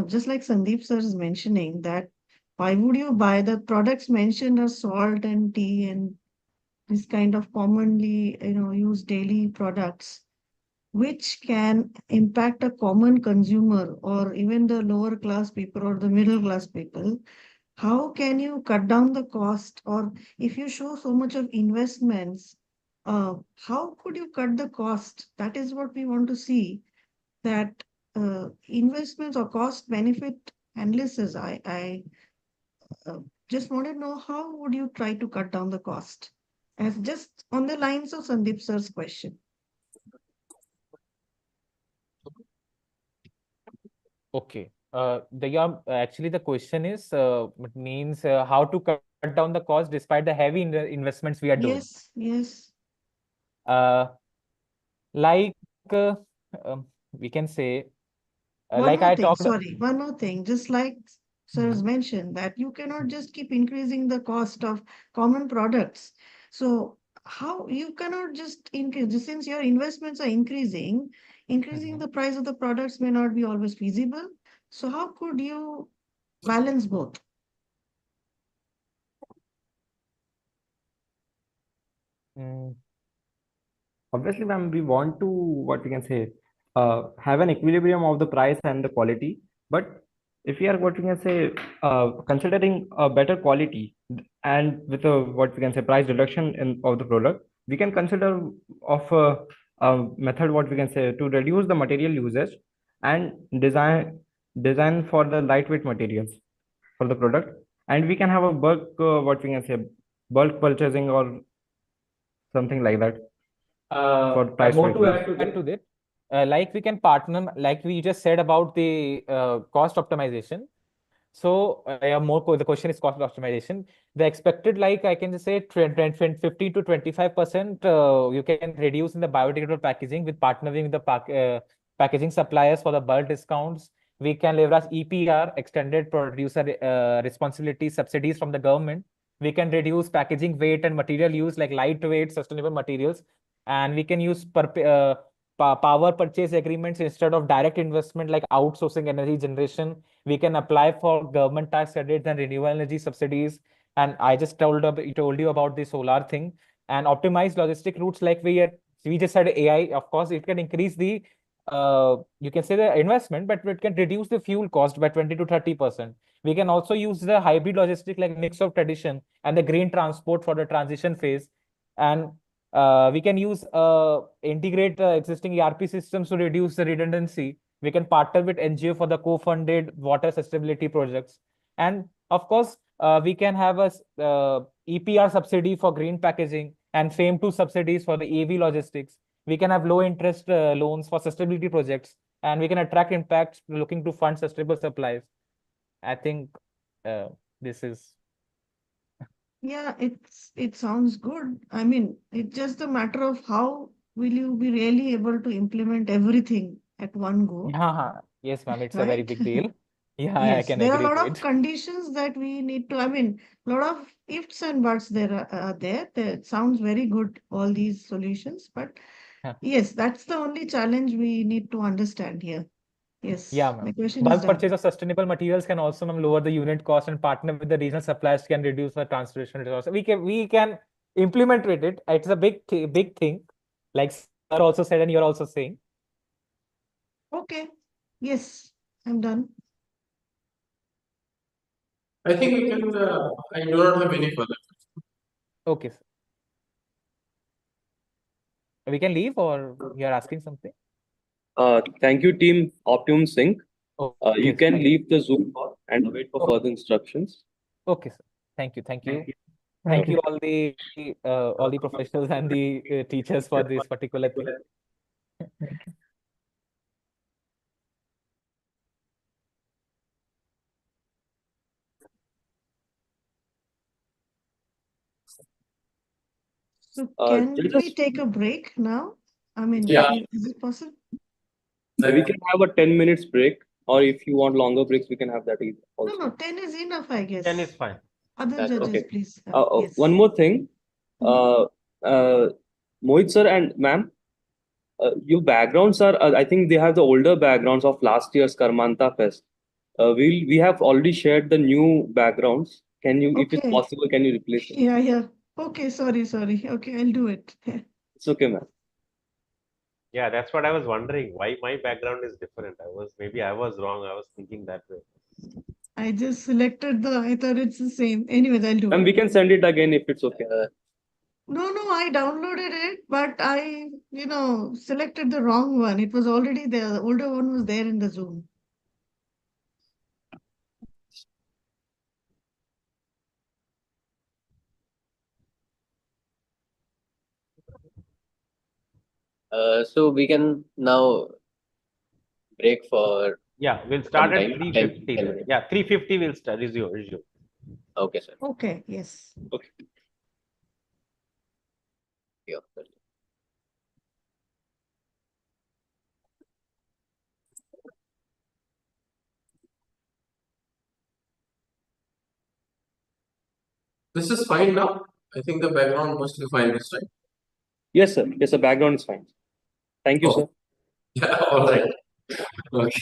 Just like Sandeep sir is mentioning that why would you buy the products mentioned as salt and tea and this kind of commonly used daily products which can impact a common consumer or even the lower class people or the middle class people? How can you cut down the cost? Or if you show so much of investments, how could you cut the cost? That is what we want to see, that investments or cost benefit analysis. I just want to know how would you try to cut down the cost? As just on the lines of Sandeep sir's question. Okay. Actually the question is it means how to cut down the cost despite the heavy investments we are doing. Yes, yes. Like we can say One like more I thing, talked. sorry, one more thing. Just like sir has Mhm. mentioned that you cannot just keep increasing the cost of common products. So how you cannot just increase, since your investments are increasing the price of the products may not be always feasible. So how could you balance both? Obviously, ma'am, we want to, what we can say, have an equilibrium of the price and the quality. But if we are, what we can say, considering a better quality and with a, what we can say, price reduction of the product, we can consider of a method, what we can say, to reduce the material usage and design for the lightweight materials for the product. And we can have a bulk, what we can say, bulk purchasing or something like that for price More to reduction. add to that, like we can partner, like we just said about the cost optimization. So the question is cost optimization. The expected, like I can just say 50 to 25% you can reduce in the biodegradable packaging with partnering with the packaging suppliers for the bulk discounts. We can leverage EPR, extended producer responsibility subsidies from the government. We can reduce packaging weight and material use like lightweight sustainable materials, and we can use power purchase agreements instead of direct investment like outsourcing energy generation. We can apply for government tax credits and renewable energy subsidies. And I just told you about the solar thing and optimize logistic routes like we just had AI. Of course, it can increase the you can say the investment, but it can reduce the fuel cost by 20 to 30%. We can also use the hybrid logistic like mix of tradition and the green transport for the transition phase. And we can use integrate existing ERP systems to reduce the redundancy. We can partner with NGO for the co-funded water sustainability projects. And of course, we can have a EPR subsidy for green packaging and FAME2 subsidies for the AV logistics. We can have low interest loans for sustainability projects, and we can attract impacts looking to fund sustainable supplies. I think this is. Yeah, it sounds good. I mean, it's just a matter of how will you be really able to implement everything at one go, Yes, ma'am, it's a very right? big deal. Yeah, I Yes, can there are a agree lot to of it. conditions that we need to, I mean, a lot of ifs and buts there are there. It sounds very good, all these solutions, but yes, that's the only challenge we need to understand here. Yeah, Yes, my ma'am. question is Bulk done. purchase of sustainable materials can also, ma'am, lower the unit cost, and partner with the regional suppliers can reduce the transportation resources. We can implement it. It's a big thing, like sir also said, and you're also saying. Okay. Yes, I'm done. I think we can, I do not have any further. Okay, sir. We can leave, or you're asking something? Thank you, team Optimum Sync. Okay, You sir. can leave the Zoom call and wait for further instructions. Okay, sir. Thank you. Thank you. Thank Thank you all the professionals and the teachers for this particular thing. you. So can we Just take a break now? I mean, Yeah. is it possible? we can have a 10 minutes break, or if you want longer breaks, we can have that No, also. no, 10 is enough, I guess. 10 is fine. Other That- judges, okay. please. One Yes. more thing, Mhm. Mohit sir and ma'am, your backgrounds are, I think they have the older backgrounds of last year's Karmanta Fest. We have already shared the new backgrounds. Can you, if it's Okay. possible, can you replace it? Yeah, yeah. Okay, sorry. Okay, I'll do it. It's okay, ma'am. Yeah, that's what I was wondering. Why my background is different? Maybe I was wrong. I was thinking that way. I just selected I thought it's the same. Anyways, I'll do And we it. can send it again if it's okay. No, no, I downloaded it, but I, selected the wrong one. It was already there. The older one was there in the Zoom. So we can now break for Yeah, we'll some start at time. 3:50 then. minutes. Yeah, 3:50 we'll start. Resume. Okay, sir. Okay, yes. Okay. Yeah. This is fine now. I think the background must be fine this time. Yes, sir. Yes, the background is fine. Thank you, Oh. sir. Yeah, all right. Okay.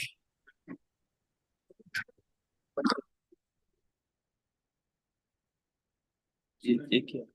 Take care.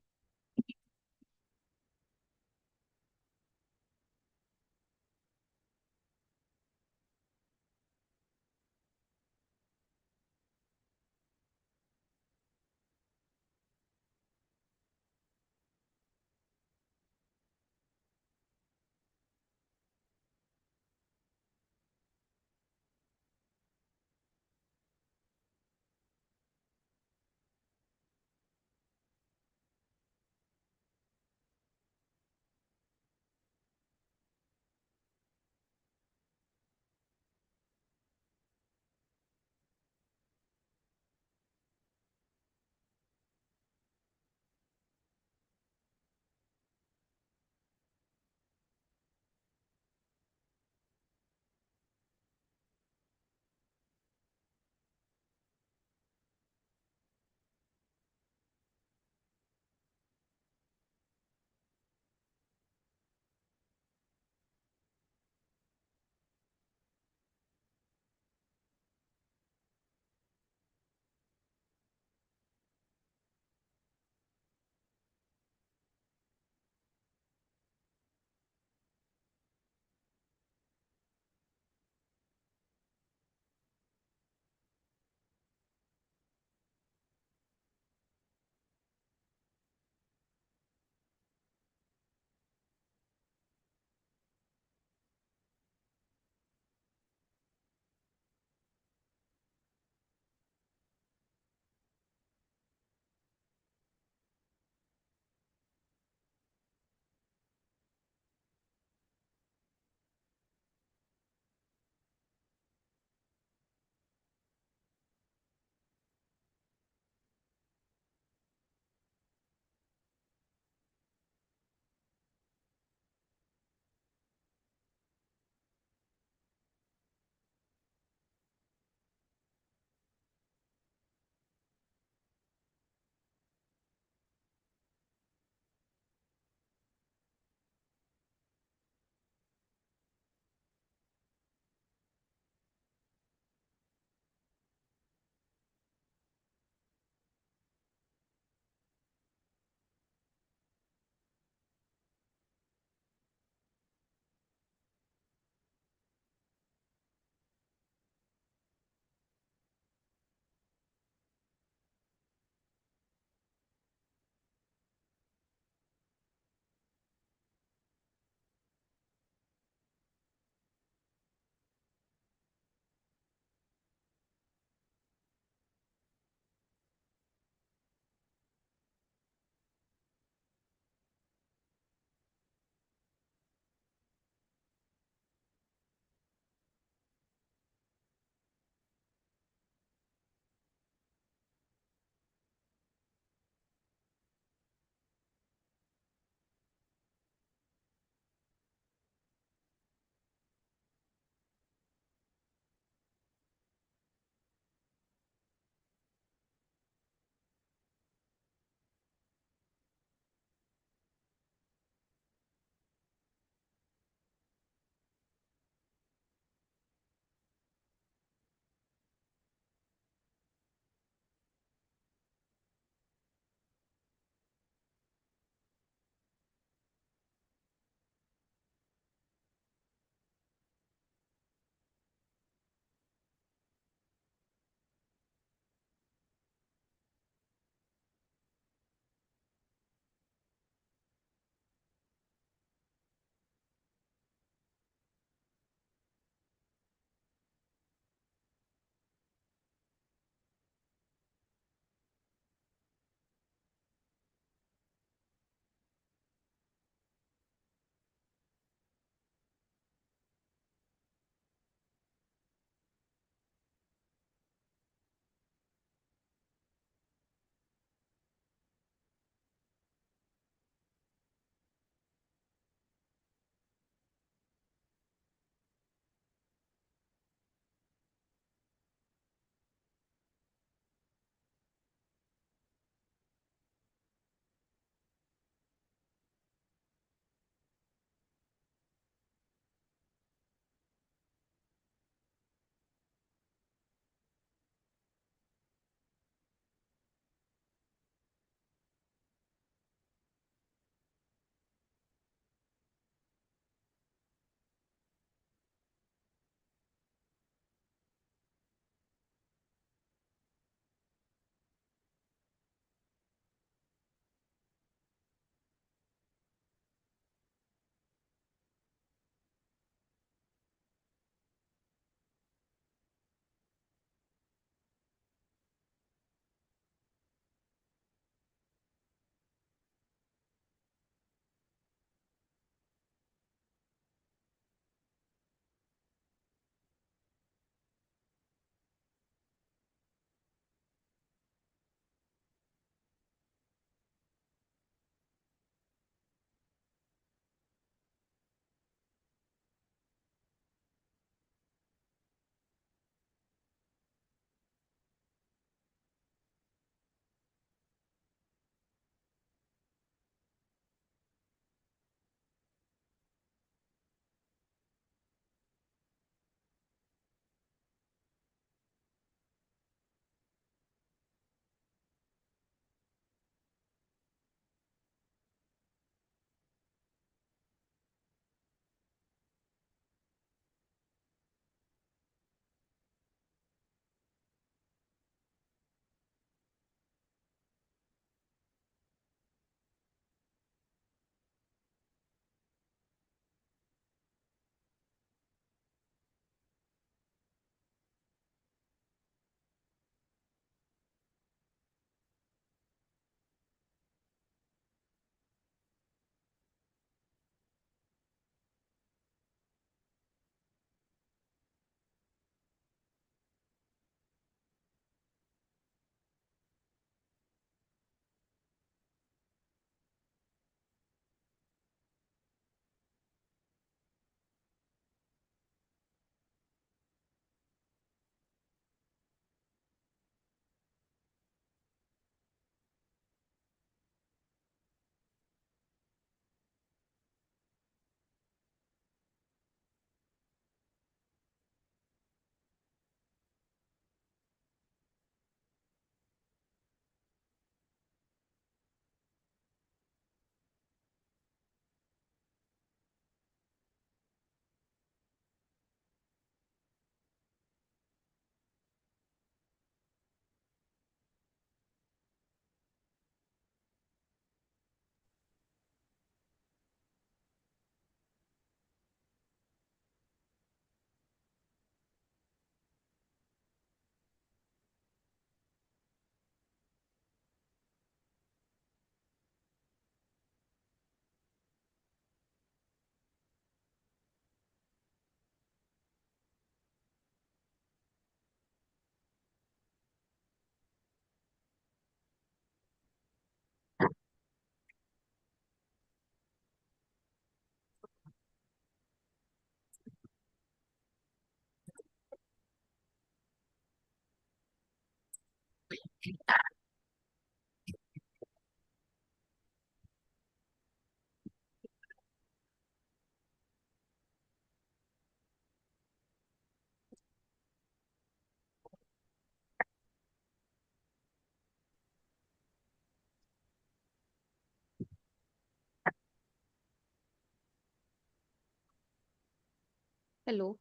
Hello.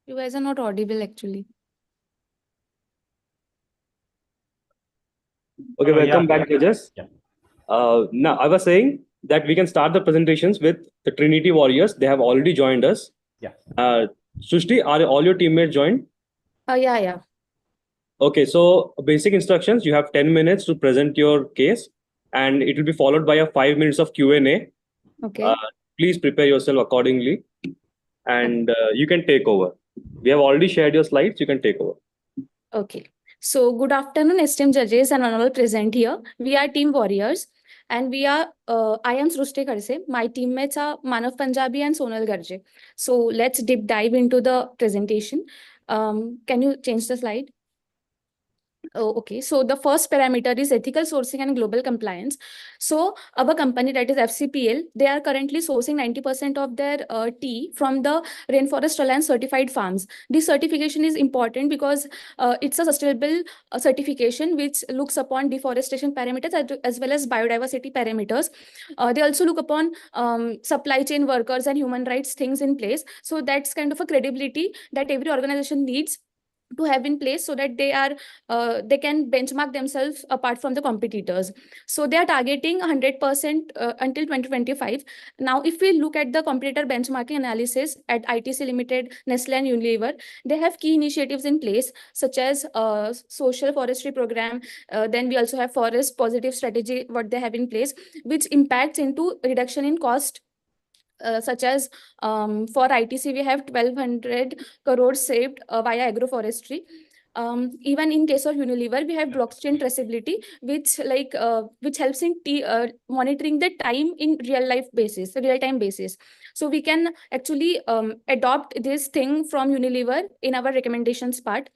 You guys are not audible actually. Okay, welcome yeah. back, judges. Yeah. Now, I was saying that we can start the presentations with the Trinity Warriors. They have already joined us. Yeah. Srushti, are all your teammates joined? Yeah. Okay, so basic instructions, you have 10 minutes to present your case, and it will be followed by a 5 minutes of Q&A. Okay. Please prepare yourself accordingly, and you can take over. We have already shared your slides. You can take over. Okay. So good afternoon, esteemed judges and honorable present here. We are Team Warriors, and we are. I am Srushti Kharse. My teammates are Manav Punjabi and Sonal Garje. So let's deep dive into the presentation. Can you change the slide? Oh, okay. So the first parameter is ethical sourcing and global compliance. So our company, that is FCPL, they are currently sourcing 90% of their tea from the Rainforest Alliance certified farms. This certification is important because it's a sustainable certification which looks upon deforestation parameters as well as biodiversity parameters. They also look upon supply chain workers and human rights things in place. So that's kind of a credibility that every organization needs to have in place so that they can benchmark themselves apart from the competitors. So they are targeting 100% until 2025. Now, if we look at the competitor benchmarking analysis at ITC Limited, Nestle and Unilever, they have key initiatives in place such as social forestry program. Then we also have forest positive strategy, what they have in place, which impacts into reduction in cost. Such as for ITC, we have 1,200 crores saved via agroforestry. Even in case of Unilever, we have blockchain traceability, which helps in monitoring the time in real time basis. So we can actually adopt this thing from Unilever in our recommendations part.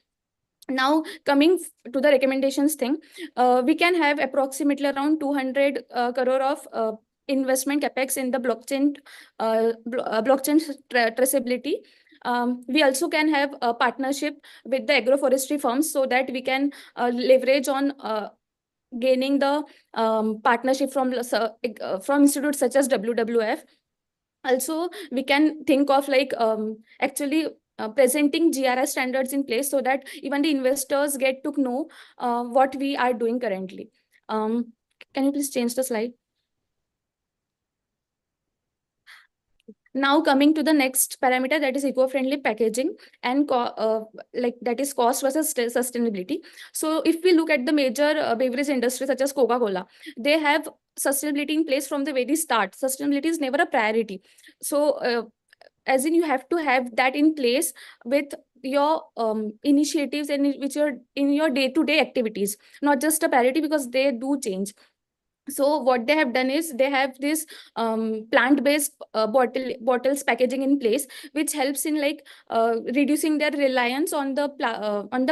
Now, coming to the recommendations thing, we can have approximately around 200 crore of investment capex in the blockchain traceability. We also can have a partnership with the agroforestry firms so that we can leverage on gaining the partnership from institutes such as WWF. Also, we can think of actually presenting GRI standards in place so that even the investors get to know what we are doing currently. Can you please change the slide? Now coming to the next parameter, that is eco-friendly packaging and that is cost versus sustainability. So if we look at the major beverage industry such as Coca-Cola, they have sustainability in place from the very start. Sustainability is never a priority. So as in, you have to have that in place with your initiatives and which are in your day-to-day activities, not just a priority because they do change. So what they have done is they have this plant-based bottles packaging in place, which helps in reducing their reliance on the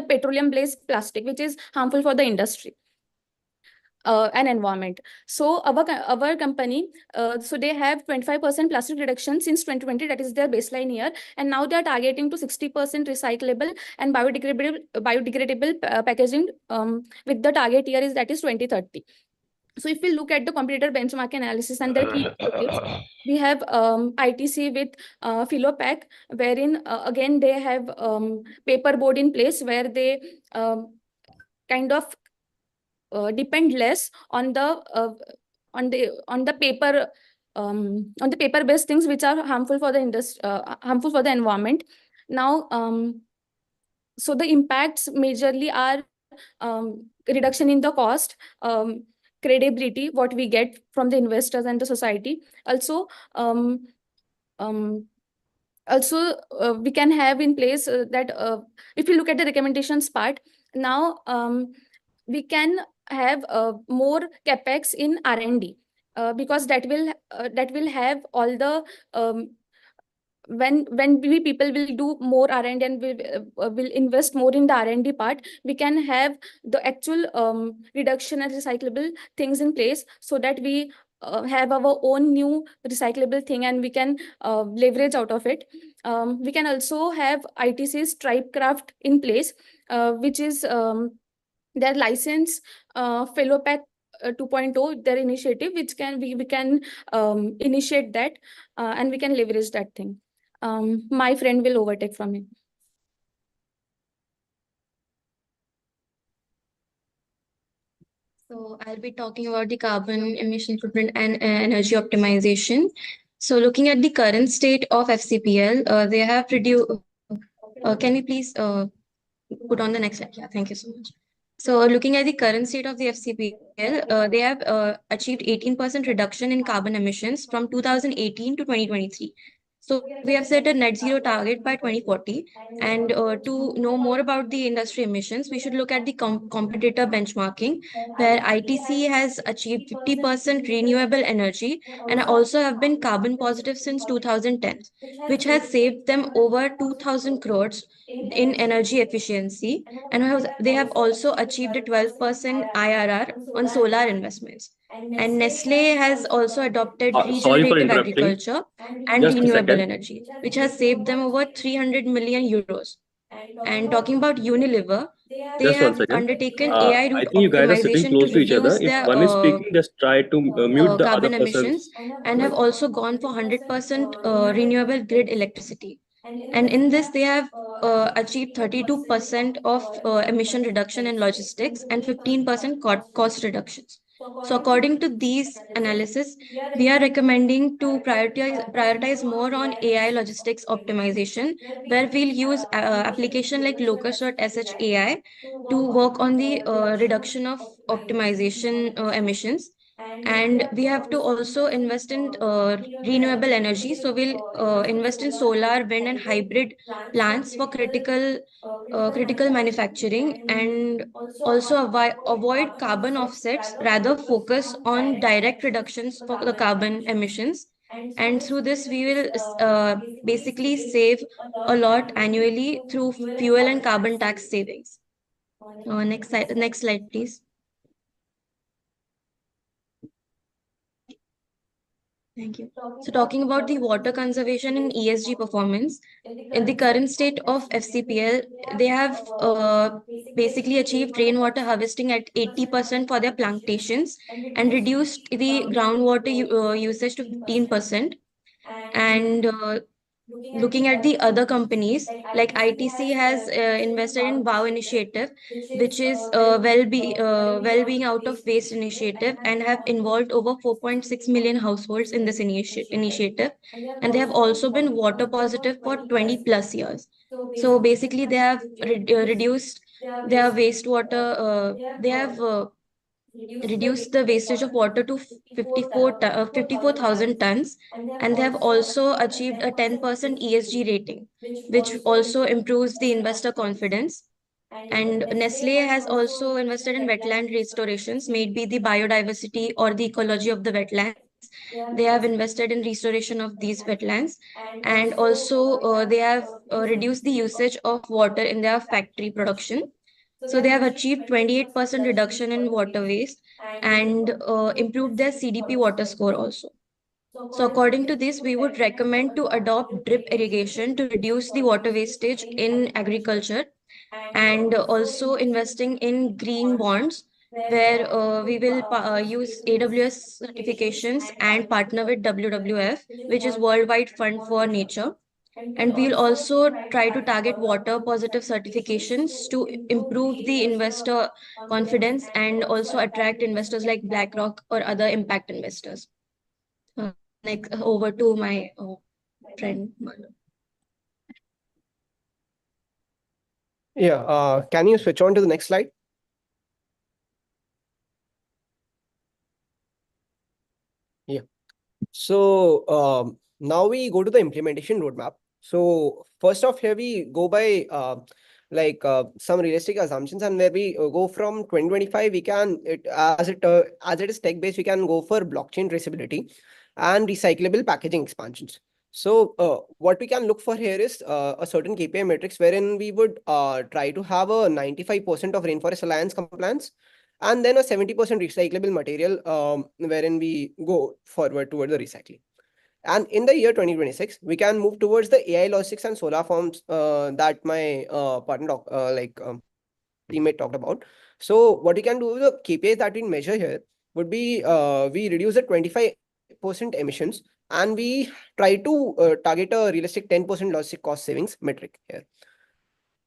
petroleum-based plastic, which is harmful for the industry and environment. So our company, so they have 25% plastic reduction since 2020, that is their baseline year, and now they are targeting to 60% recyclable and biodegradable packaging with the target year is 2030. So if we look at the competitor benchmark analysis and their key initiatives, we have ITC with Philopack, wherein again they have paper board in place where they kind of depend less on the paper based things which are harmful for the industry, harmful for the environment. Now, so the impacts majorly are reduction in the cost, credibility, what we get from the investors and the society. Also, we can have in place that if you look at the recommendations part, now we can have more capex in R&D because that will have all the when we people will do more R&D and will invest more in the R&D part, we can have the actual reduction and recyclable things in place, so that we have our own new recyclable thing and we can leverage out of it. We can also have ITC's Tribe Craft in place, which is their license Fellopath 2.0, their initiative, which can we can initiate that and we can leverage that thing. My friend will overtake from me. So I'll be talking about the carbon emission footprint and energy optimization. So looking at the current state of FCPL, they have reduced. Can we please put on the next slide? Yeah, thank you so much. So looking at the current state of the FCPL, they have achieved 18% reduction in carbon emissions from 2018 to 2023. So we have set a net zero target by 2040. And to know more about the industry emissions, we should look at the competitor benchmarking, where ITC has achieved 50% renewable energy and also have been carbon positive since 2010, which has saved them over 2,000 crores in energy efficiency, and they have also achieved a 12% IRR on solar investments. And Nestle has also adopted Sorry for regenerative interrupting. agriculture and Just a renewable second. energy, which has saved them over 300 million euros. And talking about Unilever, they Just 1 have second. undertaken AI I route think you guys are sitting optimization to close to each other. reduce If their one is speaking, just try to mute the other carbon person's emissions, and have mic. also gone for 100% renewable grid electricity. And in this, they have achieved 32% of emission reduction in logistics and 15% cost reductions. So according to these analysis, we are recommending to prioritize more on AI logistics optimization, where we'll use application like locus.sh AI to work on the reduction of optimization emissions. And we have to also invest in renewable energy. So we'll invest in solar, wind, and hybrid plants for critical manufacturing, and also avoid carbon offsets, rather focus on direct reductions for the carbon emissions. And through this, we will basically save a lot annually through fuel and carbon tax savings. Next slide, please. Thank you. So talking about the water conservation and ESG performance, in the current state of FCPL, they have basically achieved rainwater harvesting at 80% for their plantations and reduced the groundwater usage to 15%. And looking at the other companies, like ITC has invested in WOW initiative, which is well-being out of waste initiative, and have involved over 4.6 million households in this initiative. And they have also been water positive for 20 plus years. So basically, they have reduced their wastewater. They have reduced the wastage of water to 54,000 tons, and they have also achieved a 10% ESG rating, which also improves the investor confidence. And Nestle has also invested in wetland restorations, maybe the biodiversity or the ecology of the wetlands. They have invested in restoration of these wetlands, and also they have reduced the usage of water in their factory production. So they have achieved 28% reduction in water waste and improved their CDP water score also. So according to this, we would recommend to adopt drip irrigation to reduce the water wastage in agriculture, and also investing in green bonds, where we will use AWS certifications and partner with WWF, which is Worldwide Fund for Nature. And we'll also try to target water positive certifications to improve the investor confidence and also attract investors like BlackRock or other impact investors. Next, over to my friend Manu. Yeah, can you switch on to the next slide? Yeah. So now we go to the implementation roadmap. So first off, here we go by some realistic assumptions, and where we go from 2025, we can as it is tech based, we can go for blockchain traceability and recyclable packaging expansions. So what we can look for here is a certain KPI metrics wherein we would try to have a 95% of Rainforest Alliance compliance and then a 70% recyclable material wherein we go forward toward the recycling. And in the year 2026, we can move towards the AI logistics and solar farms that my teammate talked about. So what we can do, the KPIs that we measure here would be we reduce the 25% emissions and we try to target a realistic 10% logistic cost savings metric here.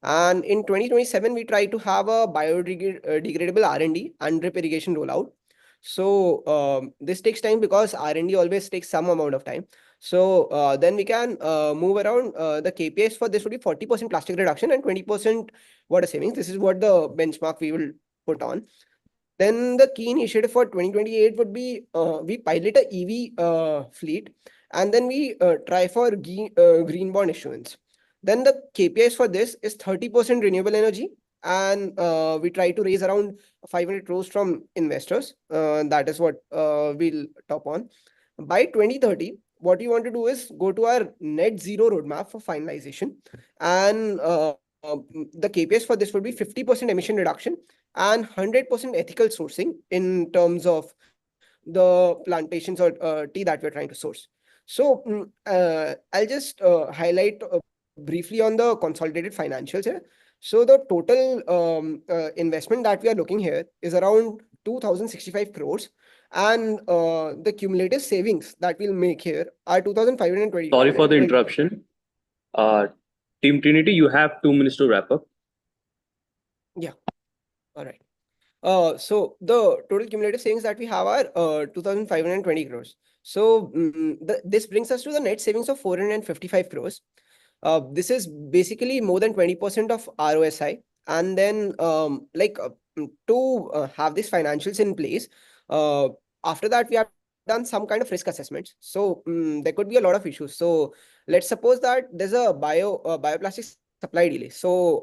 And in 2027, we try to have a biodegradable R&D and drip irrigation rollout. So this takes time because R&D always takes some amount of time. So then we can move around. The KPIs for this would be 40% plastic reduction and 20% water savings. This is what the benchmark we will put on. Then the key initiative for 2028 would be we pilot a EV fleet and then we try for green bond issuance. Then the KPIs for this is 30% renewable energy and we try to raise around 500 crores from investors. That is what we'll top on. By 2030, what we want to do is go to our net zero roadmap for finalization. And the KPIs for this would be 50% emission reduction and 100% ethical sourcing in terms of the plantations or tea that we're trying to source. So I'll just highlight briefly on the consolidated financials here. So the total investment that we are looking here is around 2,065 crores. And the cumulative savings that we'll make here are 2,520. Sorry for the interruption. Team Trinity, you have 2 minutes to wrap up. Yeah. All right. So the total cumulative savings that we have are 2,520 crores. So this brings us to the net savings of 455 crores. This is basically more than 20% of ROSI. And then to have these financials in place, after that, we have done some kind of risk assessments. So there could be a lot of issues. So let's suppose that there's a bioplastic supply delay. So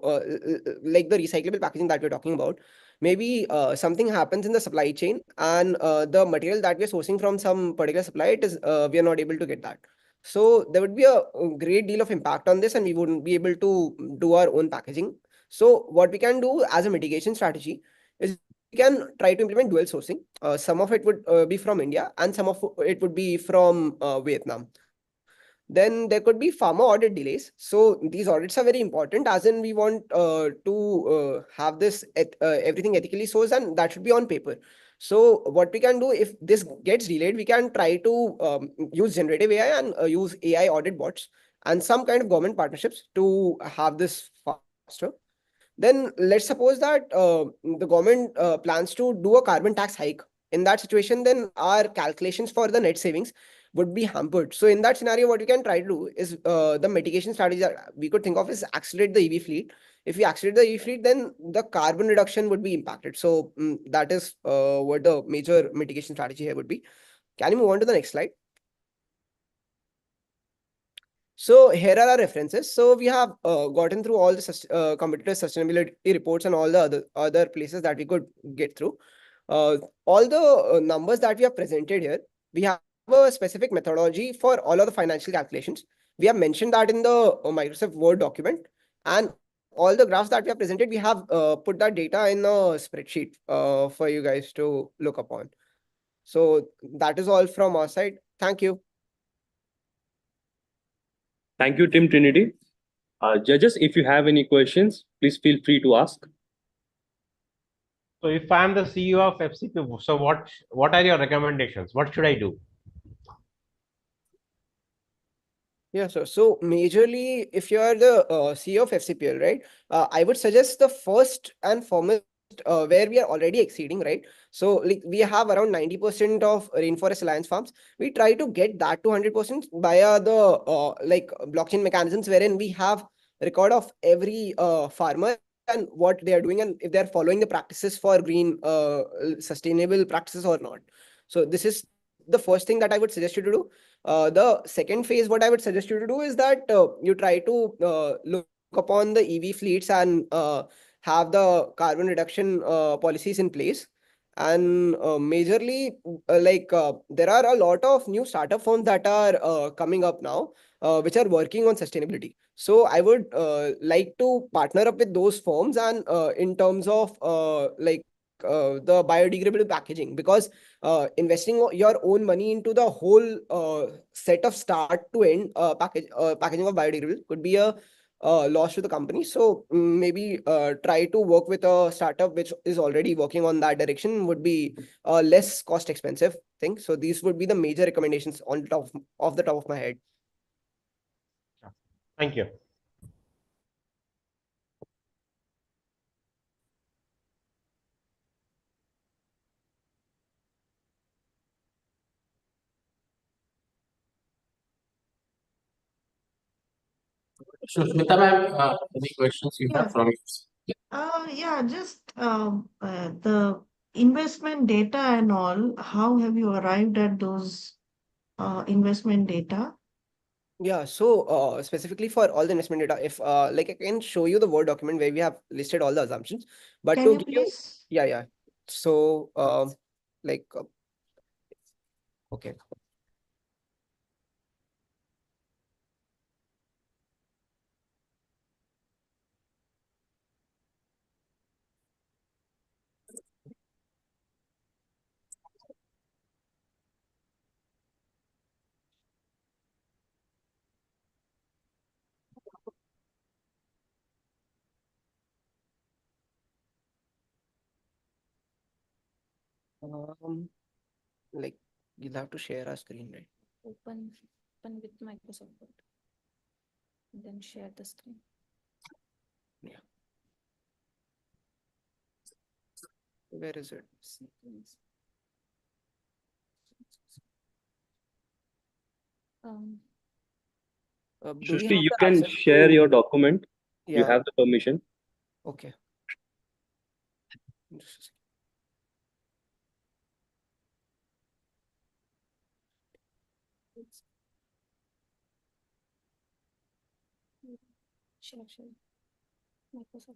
like the recyclable packaging that we're talking about, maybe something happens in the supply chain and the material that we're sourcing from some particular supplier, we are not able to get that. So there would be a great deal of impact on this and we wouldn't be able to do our own packaging. So what we can do as a mitigation strategy is we can try to implement dual sourcing. Some of it would be from India and some of it would be from Vietnam. Then there could be farmer audit delays. So these audits are very important as in we want to have this everything ethically sourced and that should be on paper. So what we can do if this gets delayed, we can try to use generative AI and use AI audit bots and some kind of government partnerships to have this faster. Then let's suppose that the government plans to do a carbon tax hike. In that situation, then our calculations for the net savings would be hampered. So in that scenario, what we can try to do is the mitigation strategy that we could think of is accelerate the EV fleet. If we accelerate the EV fleet, then the carbon reduction would be impacted. So that is what the major mitigation strategy here would be. Can you move on to the next slide? So here are our references. So we have gotten through all the competitor sustainability reports and all the other places that we could get through. All the numbers that we have presented here, we have a specific methodology for all of the financial calculations. We have mentioned that in the Microsoft Word document, and all the graphs that we have presented, we have put that data in a spreadsheet for you guys to look upon. So that is all from our side. Thank you. Thank you, Team Trinity. Judges, if you have any questions, please feel free to ask. So if I am the CEO of FCP, so what are your recommendations? What should I do? Yeah, sir. So majorly, if you are the CEO of FCPL, right, I would suggest the first and foremost where we are already exceeding, right? So like we have around 90% of Rainforest Alliance farms. We try to get that to 100% via the like blockchain mechanisms wherein we have record of every farmer and what they are doing and if they are following the practices for green sustainable practices or not. So this is the first thing that I would suggest you to do. The second phase, what I would suggest you to do is that you try to look upon the EV fleets and have the carbon reduction policies in place. And majorly, there are a lot of new startup firms that are coming up now, which are working on sustainability. So I would like to partner up with those firms and in terms of the biodegradable packaging, because investing your own money into the whole set of start to end packaging of biodegradable could be a loss to the company. So maybe try to work with a startup which is already working on that direction would be a less cost expensive thing. So these would be the major recommendations on top of the top of my head. Thank you. Smita ma'am, any questions you have Yeah. from you? Yeah, just the investment data and all, how have you arrived at those investment data? Yeah, so specifically for all the investment data, if I can show you the Word document where we have listed all the assumptions, but Can to you give you, please? yeah. So like okay. Like you'll have to share our screen, right? Open with Microsoft Word. Then share the screen. Yeah. Where is it? Do we Srishti, have you the can access share to? your document. You Yeah. have the permission. Okay. Just a second. Share. Microsoft.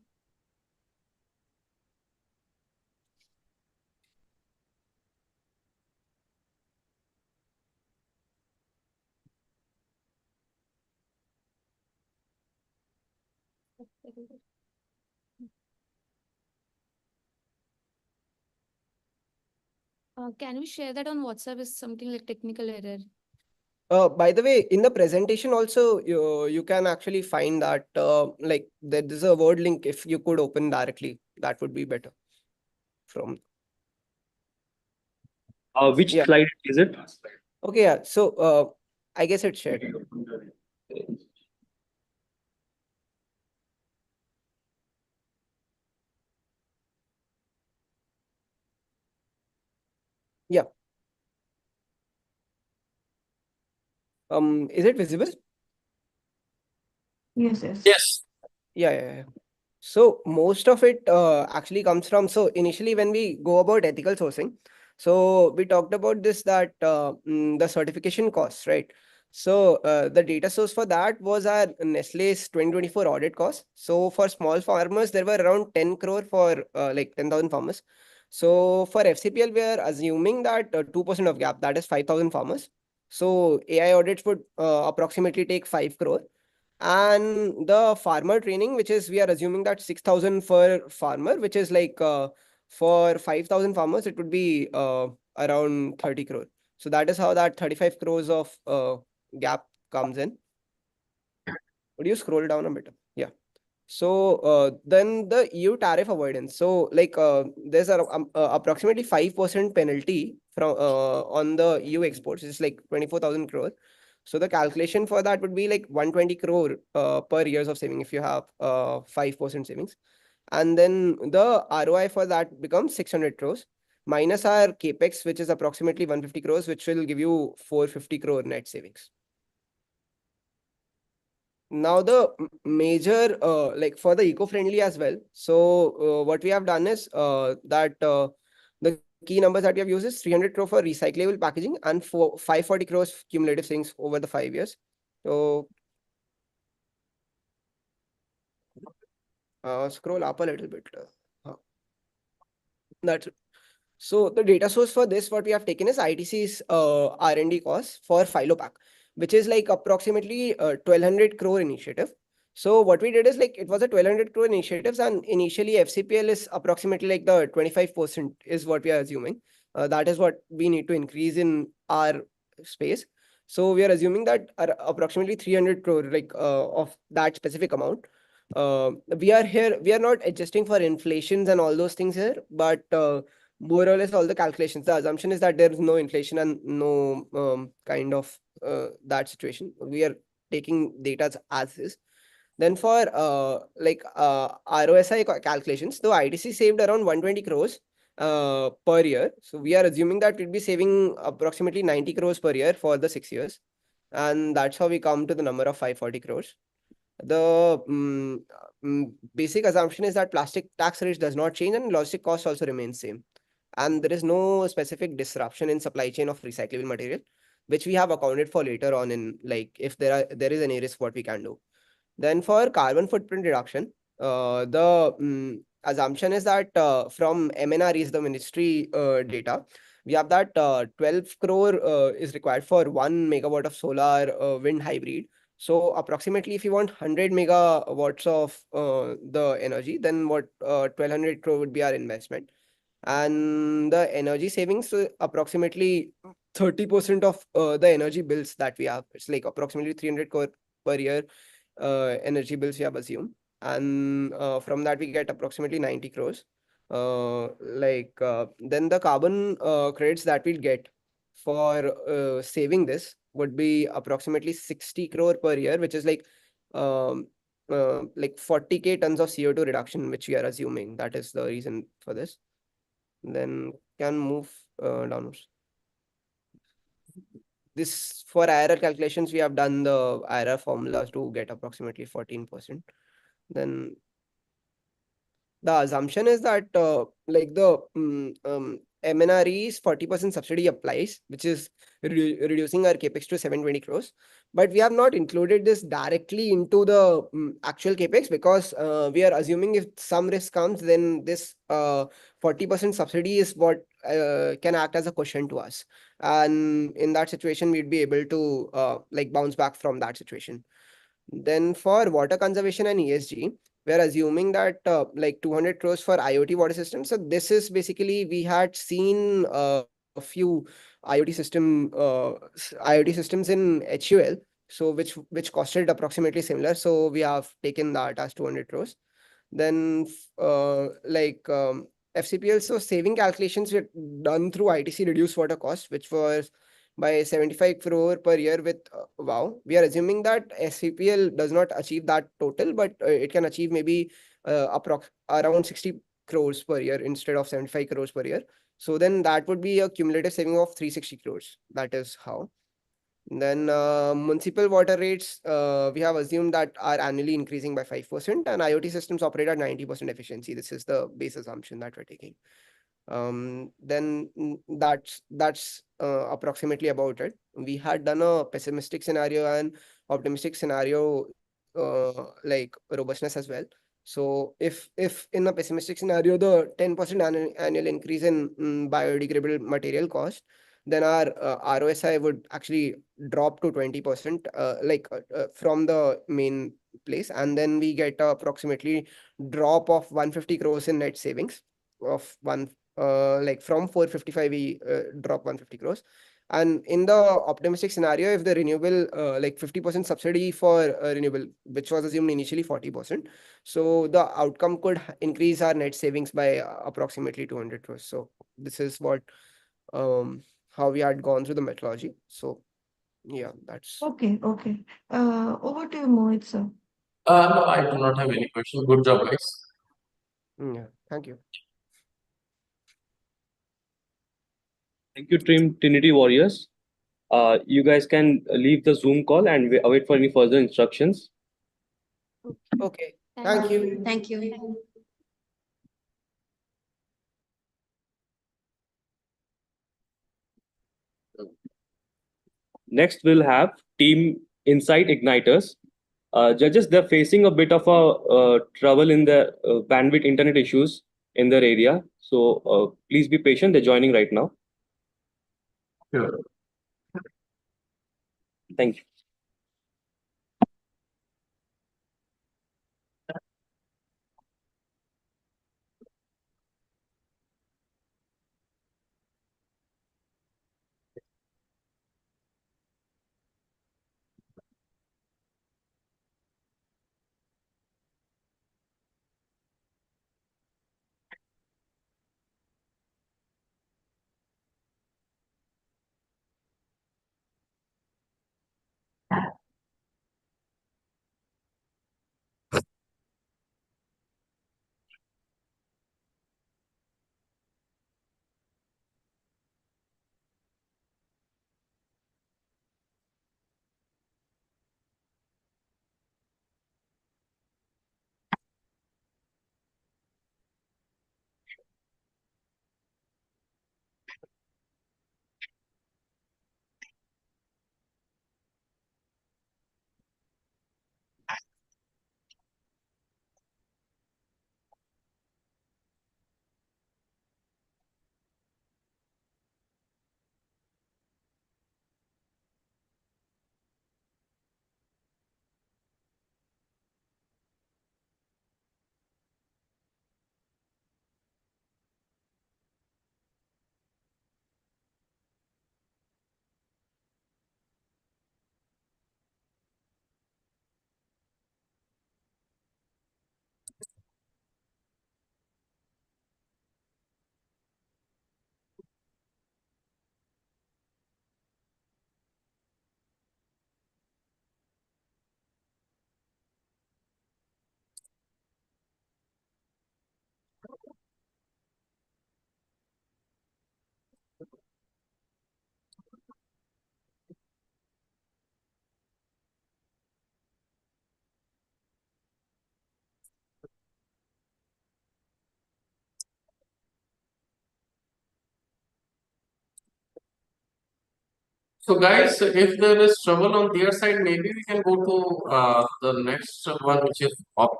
Can we share that on WhatsApp? Is something like technical error? By the way, in the presentation also, you can actually find that there's a Word link. If you could open directly, that would be better. From Which yeah. slide is it? Okay, yeah. So I guess it's shared. Yeah. Is it visible? Yes, yes. Yes. Yeah. So most of it actually comes from, so initially when we go about ethical sourcing, so we talked about this, that the certification costs, right? So the data source for that was our Nestle's 2024 audit cost. So for small farmers, there were around 10 crore for 10,000 farmers. So for FCPL, we are assuming that 2% of gap, that is 5,000 farmers. So AI audits would approximately take 5 crore. And the farmer training, which is, we are assuming that 6,000 for farmer, which is for 5,000 farmers, it would be around 30 crore. So that is how that 35 crores of gap comes in. Would you scroll down a bit? Yeah. So then the EU tariff avoidance. So there's approximately 5% penalty from on the EU exports. It's like 24,000 crore. So the calculation for that would be like 120 crore per years of saving if you have 5% savings. And then the ROI for that becomes 600 crores minus our capex, which is approximately 150 crores, which will give you 450 crore net savings. Now the major for the eco-friendly as well. So what we have done is that the key numbers that we have used is 300 crore for recyclable packaging and 540 crores cumulative savings over the 5 years. So scroll up a little bit. That's it. So the data source for this, what we have taken is ITC's R&D cost for Filopack, which is like approximately 1200 crore initiative. So what we did is like it was a 1200 crore initiatives, and initially FCPL is approximately like the 25% is what we are assuming. That is what we need to increase in our space. So we are assuming that approximately 300 crore like of that specific amount. We are not adjusting for inflations and all those things here, but more or less all the calculations. The assumption is that there is no inflation and no kind of that situation. We are taking data as is. Then for ROSI calculations, the ITC saved around 120 crores per year. So we are assuming that we'll be saving approximately 90 crores per year for the 6 years. And that's how we come to the number of 540 crores. The basic assumption is that plastic tax rate does not change and logistic cost also remains same. And there is no specific disruption in supply chain of recyclable material, which we have accounted for later on in like if there is any risk, what we can do. Then for carbon footprint reduction, the assumption is that from MNREs, the ministry data, we have that 12 crore is required for 1 megawatt of solar wind hybrid. So approximately if you want 100 megawatts of the energy, then what 1200 crore would be our investment. And the energy savings, approximately 30% of the energy bills that we have. It's like approximately 300 crore per year energy bills we have assumed. And from that we get approximately 90 crores. Then the carbon credits that we'll get for saving this would be approximately 60 crore per year, which is like 40k tons of CO2 reduction, which we are assuming. That is the reason for this. Then can move downwards. This for IRR calculations, we have done the IRR formulas to get approximately 14%. Then the assumption is that like the MNRE's 40% subsidy applies, which is reducing our capex to 720 crores. But we have not included this directly into the actual capex because we are assuming if some risk comes, then this 40% subsidy is what can act as a cushion to us. And in that situation, we'd be able to like bounce back from that situation. Then for water conservation and ESG, we're assuming that like 200 crores for IoT water systems. So this is basically, we had seen a few IoT systems in HUL, so which costed approximately similar. So we have taken that as 200 crores. Then FCPL, so saving calculations were done through ITC reduced water cost, which was by 75 crore per year with WOW. We are assuming that SCPL does not achieve that total, but it can achieve maybe around 60 crores per year instead of 75 crores per year. So then that would be a cumulative saving of 360 crores. That is how. Then municipal water rates, we have assumed that are annually increasing by 5%, and IoT systems operate at 90% efficiency. This is the base assumption that we're taking. Then that's approximately about it. We had done a pessimistic scenario and optimistic scenario like robustness as well. So if in a pessimistic scenario the 10% annual increase in biodegradable material cost, then our ROSI would actually drop to 20% from the main place, and then we get approximately drop of 150 crores in net savings of from 455 we drop 150 crores. And in the optimistic scenario, if the renewable 50% subsidy for renewable, which was assumed initially 40%, so the outcome could increase our net savings by approximately 200 crores. So this is what how we had gone through the methodology. So yeah, that's Okay. Over to you, Mohit, sir. No, I do not have any questions. Good job, guys. yeah. Thank you. Thank you, Trinity Warriors. You guys can leave the Zoom call and await for any further instructions. Okay. Thank you. Thank you. Next, we'll have Team Insight Igniters. Judges, they're facing a bit of a trouble in the bandwidth internet issues in their area. So please be patient. They're joining right now. Sure. Thank you. So guys, if there is trouble on their side, maybe we can go to the next one, which is op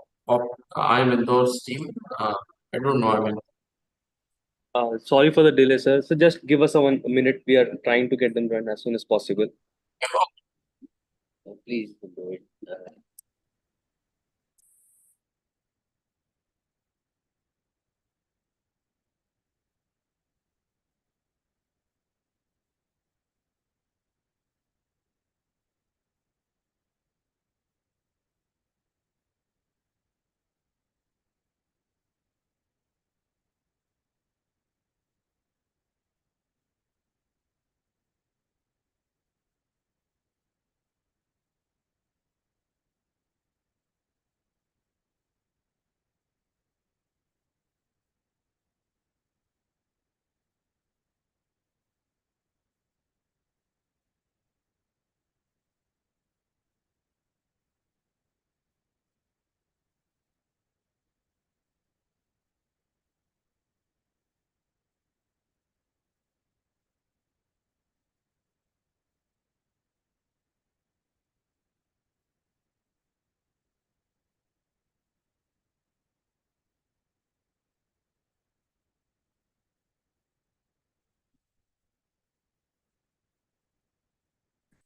I am Indoors team. I don't know. I mean, Sorry for the delay, sir. So just give us a 1 minute. We are trying to get them run as soon as possible. Please do it.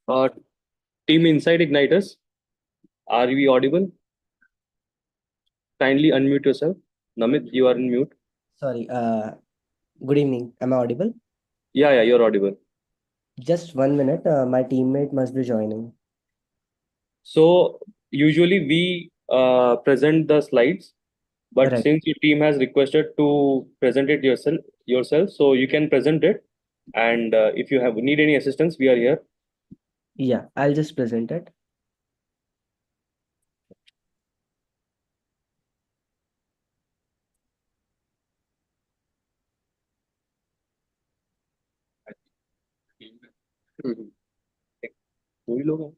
Uh, Team Inside Igniters, are we audible? Kindly unmute yourself. Namit, you are on mute. Sorry, good evening. Am I audible? Yeah, you're audible. Just 1 minute. My teammate must be joining. So usually we present the slides, but Right. since your team has requested to present it yourself, so you can present it. And if you have need any assistance, we are here. Yeah, I'll just present it. कोई लोग हैं?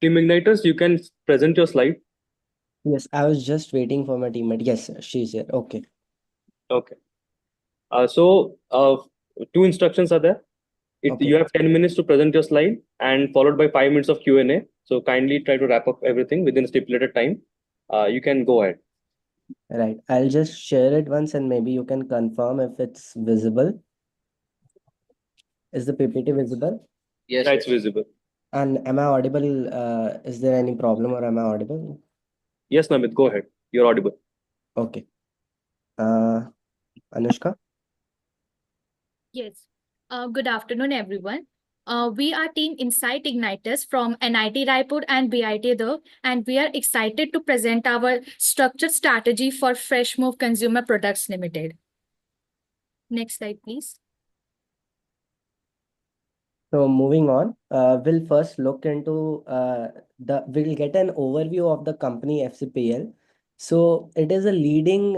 Team Igniters, you can present your slide. Yes, I was just waiting for my teammate. Yes, she's here. Okay. Okay. So two instructions are there. You have 10 minutes to present your slide and followed by 5 minutes of Q&A. So kindly try to wrap up everything within stipulated time. You can go ahead. Right. I'll just share it once and maybe you can confirm if it's visible. Is the PPT visible? Yes, it's visible. And am I audible? Is there any problem or am I audible? Yes, Namit, go ahead. You're audible. Okay. Anushka? Yes. Good afternoon, everyone. We are Team Insight Igniters from NIT Raipur and BIT Durg, and we are excited to present our structured strategy for Fresh Move Consumer Products Limited. Next slide, please. So moving on, we'll first look into we'll get an overview of the company FCPL. So it is a leading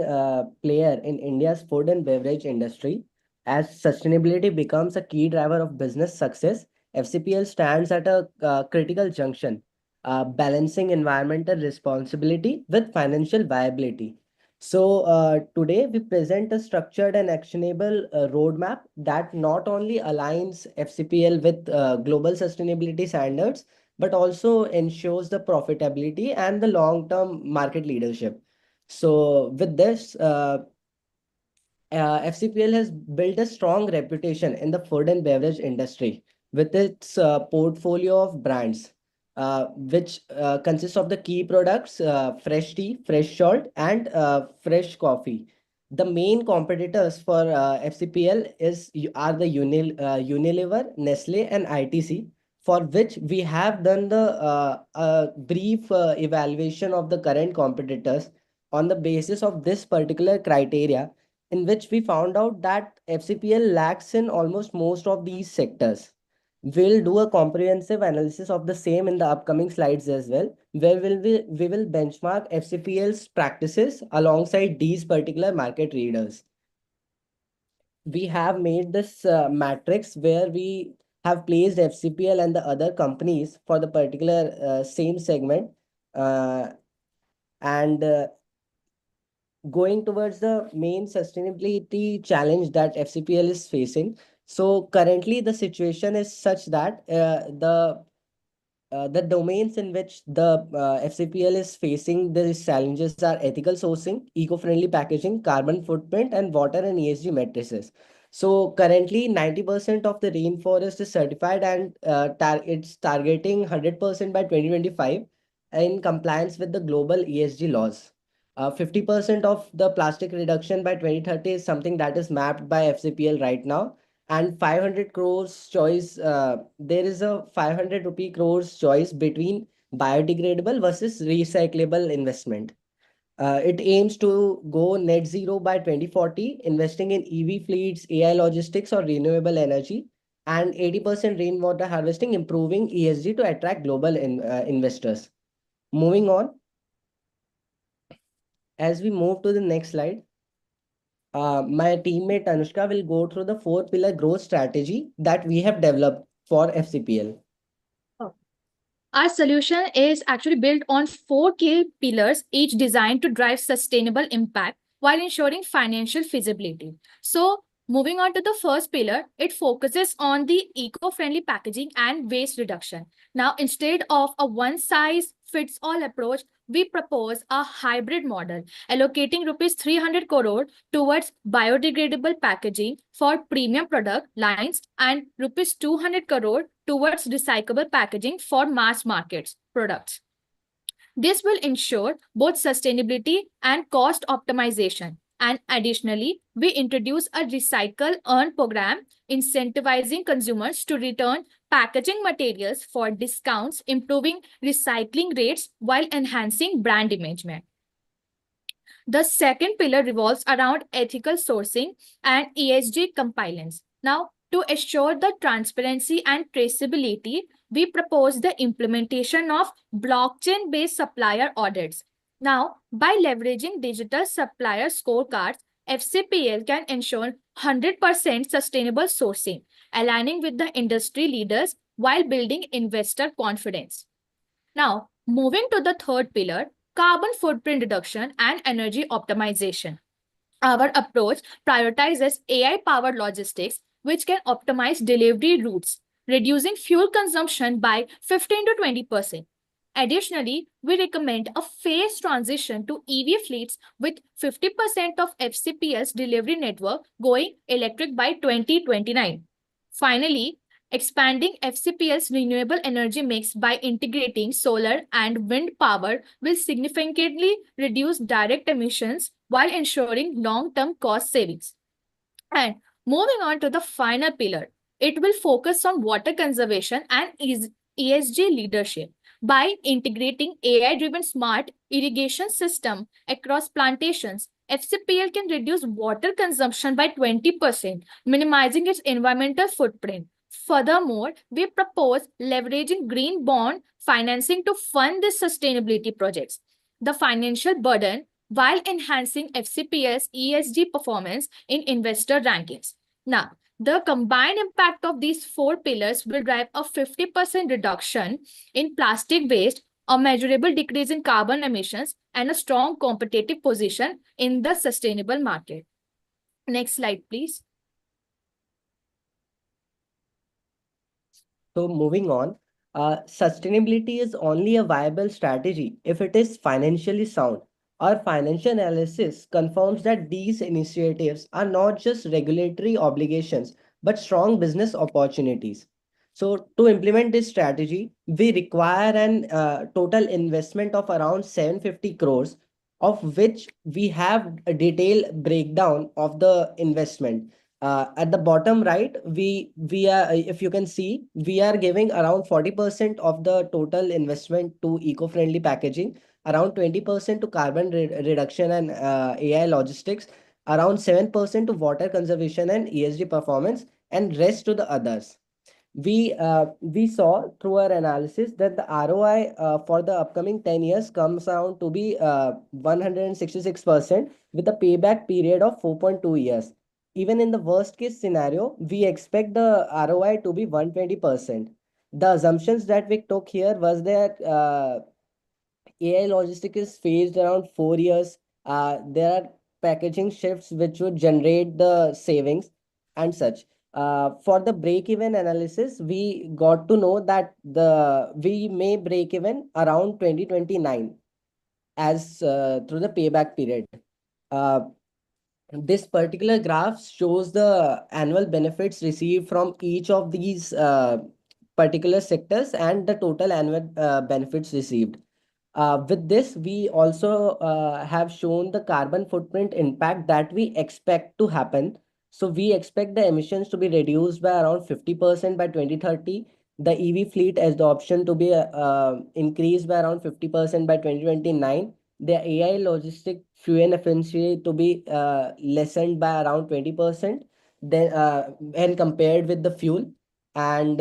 player in India's food and beverage industry. As sustainability becomes a key driver of business success, FCPL stands at a critical junction, balancing environmental responsibility with financial viability. So today we present a structured and actionable roadmap that not only aligns FCPL with global sustainability standards, but also ensures the profitability and the long-term market leadership. So with this, FCPL has built a strong reputation in the food and beverage industry with its portfolio of brands, which consists of the key products, fresh tea, fresh salt, and fresh coffee. The main competitors for FCPL are the Unilever, Nestle, and ITC, for which we have done the brief evaluation of the current competitors on the basis of this particular criteria, in which we found out that FCPL lacks in almost most of these sectors. We'll do a comprehensive analysis of the same in the upcoming slides as well, where we will benchmark FCPL's practices alongside these particular market readers. We have made this matrix where we have placed FCPL and the other companies for the particular same segment. And going towards the main sustainability challenge that FCPL is facing. So currently the situation is such that the domains in which the FCPL is facing these challenges are ethical sourcing, eco-friendly packaging, carbon footprint, and water and ESG matrices. So currently 90% of the rainforest is certified and it's targeting 100% by 2025 in compliance with the global ESG laws. 50% of the plastic reduction by 2030 is something that is mapped by FCPL right now. And 500 crores choice, there is a 500 rupee crores choice between biodegradable versus recyclable investment. It aims to go net zero by 2040, investing in EV fleets, AI logistics, or renewable energy, and 80% rainwater harvesting, improving ESG to attract global investors. Moving on, as we move to the next slide, my teammate Anushka will go through the 4-pillar growth strategy that we have developed for FCPL. Our solution is actually built on 4 key pillars, each designed to drive sustainable impact while ensuring financial feasibility. So, moving on to the first pillar, it focuses on the eco-friendly packaging and waste reduction. Now, instead of a one-size-fits-all approach, we propose a hybrid model, allocating rupees 300 crore towards biodegradable packaging for premium product lines and rupees 200 crore towards recyclable packaging for mass markets products. This will ensure both sustainability and cost optimization. And additionally, we introduce a recycle earn program incentivizing consumers to return packaging materials for discounts, improving recycling rates while enhancing brand engagement. The second pillar revolves around ethical sourcing and ESG compliance. Now, to assure the transparency and traceability, we propose the implementation of blockchain-based supplier audits. Now, by leveraging digital supplier scorecards, FCPL can ensure 100% sustainable sourcing, aligning with the industry leaders while building investor confidence. Now, moving to the third pillar, carbon footprint reduction, and energy optimization. Our approach prioritizes AI-powered logistics, which can optimize delivery routes, reducing fuel consumption by 15 to 20%. Additionally, we recommend a phased transition to EV fleets with 50% of FCPL's delivery network going electric by 2029. Finally, expanding FCPL's renewable energy mix by integrating solar and wind power will significantly reduce direct emissions while ensuring long-term cost savings. And moving on to the final pillar, it will focus on water conservation and ESG leadership. By integrating AI-driven smart irrigation system across plantations, FCPL can reduce water consumption by 20%, minimizing its environmental footprint. Furthermore, we propose leveraging green bond financing to fund these sustainability projects. The financial burden while enhancing FCPL's ESG performance in investor rankings. Now, the combined impact of these four pillars will drive a 50% reduction in plastic waste, a measurable decrease in carbon emissions, and a strong competitive position in the sustainable market. Next slide, please. So moving on, sustainability is only a viable strategy if it is financially sound. Our financial analysis confirms that these initiatives are not just regulatory obligations, but strong business opportunities. So to implement this strategy, we require an total investment of around 750 crores, of which we have a detailed breakdown of the investment. At the bottom right, we are, if you can see, we are giving around 40% of the total investment to eco-friendly packaging, around 20% to carbon reduction and AI logistics, around 7% to water conservation and ESG performance, and rest to the others. We saw through our analysis that the ROI for the upcoming 10 years comes down to be 166% with a payback period of 4.2 years. Even in the worst case scenario, we expect the ROI to be 120%. The assumptions that we took here was that AI logistics is phased around 4 years. There are packaging shifts which would generate the savings and such. For the break-even analysis, we got to know that we may break even around 2029 as through the payback period. This particular graph shows the annual benefits received from each of these particular sectors and the total annual benefits received. With this, we also have shown the carbon footprint impact that we expect to happen. So we expect the emissions to be reduced by around 50% by 2030. The EV fleet as the option to be increased by around 50% by 2029. The AI logistic fuel efficiency to be lessened by around 20%. Then, when compared with the fuel, and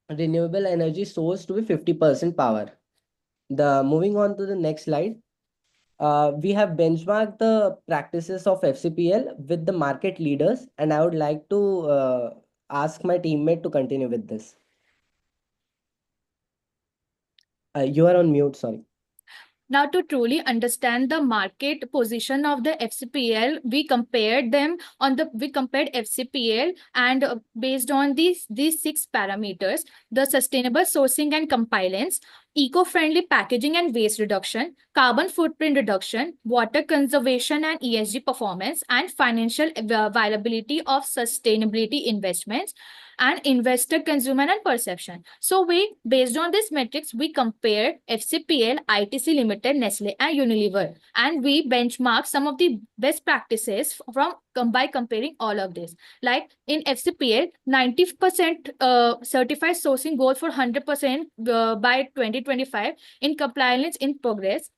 renewable energy source to be 50% power. Moving on to the next slide. We have benchmarked the practices of FCPL with the market leaders, and I would like to ask my teammate to continue with this. You are on mute, sorry. Now, to truly understand the market position of the FCPL, we compared FCPL, and based on these 6 parameters, the sustainable sourcing and compliance, eco-friendly packaging and waste reduction, carbon footprint reduction, water conservation and ESG performance, and financial viability of sustainability investments, and investor consumer and perception. So based on these metrics, we compare FCPL, ITC Limited, Nestle, and Unilever, and we benchmark some of the best practices by comparing all of this. Like in FCPL, 90% certified sourcing goal for 100% by 2025 in compliance in progress.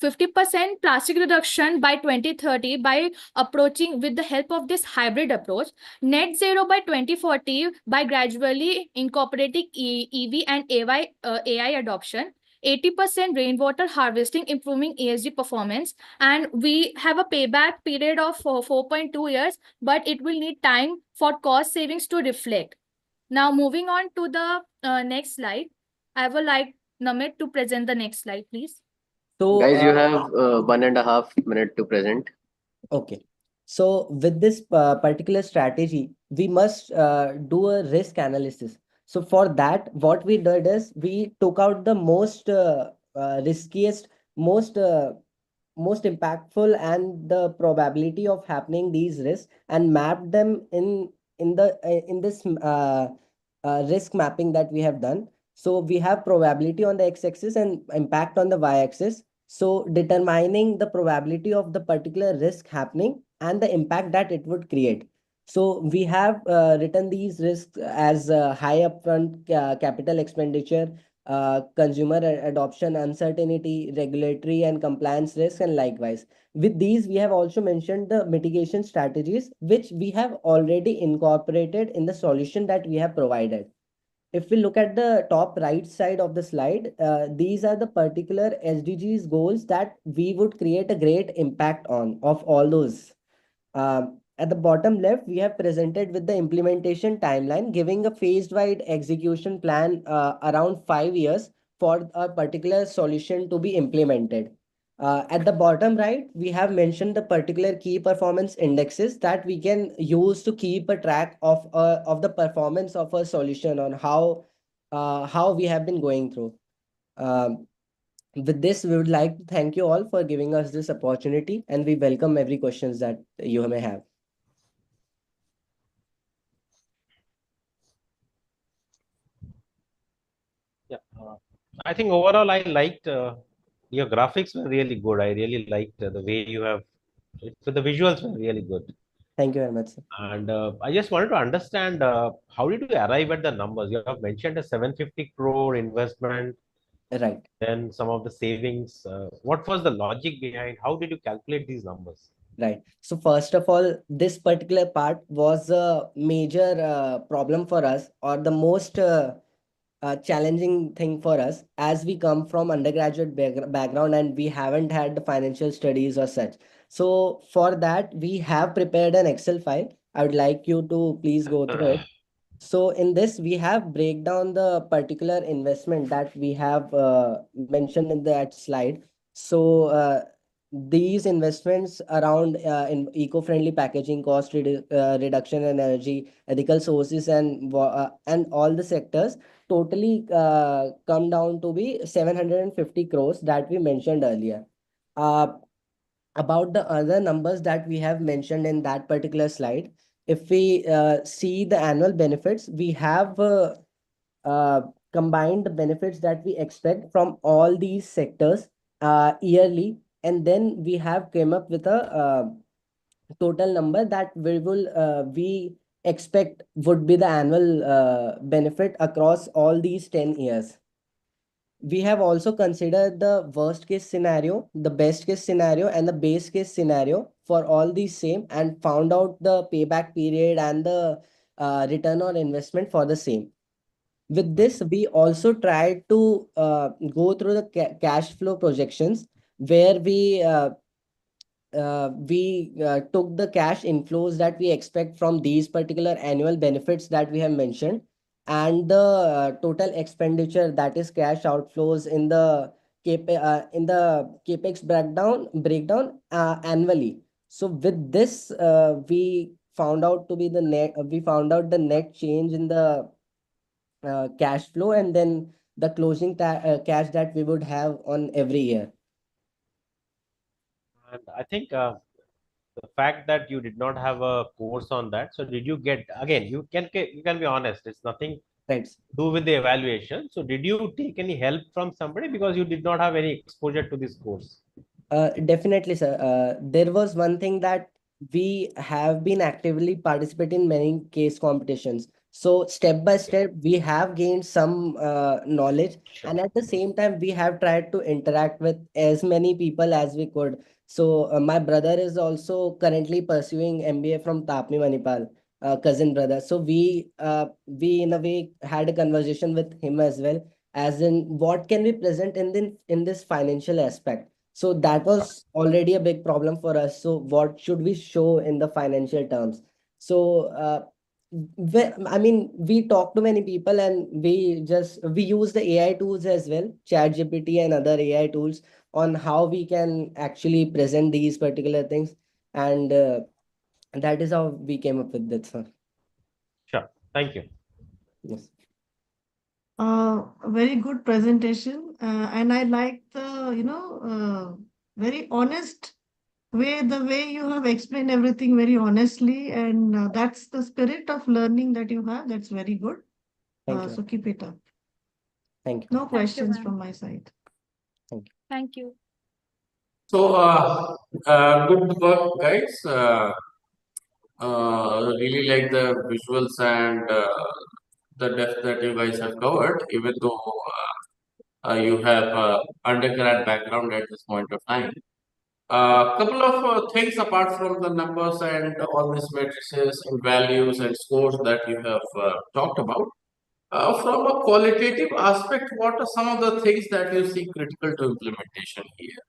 50% plastic reduction by 2030 by approaching with the help of this hybrid approach. Net zero by 2040 by gradually incorporating EV and AI adoption. 80% rainwater harvesting, improving ESG performance. And we have a payback period of 4.2 years, but it will need time for cost savings to reflect. Now, moving on to the next slide, I would like Namit to present the next slide, please. So, Guys, you have 1.5 minutes to present. Okay. So with this particular strategy, we must do a risk analysis. So for that, what we did is we took out the most riskiest, most most impactful and the probability of happening these risks and mapped them in this risk mapping that we have done. So we have probability on the x-axis and impact on the y-axis. So determining the probability of the particular risk happening and the impact that it would create. So we have written these risks as high upfront capital expenditure, consumer adoption uncertainty, regulatory and compliance risk, and likewise. With these, we have also mentioned the mitigation strategies, which we have already incorporated in the solution that we have provided. If we look at the top right side of the slide, these are the particular SDGs goals that we would create a great impact on of all those. At the bottom left, we have presented with the implementation timeline, giving a phased-wide execution plan around 5 years for a particular solution to be implemented. At the bottom right, we have mentioned the particular key performance indexes that we can use to keep a track of the performance of a solution on how we have been going through. With this, we would like to thank you all for giving us this opportunity, and we welcome every questions that you may have. Yeah, I think overall I liked your graphics were really good. I really liked the way you have. So the visuals were really good. Thank you very much, sir. And I just wanted to understand how did you arrive at the numbers? You have mentioned a 750 crore investment, right? Then some of the savings. What was the logic behind? How did you calculate these numbers? Right. So first of all, this particular part was a major problem for us, or the most challenging thing for us, as we come from undergraduate background and we haven't had the financial studies or such. So for that, we have prepared an Excel file. I would like you to please go through it. So in this, we have break down the particular investment that we have mentioned in that slide. So these investments around in eco-friendly packaging, cost reduction in energy, ethical sources, and all the sectors totally come down to be 750 crores that we mentioned earlier. About the other numbers that we have mentioned in that particular slide, if we see the annual benefits, we have combined the benefits that we expect from all these sectors yearly, and then we have came up with a total number that we expect would be the annual benefit across all these 10 years. We have also considered the worst case scenario, the best case scenario, and the base case scenario for all these same, and found out the payback period and the return on investment for the same. With this, we also tried to go through the cash flow projections, where we took the cash inflows that we expect from these particular annual benefits that we have mentioned, and the total expenditure, that is cash outflows in the capex breakdown annually. So with this, we found out the net change in the cash flow, and then the closing cash that we would have on every year. And I think the fact that you did not have a course on that. So did you get, again, you can be honest, it's nothing right to do with the evaluation. So did you take any help from somebody because you did not have any exposure to this course? Definitely, sir. There was one thing that we have been actively participating in many case competitions. So step by step, we have gained some knowledge, and at the same time, we have tried to interact with as many people as we could. So my brother is also currently pursuing MBA from Tapni Manipal, cousin brother. So we in a way had a conversation with him as well, as in what can we present in this financial aspect. So that was already a big problem for us. So what should we show in the financial terms? So I mean, we talk to many people and we use the AI tools as well, ChatGPT and other AI tools on how we can actually present these particular things. And that is how we came up with that, sir. Sure. Thank you. Yes. Very good presentation. And I like the, very honest way, the way you have explained everything very honestly. And that's the spirit of learning that you have. That's very good. Thank you. So keep it up. Thank you. No questions from my side. Thank you. Thank you. So, good work, guys. Really like the visuals and the depth that you guys have covered, even though you have undergrad background at this point of time. A couple of things apart from the numbers and all these matrices and values and scores that you have talked about. From a qualitative aspect, what are some of the things that you see critical to implementation here?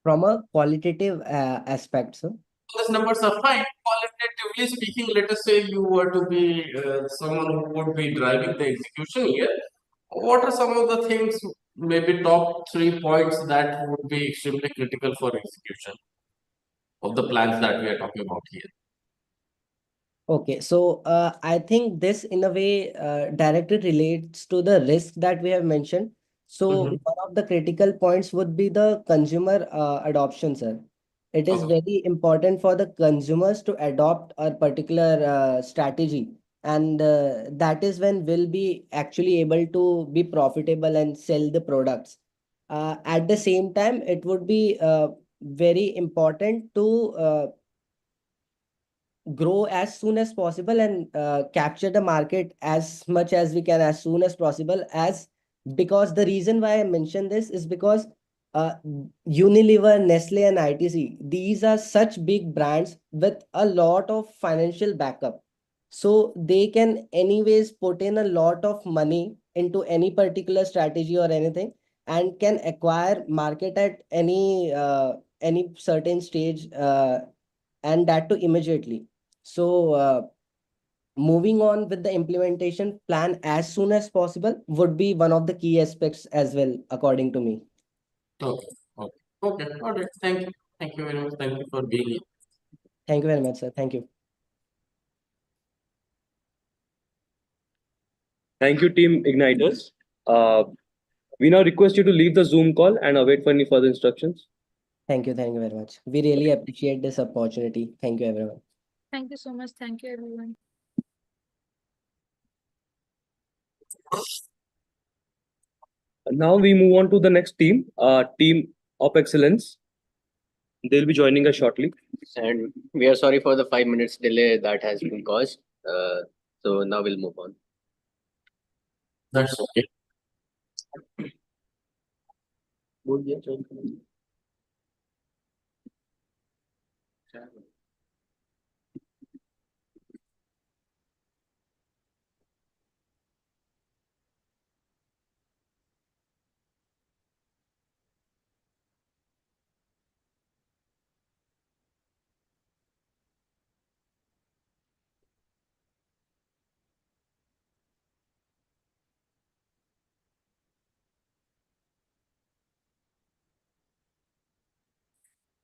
From a qualitative aspect, sir. These numbers are fine. Qualitatively speaking, let us say you were to be someone who would be driving the execution here. What are some of the things, maybe top 3 points that would be extremely critical for execution of the plans that we are talking about here? Okay, so I think this in a way directly relates to the risk that we have mentioned. So one of the critical points would be the consumer adoption, sir. It is very important for the consumers to adopt a particular strategy, and that is when we'll be actually able to be profitable and sell the products. At the same time, it would be very important to grow as soon as possible and capture the market as much as we can as soon as possible, as because the reason why I mentioned this is because Unilever, Nestle and ITC, these are such big brands with a lot of financial backup, so they can anyways put in a lot of money into any particular strategy or anything, and can acquire market at any certain stage, and that too immediately. So, moving on with the implementation plan as soon as possible would be one of the key aspects as well, according to me. Okay, okay, okay, all right. Thank you. Thank you very much. Thank you for being here. Thank you very much, sir. Thank you. Thank you, Team Igniters. We now request you to leave the Zoom call and await for any further instructions. Thank you. Thank you very much. We really appreciate this opportunity. Thank you, everyone. Thank you so much. Thank you, everyone. Now we move on to the next team, Team of Excellence. They'll be joining us shortly. And we are sorry for the 5 minutes delay that has been caused. So now we'll move on. That's okay.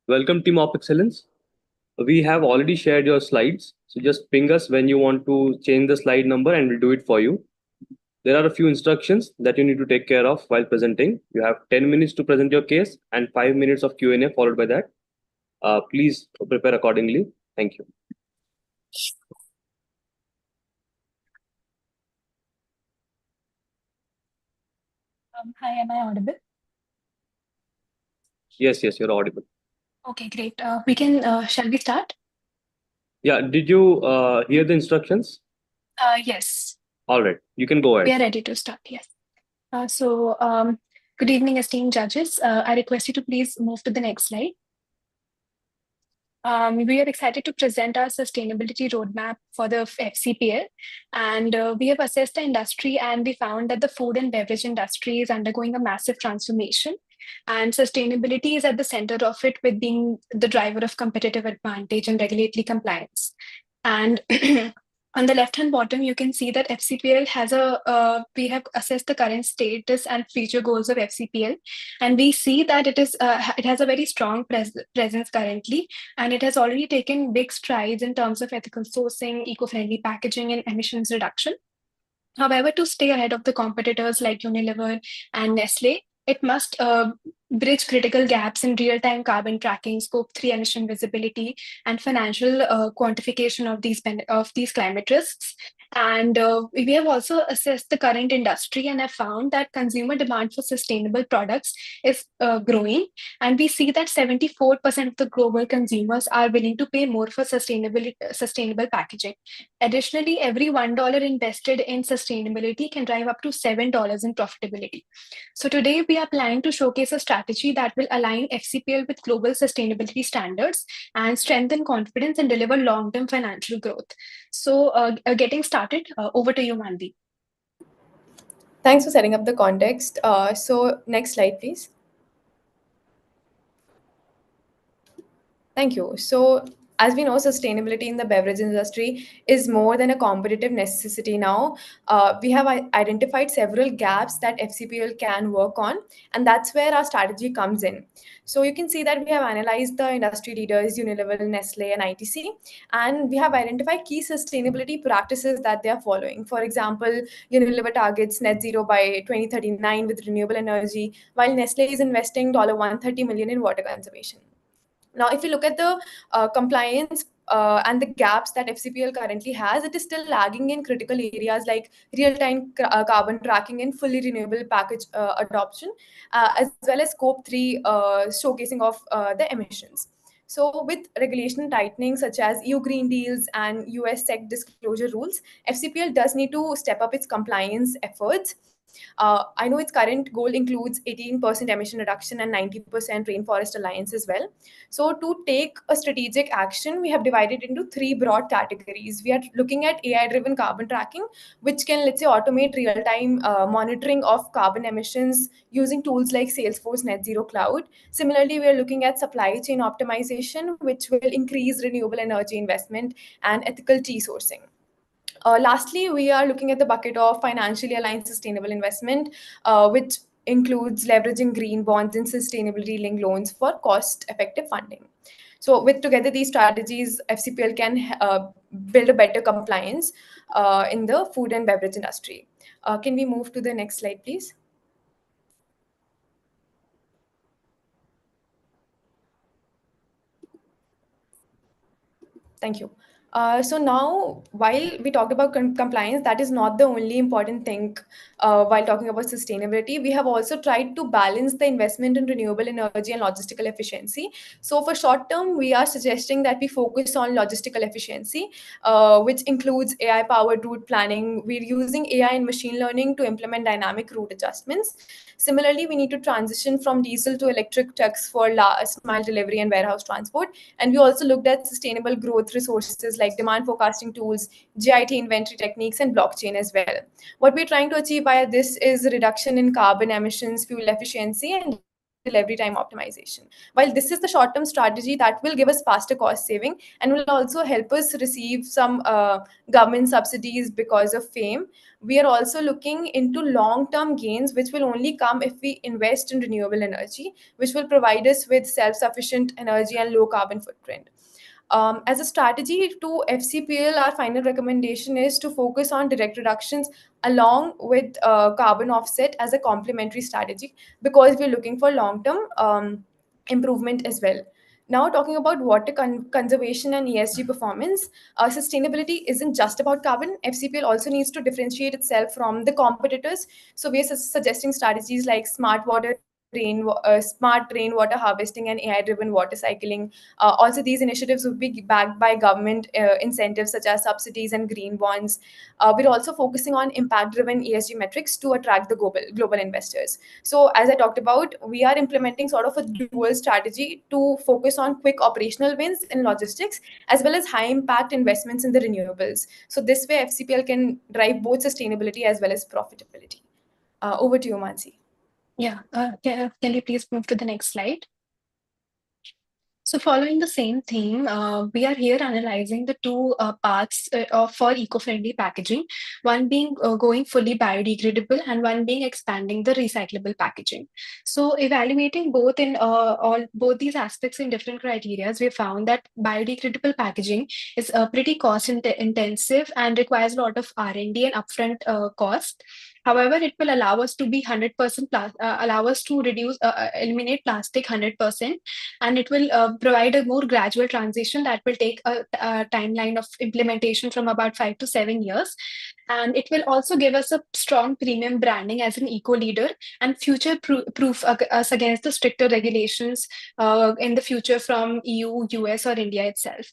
Welcome, Team of Excellence. We have already shared your slides, so just ping us when you want to change the slide number and we'll do it for you. There are a few instructions that you need to take care of while presenting. You have 10 minutes to present your case and 5 minutes of Q&A followed by that. Please prepare accordingly. Thank you. Hi, am I audible? Yes, you're audible. Okay, great. Shall we start? Yeah, did you hear the instructions? Yes. All right, you can go We ahead. are ready to start, yes. Good evening, esteemed judges. I request you to please move to the next slide. We are excited to present our sustainability roadmap for the FCPL, and we have assessed the industry and we found that the food and beverage industry is undergoing a massive transformation, and sustainability is at the center of it, with being the driver of competitive advantage and regulatory compliance. And on the left-hand bottom, you can see that FCPL has we have assessed the current status and future goals of FCPL, and we see that it has a very strong presence currently, and it has already taken big strides in terms of ethical sourcing, eco-friendly packaging, and emissions reduction. However, to stay ahead of the competitors like Unilever and Nestle, it must bridge critical gaps in real-time carbon tracking, Scope 3 emission visibility, and financial quantification of these climate risks. And we have also assessed the current industry and have found that consumer demand for sustainable products is growing. And we see that 74% of the global consumers are willing to pay more for sustainable packaging. Additionally, every $1 invested in sustainability can drive up to $7 in profitability. So today we are planning to showcase a strategy that will align FCPL with global sustainability standards and strengthen confidence and deliver long-term financial growth. So getting started, over to you, Mandeep. Thanks for setting up the context. So next slide, please. Thank you. So as we know, sustainability in the beverage industry is more than a competitive necessity now. We have identified several gaps that FCPL can work on, and that's where our strategy comes in. So you can see that we have analyzed the industry leaders, Unilever, Nestle, and ITC, and we have identified key sustainability practices that they are following. For example, Unilever targets net zero by 2039 with renewable energy, while Nestle is investing $130 million in water conservation. Now, if you look at the compliance and the gaps that FCPL currently has, it is still lagging in critical areas like real-time carbon tracking and fully renewable package adoption, as well as Scope 3 showcasing of the emissions. So with regulation tightening such as EU Green Deals and US SEC disclosure rules, FCPL does need to step up its compliance efforts. I know its current goal includes 18% emission reduction and 90% rainforest alliance as well. So to take a strategic action, we have divided into three broad categories. We are looking at AI-driven carbon tracking, which can, let's say, automate real-time monitoring of carbon emissions using tools like Salesforce Net Zero Cloud. Similarly, we are looking at supply chain optimization, which will increase renewable energy investment and ethical tea sourcing. Lastly, we are looking at the bucket of financially aligned sustainable investment, which includes leveraging green bonds and sustainability-linked loans for cost-effective funding. So with together these strategies, FCPL can build a better compliance in the food and beverage industry. Can we move to the next slide, please? Thank you. So now, while we talked about compliance, that is not the only important thing while talking about sustainability. We have also tried to balance the investment in renewable energy and logistical efficiency. So for short term, we are suggesting that we focus on logistical efficiency, which includes AI-powered route planning. We're using AI and machine learning to implement dynamic route adjustments. Similarly, we need to transition from diesel to electric trucks for last mile delivery and warehouse transport. And we also looked at sustainable growth resources like demand forecasting tools, GIT inventory techniques, and blockchain as well. What we're trying to achieve via this is a reduction in carbon emissions, fuel efficiency, and delivery time optimization. While this is the short-term strategy that will give us faster cost saving and will also help us receive some government subsidies because of FAME, we are also looking into long-term gains, which will only come if we invest in renewable energy, which will provide us with self-sufficient energy and low carbon footprint. As a strategy to FCPL, our final recommendation is to focus on direct reductions along with carbon offset as a complementary strategy, because we're looking for long-term improvement as well. Now, talking about water conservation and ESG performance, sustainability isn't just about carbon. FCPL also needs to differentiate itself from the competitors. So we are suggesting strategies like smart rainwater harvesting and AI-driven water cycling. Also, these initiatives will be backed by government incentives such as subsidies and green bonds. We're also focusing on impact-driven ESG metrics to attract the global investors. So as I talked about, we are implementing sort of a dual strategy to focus on quick operational wins in logistics, as well as high-impact investments in the renewables. So this way, FCPL can drive both sustainability as well as profitability. Over to you, Mansi. Yeah, can you please move to the next slide? So following the same theme, we are here analyzing the two paths for eco-friendly packaging, one being going fully biodegradable and one being expanding the recyclable packaging. So evaluating both in both these aspects in different criteria, we found that biodegradable packaging is pretty intensive and requires a lot of R&D and upfront cost. However, it will allow us to be 100% allow us to eliminate plastic 100%, and it will provide a more gradual transition that will take a timeline of implementation from about 5 to 7 years. And it will also give us a strong premium branding as an eco leader and future proof us against the stricter regulations in the future from EU, US, or India itself.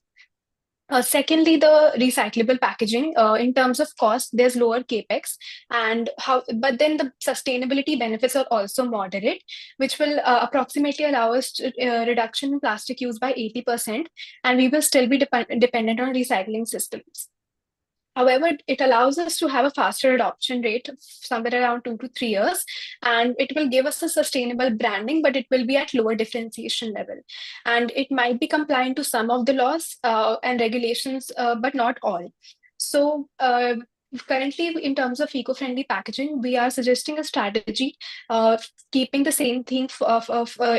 Secondly, the recyclable packaging. In terms of cost, there's lower capex, but then the sustainability benefits are also moderate, which will approximately allow us to, reduction in plastic use by 80%, and we will still be dependent on recycling systems. However, it allows us to have a faster adoption rate, somewhere around 2 to 3 years, and it will give us a sustainable branding, but it will be at lower differentiation level. And it might be compliant to some of the laws and regulations, but not all. So currently, in terms of eco-friendly packaging, we are suggesting a strategy keeping the same thing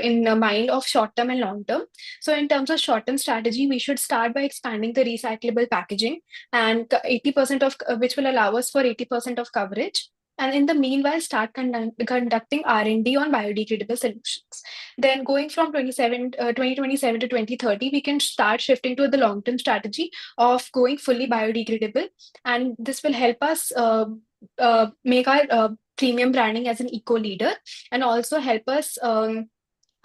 in mind of short-term and long-term. So in terms of short-term strategy, we should start by expanding the recyclable packaging, and 80% of which will allow us for 80% of coverage. And in the meanwhile, start conducting R&D on biodegradable solutions. Then going from 2027 to 2030, we can start shifting to the long-term strategy of going fully biodegradable. And this will help us make our premium branding as an eco leader, and also help us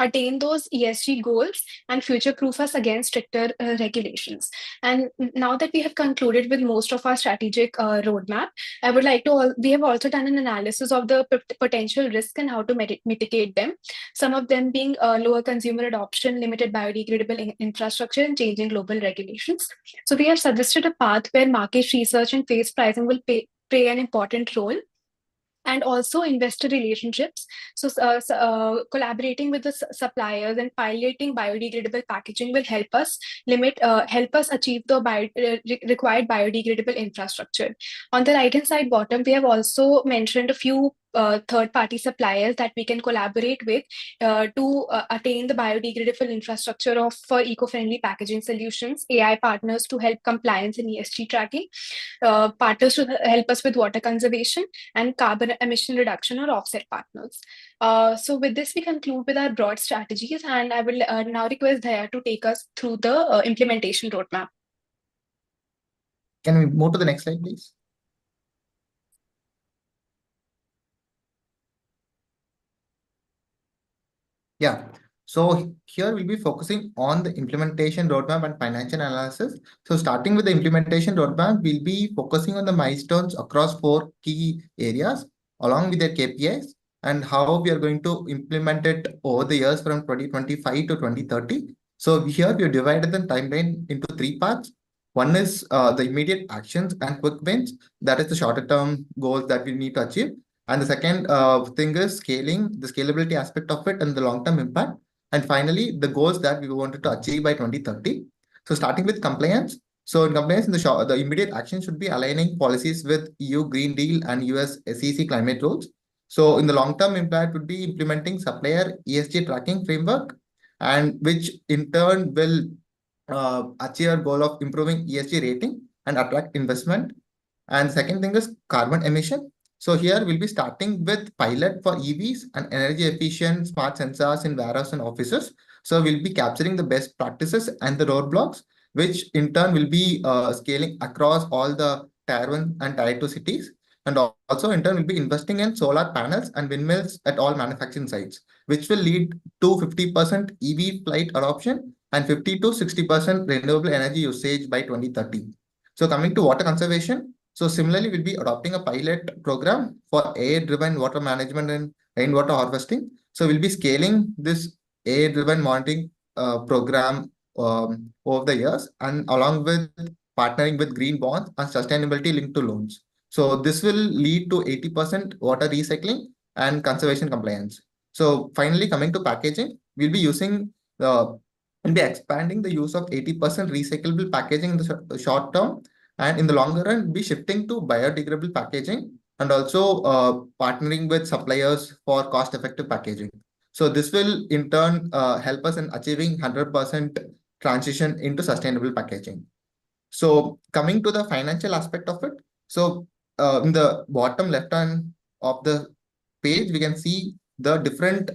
attain those ESG goals and future-proof us against stricter regulations. And now that we have concluded with most of our strategic roadmap, I would like to, we have also done an analysis of the potential risk and how to mitigate them. Some of them being lower consumer adoption, limited biodegradable infrastructure, and changing global regulations. So we have suggested a path where market research and phase pricing will play an important role, and also investor relationships. So collaborating with the suppliers and piloting biodegradable packaging will help us achieve the required biodegradable infrastructure. On the right-hand side bottom, we have also mentioned a few third-party suppliers that we can collaborate with to attain the biodegradable infrastructure for eco-friendly packaging solutions, AI partners to help compliance and ESG tracking, partners to help us with water conservation, and carbon emission reduction or offset partners. So with this, we conclude with our broad strategies, and I will now request Dhaya to take us through the implementation roadmap. Can we move to the next slide, please? Yeah. So here we'll be focusing on the implementation roadmap and financial analysis. So starting with the implementation roadmap, we'll be focusing on the milestones across 4 key areas along with their KPIs and how we are going to implement it over the years from 2025 to 2030. So here we have divided the timeline into 3 parts. One is the immediate actions and quick wins. That is the shorter term goals that we need to achieve. And the second thing is scaling, the scalability aspect of it and the long-term impact. And finally, the goals that we wanted to achieve by 2030. So starting with compliance. So in compliance, in the immediate action should be aligning policies with EU Green Deal and US SEC climate rules. So in the long-term impact would be implementing supplier ESG tracking framework, and which in turn will achieve our goal of improving ESG rating and attract investment. And second thing is carbon emission. So here we'll be starting with pilot for EVs and energy efficient smart sensors in warehouse and offices. So we'll be capturing the best practices and the roadblocks, which in turn will be scaling across all the tier 1 and tier 2 cities. And also in turn, we'll be investing in solar panels and windmills at all manufacturing sites, which will lead to 50% EV flight adoption and 50 to 60% renewable energy usage by 2030. So coming to water conservation, so similarly, we'll be adopting a pilot program for AI-driven water management and rainwater harvesting. So we'll be scaling this AI-driven monitoring program over the years, and along with partnering with green bonds and sustainability linked to loans. So this will lead to 80% water recycling and conservation compliance. So finally, coming to packaging, we'll be using the and be expanding the use of 80% recyclable packaging in the short term, and in the longer run, be shifting to biodegradable packaging and also partnering with suppliers for cost-effective packaging. So this will in turn help us in achieving 100% transition into sustainable packaging. So coming to the financial aspect of it, so in the bottom left hand of the page, we can see the different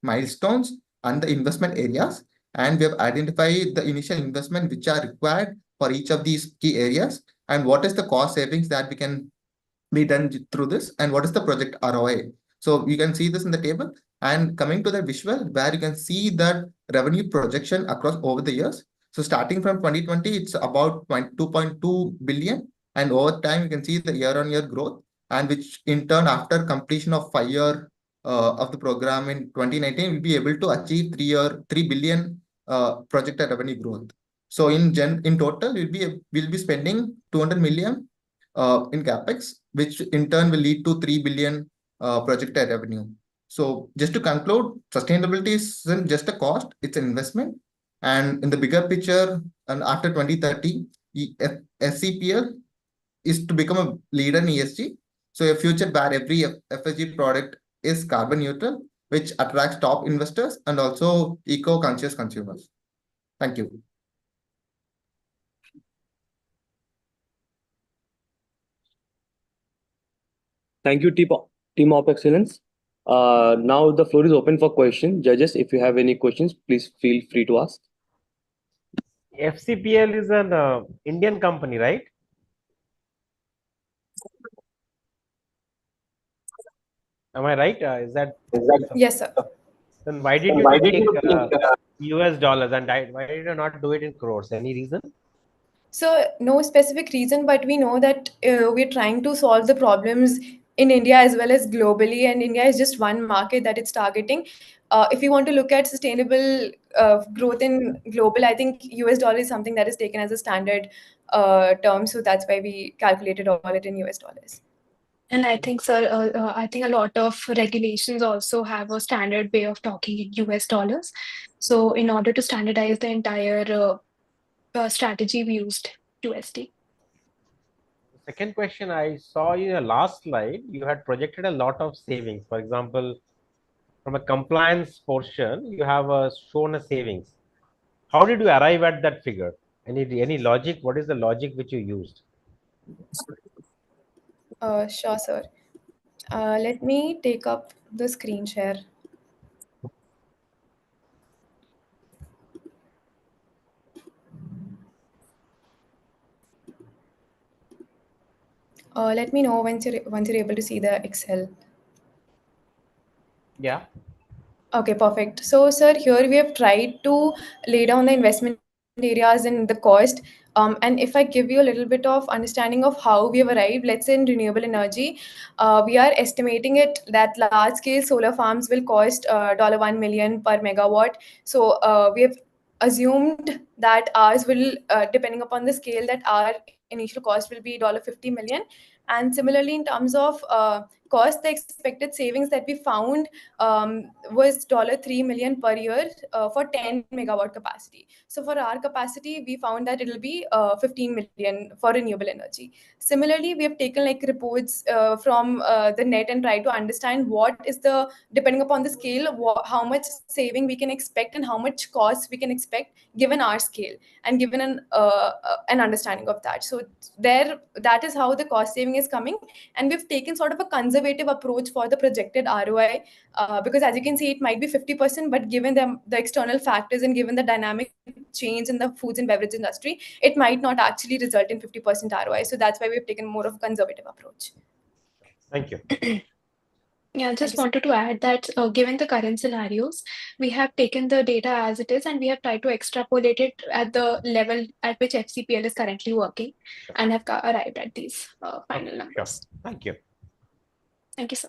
milestones and the investment areas, and we have identified the initial investment which are required for each of these key areas, and what is the cost savings that we can be done through this, and what is the project ROI. So you can see this in the table, and coming to the visual where you can see that revenue projection across over the years. So starting from 2020, it's about 2.2 billion, and over time you can see the year-on-year growth, and which in turn after completion of 5 year of the program in 2019, we'll be able to achieve 3 billion projected revenue growth. So in total, we'll be spending 200 million in capex, which in turn will lead to 3 billion projected revenue. So just to conclude, sustainability isn't just a cost, it's an investment. And in the bigger picture, and after 2030, SCPL is to become a leader in ESG. So a future where every FSG product is carbon neutral, which attracts top investors and also eco-conscious consumers. Thank you. Thank you, Team of Excellence. Now the floor is open for questions. Judges, if you have any questions, please feel free to ask. FCPL is an Indian company, right? Am I right? Is that? Yes, sir. Then why did you take US dollars and why did you not do it in crores? Any reason? So no specific reason, but we know that we're trying to solve the problems in India as well as globally, and India is just one market that it's targeting. If you want to look at sustainable growth in global, I think US dollar is something that is taken as a standard term, so that's why we calculated all it in US dollars. And I think, sir, I think a lot of regulations also have a standard way of talking in US dollars. So in order to standardize the entire strategy, we used USD. Second question, I saw in your last slide, you had projected a lot of savings. For example, from a compliance portion, you have shown a savings. How did you arrive at that figure? Any logic? What is the logic which you used? Sure, sir. Let me take up the screen share. Let me know once you're able to see the Excel. Yeah. Okay, perfect. So, sir, here we have tried to lay down the investment areas and the cost. And if I give you a little bit of understanding of how we have arrived, let's say in renewable energy, we are estimating it that large scale solar farms will cost $1 million per megawatt. So we have assumed that ours will, depending upon the scale, that our initial cost will be $50 million. And similarly, in terms of cost, the expected savings that we found was $3 million per year for 10 megawatt capacity. So for our capacity, we found that it'll be 15 million for renewable energy. Similarly, we have taken like reports from the net and tried to understand what is the, depending upon the scale, how much saving we can expect and how much cost we can expect given our scale and given an understanding of that. So there, that is how the cost saving is coming, and we've taken sort of a conservative approach for the projected ROI because as you can see, it might be 50%, but given the external factors and given the dynamic change in the foods and beverage industry, it might not actually result in 50% ROI. So that's why we've taken more of a conservative approach. Thank you. Yeah, just wanted to add that given the current scenarios, we have taken the data as it is and we have tried to extrapolate it at the level at which FCPL is currently working and have arrived at these final numbers. Sure. Thank you. Thank you, sir.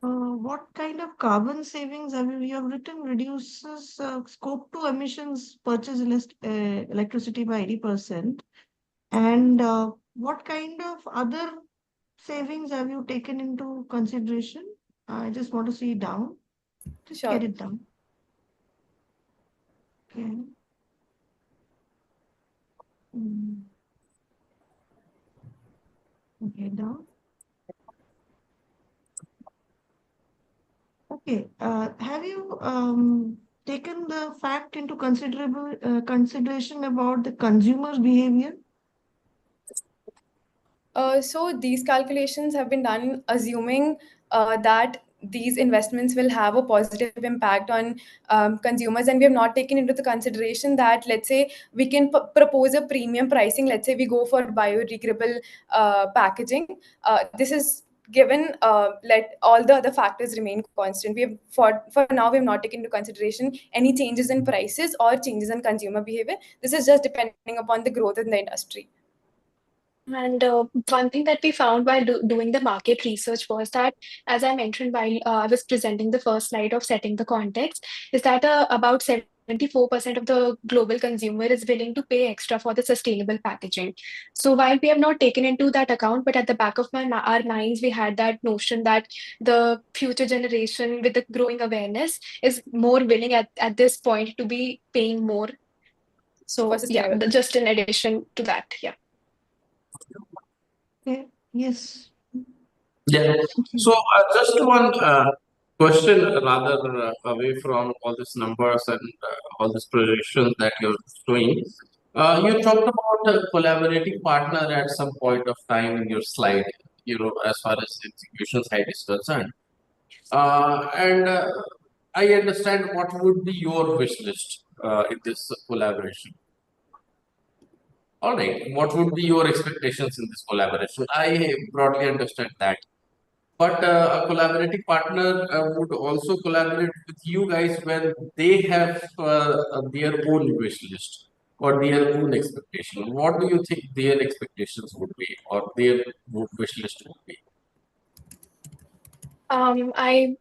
What kind of carbon savings have we have written reduces scope 2 emissions purchase electricity by 80%. And what kind of other savings have you taken into consideration? I just want to see it down. Just Sure. get it down. Okay. Okay, down. Okay. Have you taken the fact into considerable consideration about the consumer's behavior? So these calculations have been done assuming that these investments will have a positive impact on consumers, and we have not taken into the consideration that, let's say, we can propose a premium pricing. Let's say we go for biodegradable packaging. This is given let all the other factors remain constant. We have for now we have not taken into consideration any changes in prices or changes in consumer behavior. This is just depending upon the growth in the industry. And one thing that we found while doing the market research was that, as I mentioned while I was presenting the first slide of setting the context, is that about 74% of the global consumer is willing to pay extra for the sustainable packaging. So while we have not taken into that account, but at the back of our minds, we had that notion that the future generation with the growing awareness is more willing at this point to be paying more. So yeah, just in addition to that, yeah. Okay. Yes. Yeah. So just one question, rather away from all these numbers and all these projections that you're showing. You talked about a collaborating partner at some point of time in your slide, as far as the execution side is concerned. And I understand what would be your wish list in this collaboration. All right, what would be your expectations in this collaboration? I broadly understand that. But a collaborating partner would also collaborate with you guys when they have their own wish list or their own expectation. What do you think their expectations would be or their wish list would be? I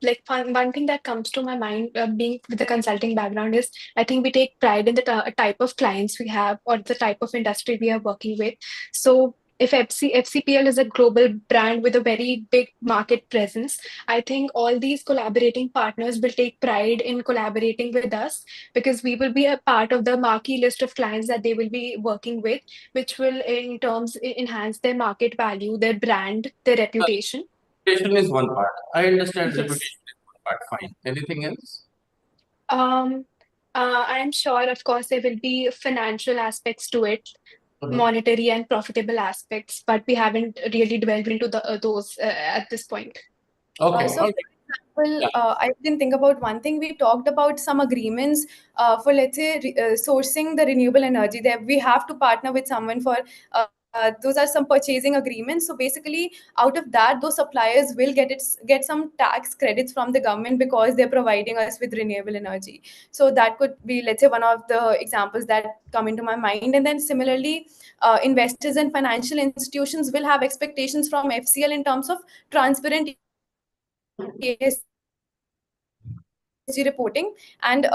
like one thing that comes to my mind, being with the consulting background, is I think we take pride in the type of clients we have or the type of industry we are working with. So if FCPL is a global brand with a very big market presence, I think all these collaborating partners will take pride in collaborating with us because we will be a part of the marquee list of clients that they will be working with, which will in terms enhance their market value, their brand, their reputation. Reputation is one part. I understand Yes. reputation is one part. Fine. Anything else? I'm sure, of course, there will be financial aspects to it, monetary and profitable aspects, but we haven't really delved into those at this point. Okay. So, for example, I didn't think about one thing. We talked about some agreements for, let's say, sourcing the renewable energy. That we have to partner with someone for. Those are some purchasing agreements. So basically, out of that, those suppliers will get some tax credits from the government because they're providing us with renewable energy. So that could be, let's say, one of the examples that come into my mind. And then similarly, investors and financial institutions will have expectations from FCL in terms of transparent ESG reporting and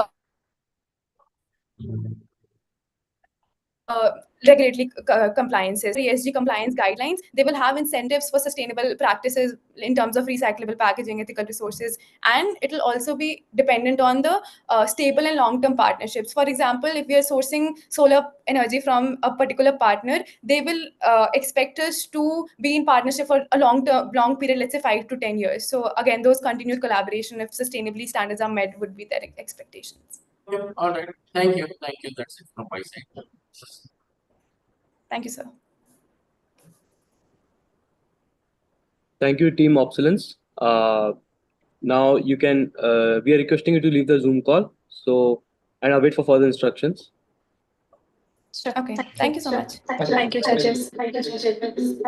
regulatory compliances, ESG compliance guidelines. They will have incentives for sustainable practices in terms of recyclable packaging, ethical resources, and it will also be dependent on the stable and long-term partnerships. For example, if we are sourcing solar energy from a particular partner, they will expect us to be in partnership for a long period, let's say 5 to 10 years. So again, those continued collaboration, if sustainability standards are met, would be their expectations. Okay. All right. Thank you. Thank you. That's it from my side. Thank you, sir. Thank you, Team Opsilence. Now you can, we are requesting you to leave the Zoom call. So, and I'll wait for further instructions. Sure. Okay. Thank you so much. Thank you, judges. Thank you, judges.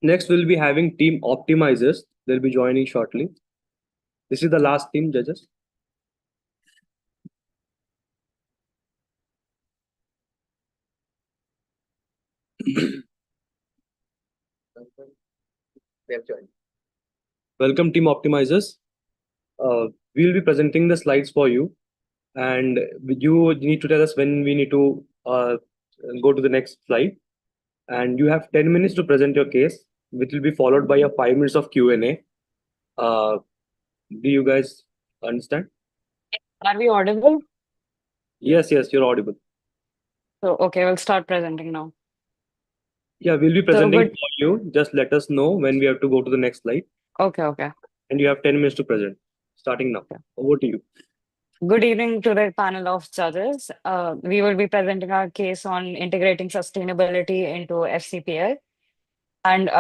Next, we'll be having Team Optimizers. They'll be joining shortly. This is the last team, judges. They have joined. Welcome, Team Optimizers. we'll be presenting the slides for you, and you need to tell us when we need to go to the next slide. And you have 10 minutes to present your case, which will be followed by a 5 minutes of Q&A. Do you guys understand? Are we audible? Yes, you're audible. So, okay, we'll start presenting now. Yeah, we'll be So, presenting good. for you. Just let us know when we have to go to the next slide. Okay. And you have 10 minutes to present. Starting now. Over to you. Good evening to the panel of judges. We will be presenting our case on integrating sustainability into FCPL. And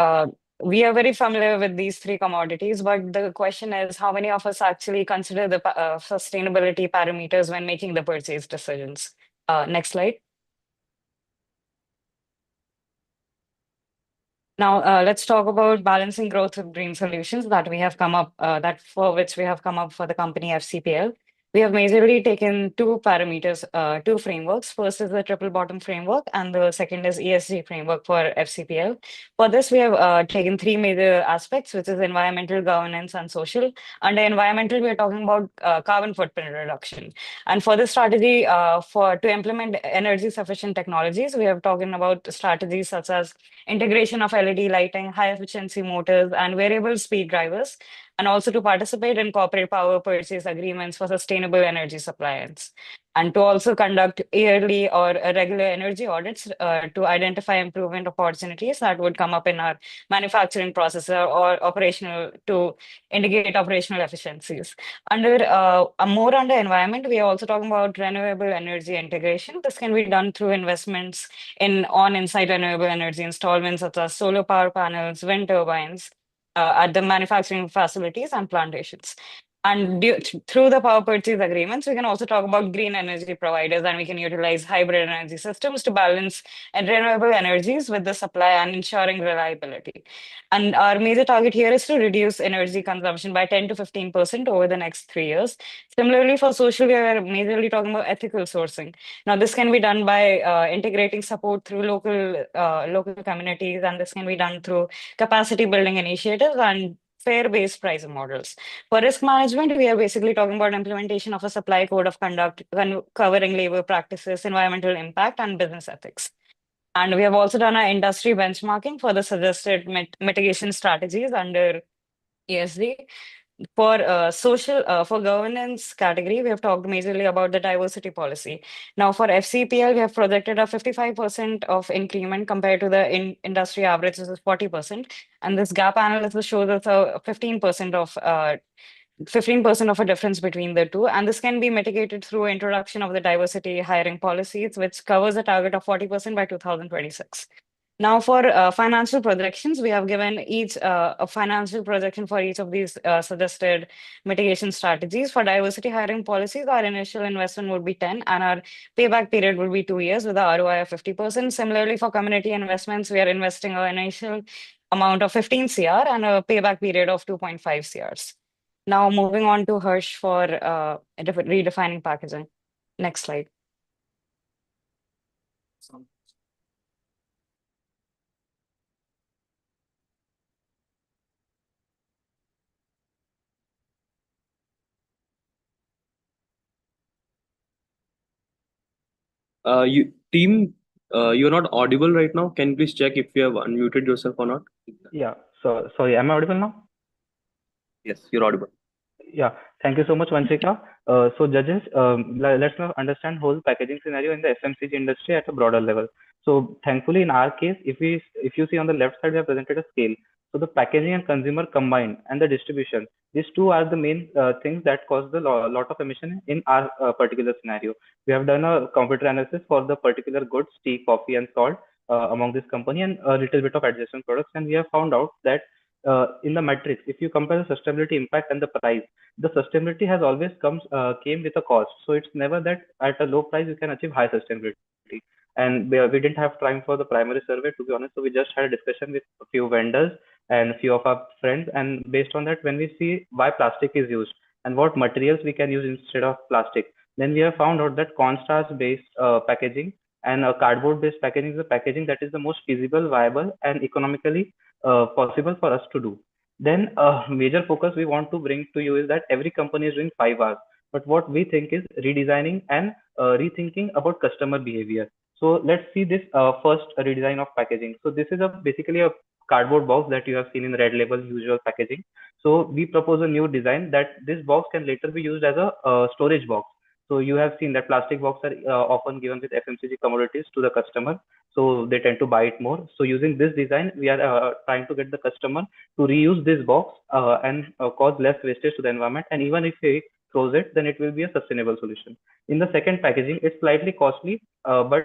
we are very familiar with these three commodities, but the question is how many of us actually consider the sustainability parameters when making the purchase decisions? Next slide. Now, let's talk about balancing growth with green solutions that we have come up, for which we have come up for the company FCPL. We have majorly taken two parameters, two frameworks. First is the triple bottom framework, and the second is ESG framework for FCPL. For this, we have taken three major aspects, which is environmental, governance, and social. Under environmental, we are talking about carbon footprint reduction. And for this strategy, to implement energy sufficient technologies, we have talking about strategies such as integration of LED lighting, high efficiency motors, and variable speed drivers, and also to participate in corporate power purchase agreements for sustainable energy suppliers, and to also conduct yearly or regular energy audits to identify improvement opportunities that would come up in our manufacturing process or operational to indicate operational efficiencies. More under environment, we are also talking about renewable energy integration. This can be done through investments in on-site renewable energy installments such as solar power panels, wind turbines, at the manufacturing facilities and plantations. And through the power purchase agreements, we can also talk about green energy providers, and we can utilize hybrid energy systems to balance renewable energies with the supply and ensuring reliability. And our major target here is to reduce energy consumption by 10 to 15% over the next 3 years. Similarly, for social, we are majorly talking about ethical sourcing. Now, this can be done by integrating support through local communities, and this can be done through capacity building initiatives and fair-based pricing models. For risk management, we are basically talking about implementation of a supply code of conduct covering labor practices, environmental impact, and business ethics. And we have also done our industry benchmarking for the suggested mitigation strategies under ESG. For for governance category, we have talked majorly about the diversity policy. Now, for FCPL, we have projected a 55% of increment compared to the industry average, which is 40%. And this gap analysis shows us a 15% of a difference between the two. And this can be mitigated through introduction of the diversity hiring policies, which covers a target of 40% by 2026. Now, for financial projections, we have given each a financial projection for each of these suggested mitigation strategies. For diversity hiring policies, our initial investment would be 10, and our payback period will be 2 years with a ROI of 50%. Similarly, for community investments, we are investing our initial amount of 15 CR and a payback period of 2.5 CRs. Now, moving on to Harsh for redefining packaging. Next slide. You're not audible right now. Can you please check if you have unmuted yourself or not? Yeah. So sorry, am I audible now? Yes, you're audible. Yeah. Thank you so much, Vanshika. So judges, let's now understand whole packaging scenario in the FMCG industry at a broader level. So thankfully, in our case, if you see on the left side, we have presented a scale. So the packaging and consumer combined and the distribution, these two are the main things that cause the lot of emission in our particular scenario. We have done a computer analysis for the particular goods, tea, coffee, and salt among this company, and a little bit of adjacent products, and we have found out that in the matrix, if you compare the sustainability impact and the price, the sustainability has always came with a cost. So it's never that at a low price you can achieve high sustainability. And we didn't have time for the primary survey, to be honest. So we just had a discussion with a few vendors and a few of our friends. And based on that, when we see why plastic is used and what materials we can use instead of plastic, then we have found out that cornstarch based packaging and cardboard based packaging is the packaging that is the most feasible, viable, and economically possible for us to do. then a major focus we want to bring to you is that every company is doing 5 R's, but what we think is redesigning and rethinking about customer behavior. So let's see this first redesign of packaging. So this is basically a cardboard box that you have seen in red label usual packaging. So we propose a new design that this box can later be used as a storage box. So you have seen that plastic boxes are often given with FMCG commodities to the customer, so they tend to buy it more. So using this design, we are trying to get the customer to reuse this box and cause less wastage to the environment. And even if he throws it, then it will be a sustainable solution. In the second packaging, it's slightly costly, but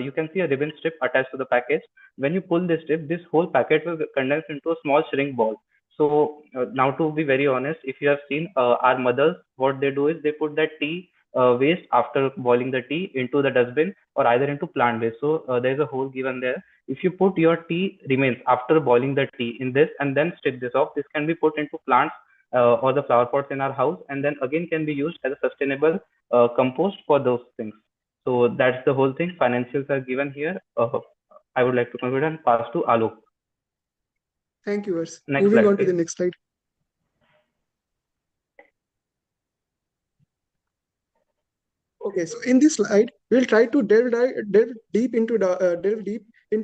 you can see a ribbon strip attached to the package. When you pull this strip, this whole packet will condense into a small shrink ball. So now, to be very honest, if you have seen our mothers, what they do is they put that tea waste after boiling the tea into the dustbin or either into plant waste. So there's a hole given there. If you put your tea remains after boiling the tea in this and then strip this off, this can be put into plants or the flower pots in our house, and then again can be used as a sustainable compost for those things. So that's the whole thing. Financials are given here. I would like to conclude and pass to Alok. Thank you, Vers. Next Moving slide, on to please. the next slide. Okay, so in this slide, we'll try to delve deep into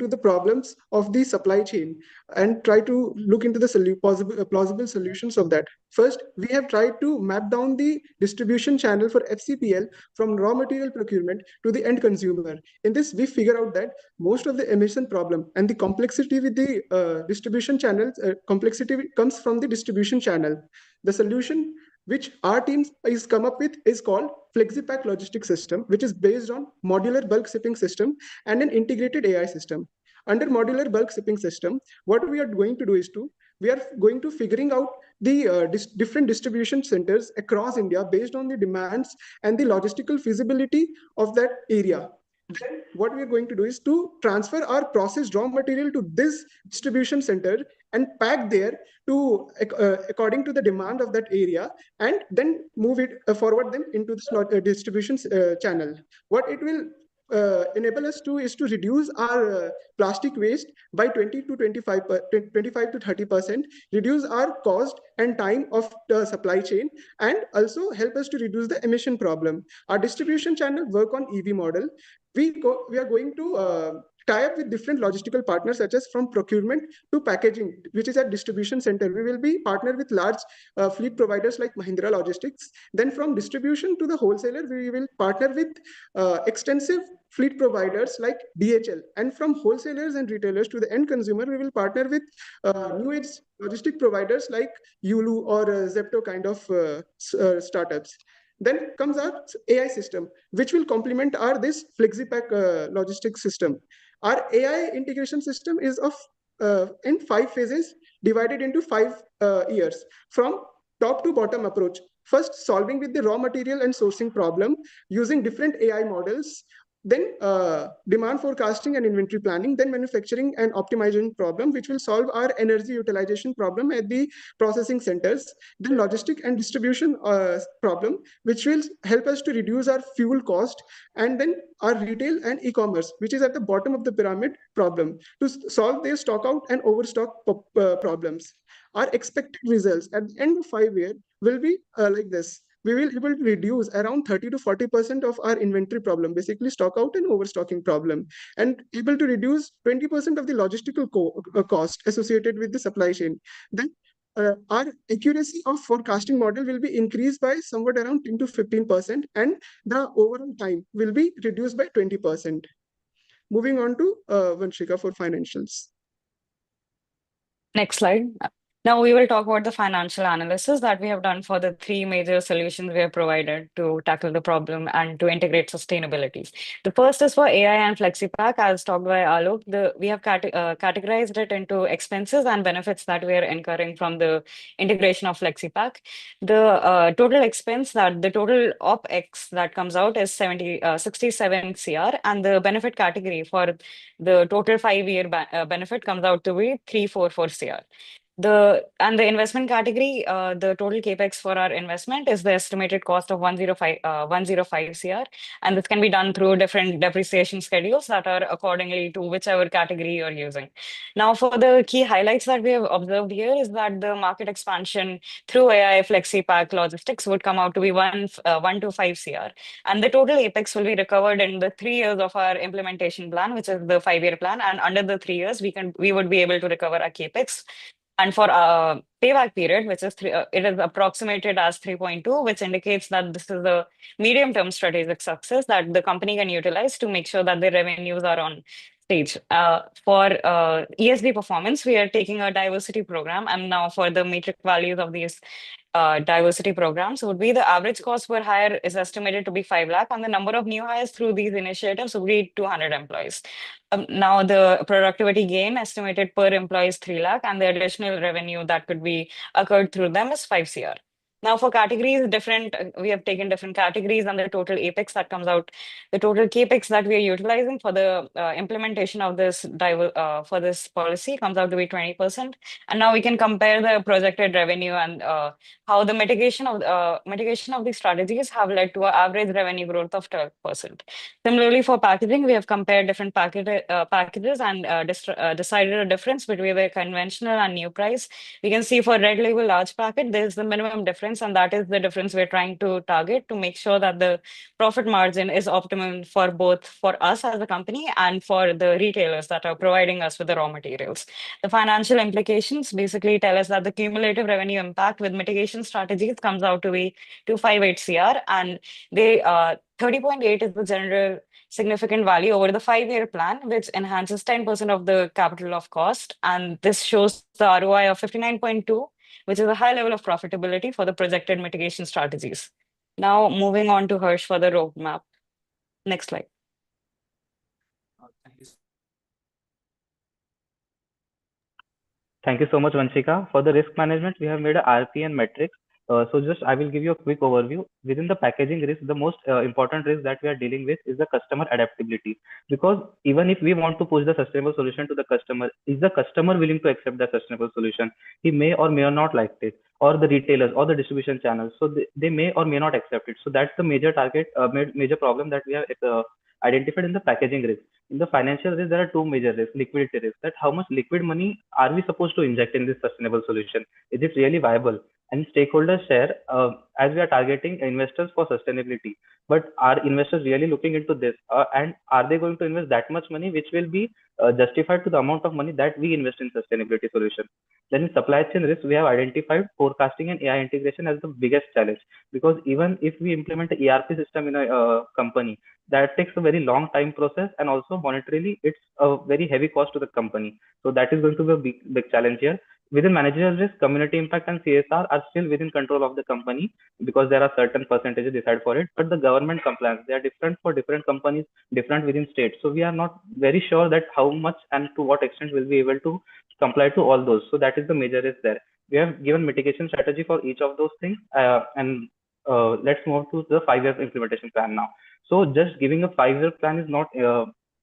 the problems of the supply chain and try to look into the plausible solutions of that. First, we have tried to map down the distribution channel for FCPL from raw material procurement to the end consumer. In this, we figure out that most of the emission problem and the complexity with the distribution channels, complexity comes from the distribution channel. The solution which our team is come up with is called FlexiPack Logistics System, which is based on modular bulk shipping system and an integrated AI system. Under modular bulk shipping system, what we are going to do is we are going to figuring out the different distribution centers across India based on the demands and the logistical feasibility of that area. Then what we are going to do is to transfer our processed raw material to this distribution center and pack there to according to the demand of that area, and then move it forward them into the distribution channel. What it will enable us to is to reduce our plastic waste by 20 to 25 to 30%, reduce our cost and time of the supply chain, and also help us to reduce the emission problem. Our distribution channel work on EV model. We are going to tie up with different logistical partners, such as from procurement to packaging, which is at distribution center. We will be partnered with large fleet providers like Mahindra Logistics. Then from distribution to the wholesaler, we will partner with extensive fleet providers like DHL. And from wholesalers and retailers to the end consumer, we will partner with new age logistic providers like Yulu or Zepto kind of startups. Then comes our AI system, which will complement our this FlexiPack logistics system. Our AI integration system is of in 5 phases, divided into 5 years, from top to bottom approach. First, solving with the raw material and sourcing problem using different AI models. Then demand forecasting and inventory planning, then manufacturing and optimization problem, which will solve our energy utilization problem at the processing centers, then logistic and distribution problem, which will help us to reduce our fuel cost, and then our retail and e-commerce, which is at the bottom of the pyramid problem, to solve their stock out and overstock problems. Our expected results at the end of 5 years will be like this. We will able to reduce around 30 to 40% of our inventory problem, basically stock out and overstocking problem, and able to reduce 20% of the logistical cost associated with the supply chain. Then our accuracy of forecasting model will be increased by somewhat around 10 to 15%, and the overall time will be reduced by 20%. Moving on to Vanshika for financials. Next slide. Now we will talk about the financial analysis that we have done for the 3 major solutions we have provided to tackle the problem and to integrate sustainability. The first is for AI and FlexiPack, as talked by Alok. We have categorized it into expenses and benefits that we are incurring from the integration of FlexiPack. The total expense, that the total OpEx that comes out is 67 CR, and the benefit category for the total 5-year benefit comes out to be 344 CR. The investment category, the total capex for our investment is the estimated cost of 105 CR, and this can be done through different depreciation schedules that are accordingly to whichever category you're using. Now, for the key highlights that we have observed here is that the market expansion through AI Flexi Pack logistics would come out to be 125 CR, and the total apex will be recovered in the 3 years of our implementation plan, which is the 5-year plan, and under the 3 years we would be able to recover our capex. And for payback period, which is it is approximated as 3.2, which indicates that this is a medium-term strategic success that the company can utilize to make sure that the revenues are on stage. For ESG performance, we are taking a diversity program, and now for the metric values of these diversity programs would be the average cost per hire is estimated to be 5 lakh, and the number of new hires through these initiatives would be 200 employees. Now the productivity gain estimated per employee is 3 lakh, and the additional revenue that could be occurred through them is 5 CR. Now for categories, we have taken different categories, and the total apex that comes out, the total capex that we are utilizing for the implementation of this for this policy comes out to be 20%. And now we can compare the projected revenue and how the mitigation of these strategies have led to an average revenue growth of 12%. Similarly, for packaging, we have compared different packages and decided a difference between the conventional and new price. We can see for red label large packet, there's the minimum difference, and that is the difference we're trying to target to make sure that the profit margin is optimum for both for us as a company and for the retailers that are providing us with the raw materials. The financial implications basically tell us that the cumulative revenue impact with mitigation strategies comes out to be 258 CR, and they 30.8 is the general significant value over the 5-year plan, which enhances 10% of the capital of cost. And this shows the ROI of 59.2, which is a high level of profitability for the projected mitigation strategies. Now moving on to Harsh for the roadmap. Next slide. Thank you so much, Vanshika. For the risk management, we have made a RPN metrics. So just I will give you a quick overview. Within the packaging risk, the most important risk that we are dealing with is the customer adaptability. Because even if we want to push the sustainable solution to the customer, is the customer willing to accept the sustainable solution? He may or may not like it, or the retailers or the distribution channels. So they may or may not accept it. So that's the major target, major problem that we have identified in the packaging risk. In the financial risk, there are two major risks: liquidity risk, that how much liquid money are we supposed to inject in this sustainable solution? Is it really viable? And stakeholders share, as we are targeting investors for sustainability, but are investors really looking into this? And are they going to invest that much money, which will be justified to the amount of money that we invest in sustainability solution? Then in supply chain risk, we have identified forecasting and AI integration as the biggest challenge, because even if we implement an ERP system in a company, that takes a very long time process, and also monetarily it's a very heavy cost to the company. So that is going to be a big challenge here. Within managerial risk, community impact and CSR are still within control of the company, because there are certain percentages decided for it. But the government compliance, they are different for different companies, different within states. So we are not very sure that how much and to what extent we'll be able to comply to all those. So that is the major risk there. We have given mitigation strategy for each of those things, and let's move to the 5-year implementation plan now. So just giving a 5-year plan is not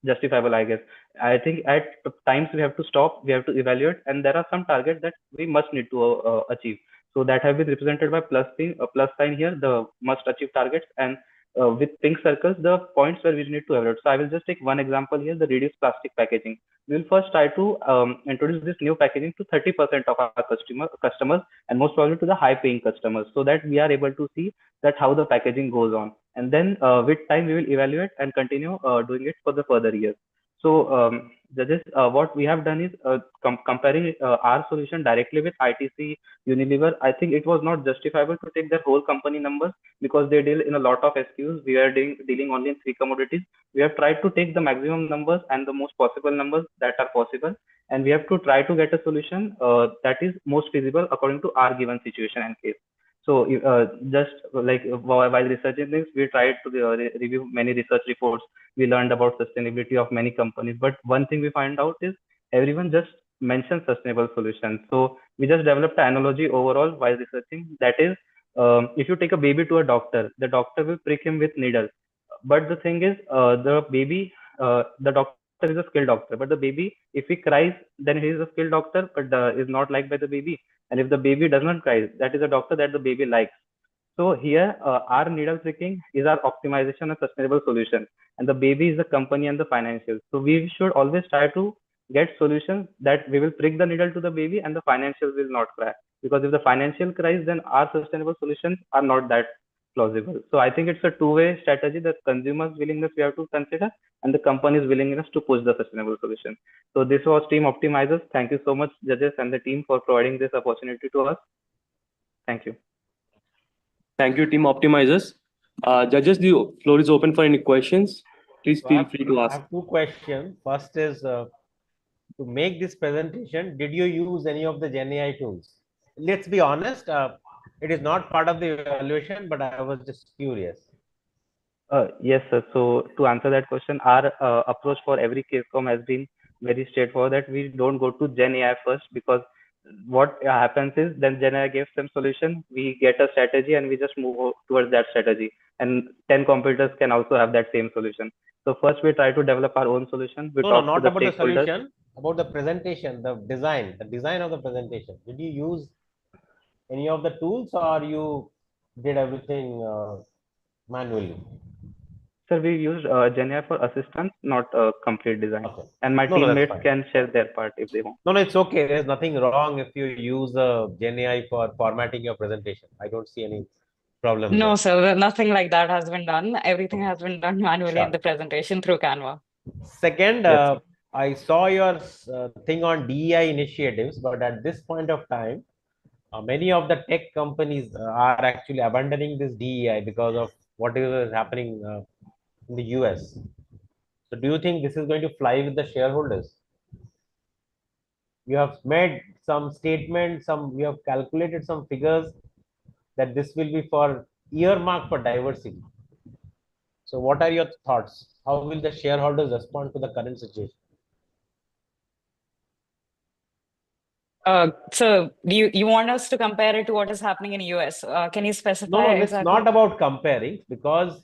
justifiable, I guess. I think at times we have to stop, we have to evaluate, and there are some targets that we must need to achieve. So that have been represented by plus sign here, the must achieve targets, and with pink circles, the points where we need to evaluate. So I will just take one example here, the reduced plastic packaging. We will first try to introduce this new packaging to 30% of our customers, and most probably to the high paying customers, so that we are able to see that how the packaging goes on. And then with time, we will evaluate and continue doing it for the further years. So judges, what we have done is comparing our solution directly with ITC, Unilever. I think it was not justifiable to take their whole company numbers, because they deal in a lot of SKUs. We are dealing only in 3 commodities. We have tried to take the maximum numbers and the most possible numbers that are possible, and we have to try to get a solution that is most feasible according to our given situation and case. So just like while researching things, we tried to review many research reports. We learned about sustainability of many companies, but one thing we find out is everyone just mentions sustainable solutions. So we just developed an analogy overall while researching. That is, if you take a baby to a doctor, the doctor will prick him with needles. But the thing is, the doctor is a skilled doctor, but the baby, if he cries, then he is a skilled doctor, but is not liked by the baby. And if the baby does not cry, that is a doctor that the baby likes. So here, our needle pricking is our optimization and sustainable solution, and the baby is the company and the financials. So we should always try to get solutions that we will prick the needle to the baby and the financials will not cry. Because if the financial cries, then our sustainable solutions are not that plausible. So I think it's a two-way strategy that consumers' willingness we have to consider and the company's willingness to push the sustainable solution. So this was Team Optimizers. Thank you so much, judges and the team, for providing this opportunity to us. Thank you. Thank you, Team Optimizers. Judges, the floor is open for any questions. Please feel free to I ask. have two questions. First is to make this presentation, did you use any of the Gen AI tools? Let's be honest, it is not part of the evaluation, but I was just curious. Yes, sir. So to answer that question, our approach for every case com has been very straightforward, that we don't go to Gen AI first, because what happens is then Gen AI gives some solution, we get a strategy and we just move towards that strategy. And 10 competitors can also have that same solution. So first we try to develop our own solution. We No, talk not to the about the stakeholders. solution, about the presentation, the design of the presentation. Did you use any of the tools or you did everything manually? Sir, we used Gen AI for assistance, not complete design. Okay. And my No, that's teammates fine. can share their part if they want. No, it's okay. There's nothing wrong if you use Gen AI for formatting your presentation. I don't see any problem No, there. sir, nothing like that has been done. Everything has been done manually in the presentation through Canva. Second, Yes, I saw your thing on DEI initiatives, but at this point of time, many of the tech companies are actually abandoning this DEI because of what is happening in the US. So do you think this is going to fly with the shareholders? You have made some statements, you have calculated some figures that this will be for earmark for diversity. So what are your thoughts? How will the shareholders respond to the current situation? So you want us to compare it to what is happening in US? Can you specify No, it's exactly? not about comparing, because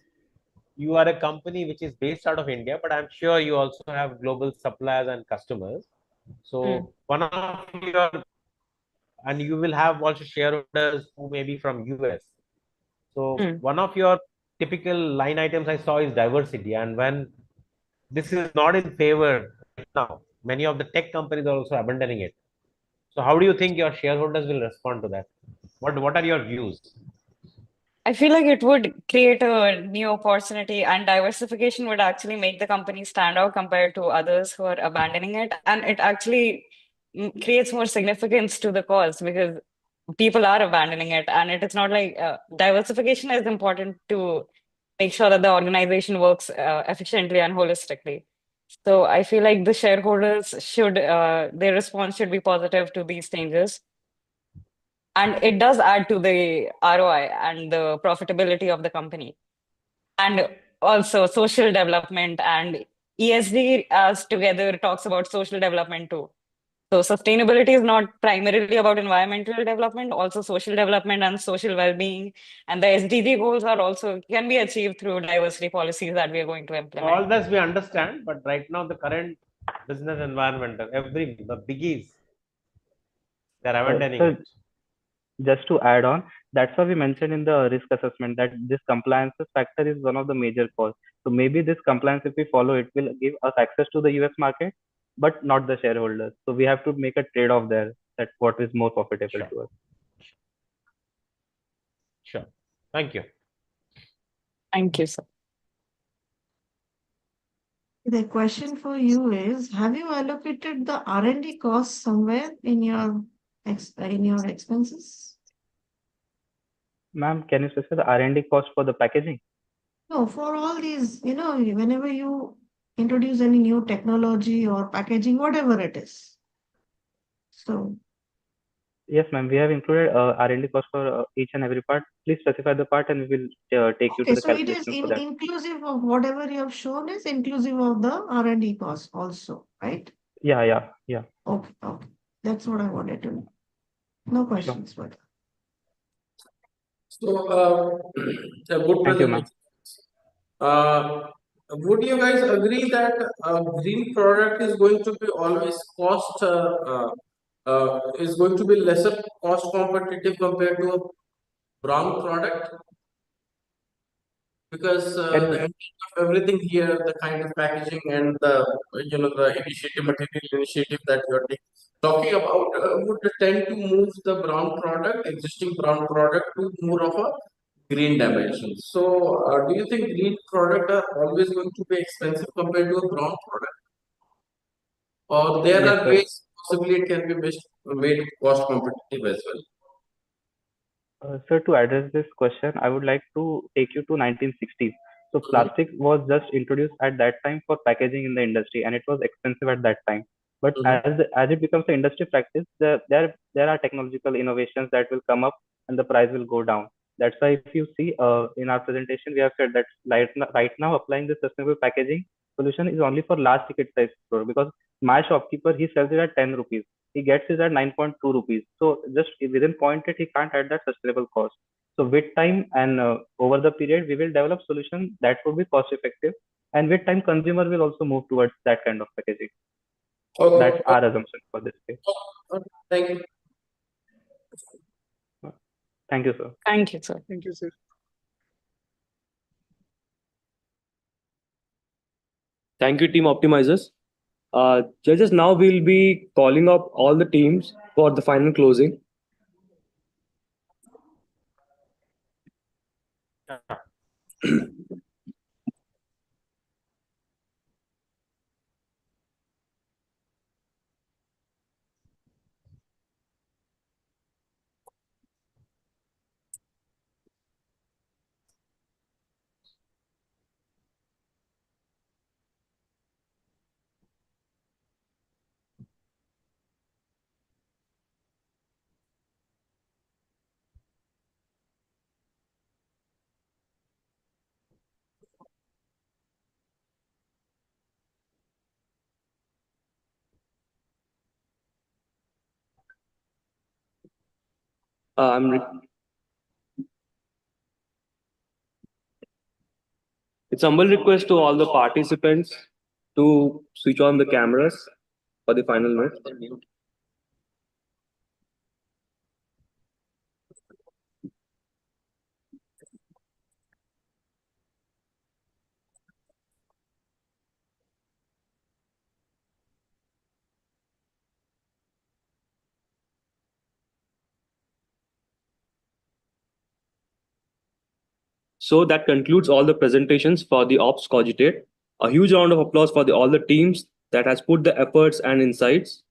you are a company which is based out of India, but I'm sure you also have global suppliers and customers. So one of your, and you will have also shareholders who may be from US. So one of your typical line items I saw is diversity. And when this is not in favor right now, many of the tech companies are also abandoning it. So how do you think your shareholders will respond to that? What are your views? I feel like it would create a new opportunity, and diversification would actually make the company stand out compared to others who are abandoning it. And it actually creates more significance to the cause because people are abandoning it. And it is not like diversification is important to make sure that the organization works efficiently and holistically. So I feel like the shareholders should, their response should be positive to these changes. And it does add to the ROI and the profitability of the company. And also social development and ESG as together talks about social development too. So sustainability is not primarily about environmental development, also social development and social well-being. And the SDG goals are also can be achieved through diversity policies that we are going to implement. All this we understand, but right now the current business environment, the biggies, they're abandoning So it. just to add on, that's why we mentioned in the risk assessment that this compliance factor is one of the major cause. So maybe this compliance, if we follow, it will give us access to the US market, but not the shareholders. So we have to make a trade-off there, that what is more profitable to us. Sure. Thank you. Thank you, sir. The question for you is, have you allocated the R&D cost somewhere in your expenses? Ma'am, can you specify the R&D cost for the packaging? No, for all these, whenever you introduce any new technology or packaging, whatever it is. So, Yes, ma'am. We have included R&D cost for each and every part. Please specify the part and we will take you to okay, the so it is calculation for that. inclusive of whatever you have shown is inclusive of the R&D cost also, right? Yeah. Okay. That's what I wanted to know. No questions, but. So, a good Thank you, ma'am. presentation. would you guys agree that a green product is going to be always is going to be lesser cost competitive compared to a brown product? Because Can the you ending of everything here, the kind of packaging and the material initiative that you're talking about would tend to move the existing brown product to more of a green dimension. So, do you think green product are always going to be expensive compared to a brown product, or there Yes, are sir. ways possibly it can be made cost competitive as well? Sir, to address this question, I would like to take you to 1960s. So Mhm. plastic was just introduced at that time for packaging in the industry, and it was expensive at that time. But Mhm. as it becomes an industry practice, there are technological innovations that will come up, and the price will go down. That's why if you see in our presentation, we have said that right now applying the sustainable packaging solution is only for large ticket size store, because my shopkeeper, he sells it at 10 rupees, he gets it at 9.2 rupees. So just within point it, he can't add that sustainable cost. So with time and over the period, we will develop solutions that would be cost effective. And with time, consumer will also move towards that kind of packaging. That's Okay. our assumption for this case. Okay. Thank you. Thank you, sir. Thank you, sir. Thank you, sir. Thank you, team optimizers. Judges, now we'll be calling up all the teams for the final closing. I'm re- It's humble request to all the participants to switch on the cameras for the final note. So that concludes all the presentations for the Ops Cogitate. A huge round of applause for all the teams that has put the efforts and insights.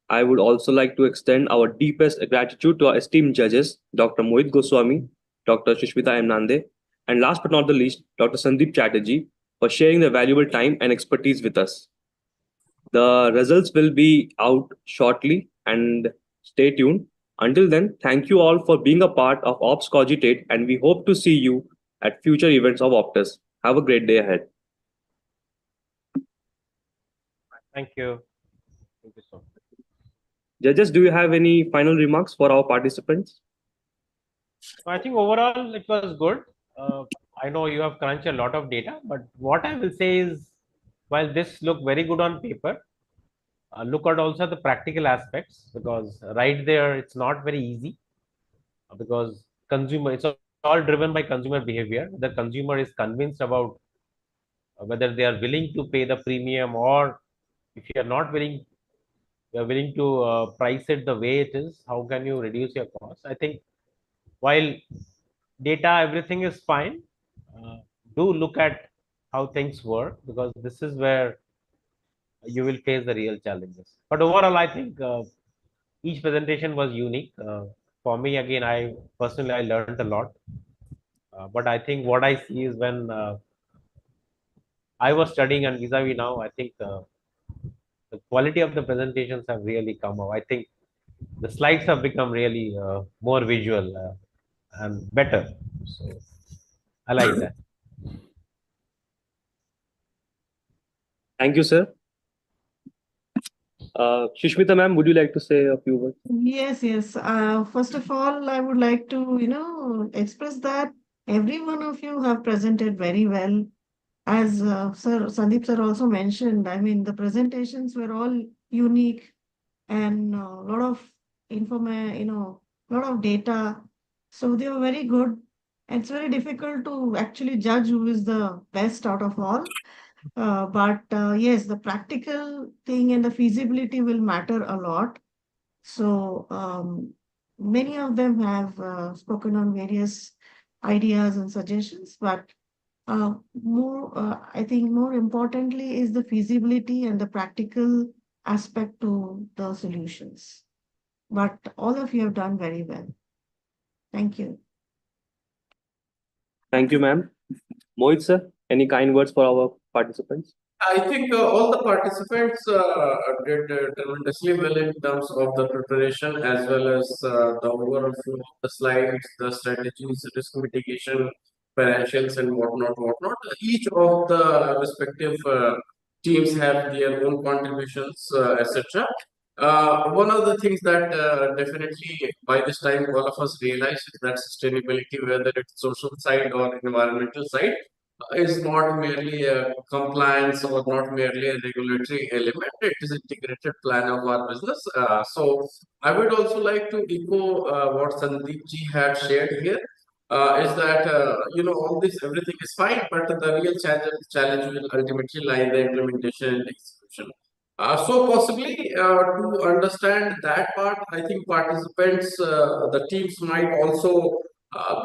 I would also like to extend our deepest gratitude to our esteemed judges, Dr. Mohit Goswami, Dr. Shushmita M. Nande, and last but not the least, Dr. Sandeep Chatterjee, for sharing their valuable time and expertise with us. The results will be out shortly, and stay tuned. Until then, thank you all for being a part of Ops Cogitate, and we hope to see you at future events of Optus. Have a great day ahead. Thank you. Thank you so much. Judges, do you have any final remarks for our participants? I think overall it was good. I know you have crunched a lot of data, but what I will say is, while this looked very good on paper, look at also the practical aspects, because right there it's not very easy, because consumer, it's all driven by consumer behavior. The consumer is convinced about whether they are willing to pay the premium, or if you are not willing, you are willing to price it the way it is, how can you reduce your cost? I think while data, everything is fine, uh, do look at how things work, because this is where you will face the real challenges. But overall, I think each presentation was unique. For me, again, I personally, I learned a lot. But I think what I see is, when I was studying and vis-a-vis now, I think the quality of the presentations have really come up. I think the slides have become really more visual and better. So I like that. Thank you, sir. Shushmita ma'am, would you like to say a few words? Yes, yes. First of all, I would like to, express that every one of you have presented very well. as Sandeep sir also mentioned, I mean, the presentations were all unique and a lot of lot of data. So they were very good. It's very difficult to actually judge who is the best out of all. But yes, the practical thing and the feasibility will matter a lot. So many of them have spoken on various ideas and suggestions, but I think more importantly is the feasibility and the practical aspect to the solutions. But all of you have done very well. Thank you. Thank you, ma'am. Mohit sir, any kind words for our participants? I think all the participants did tremendously well in terms of the preparation as well as the overall flow of the slides, the strategies, risk mitigation, financials, and whatnot. Each of the respective teams have their own contributions, etc. One of the things that definitely by this time all of us realize is that sustainability, whether it's social side or environmental side, is not merely a compliance or not merely a regulatory element. It is an integrated plan of our business. So I would also like to echo what Sandeep ji had shared here. Is that all this everything is fine, but the real challenge will ultimately lie in the implementation and execution. So possibly to understand that part, I think participants, the teams might also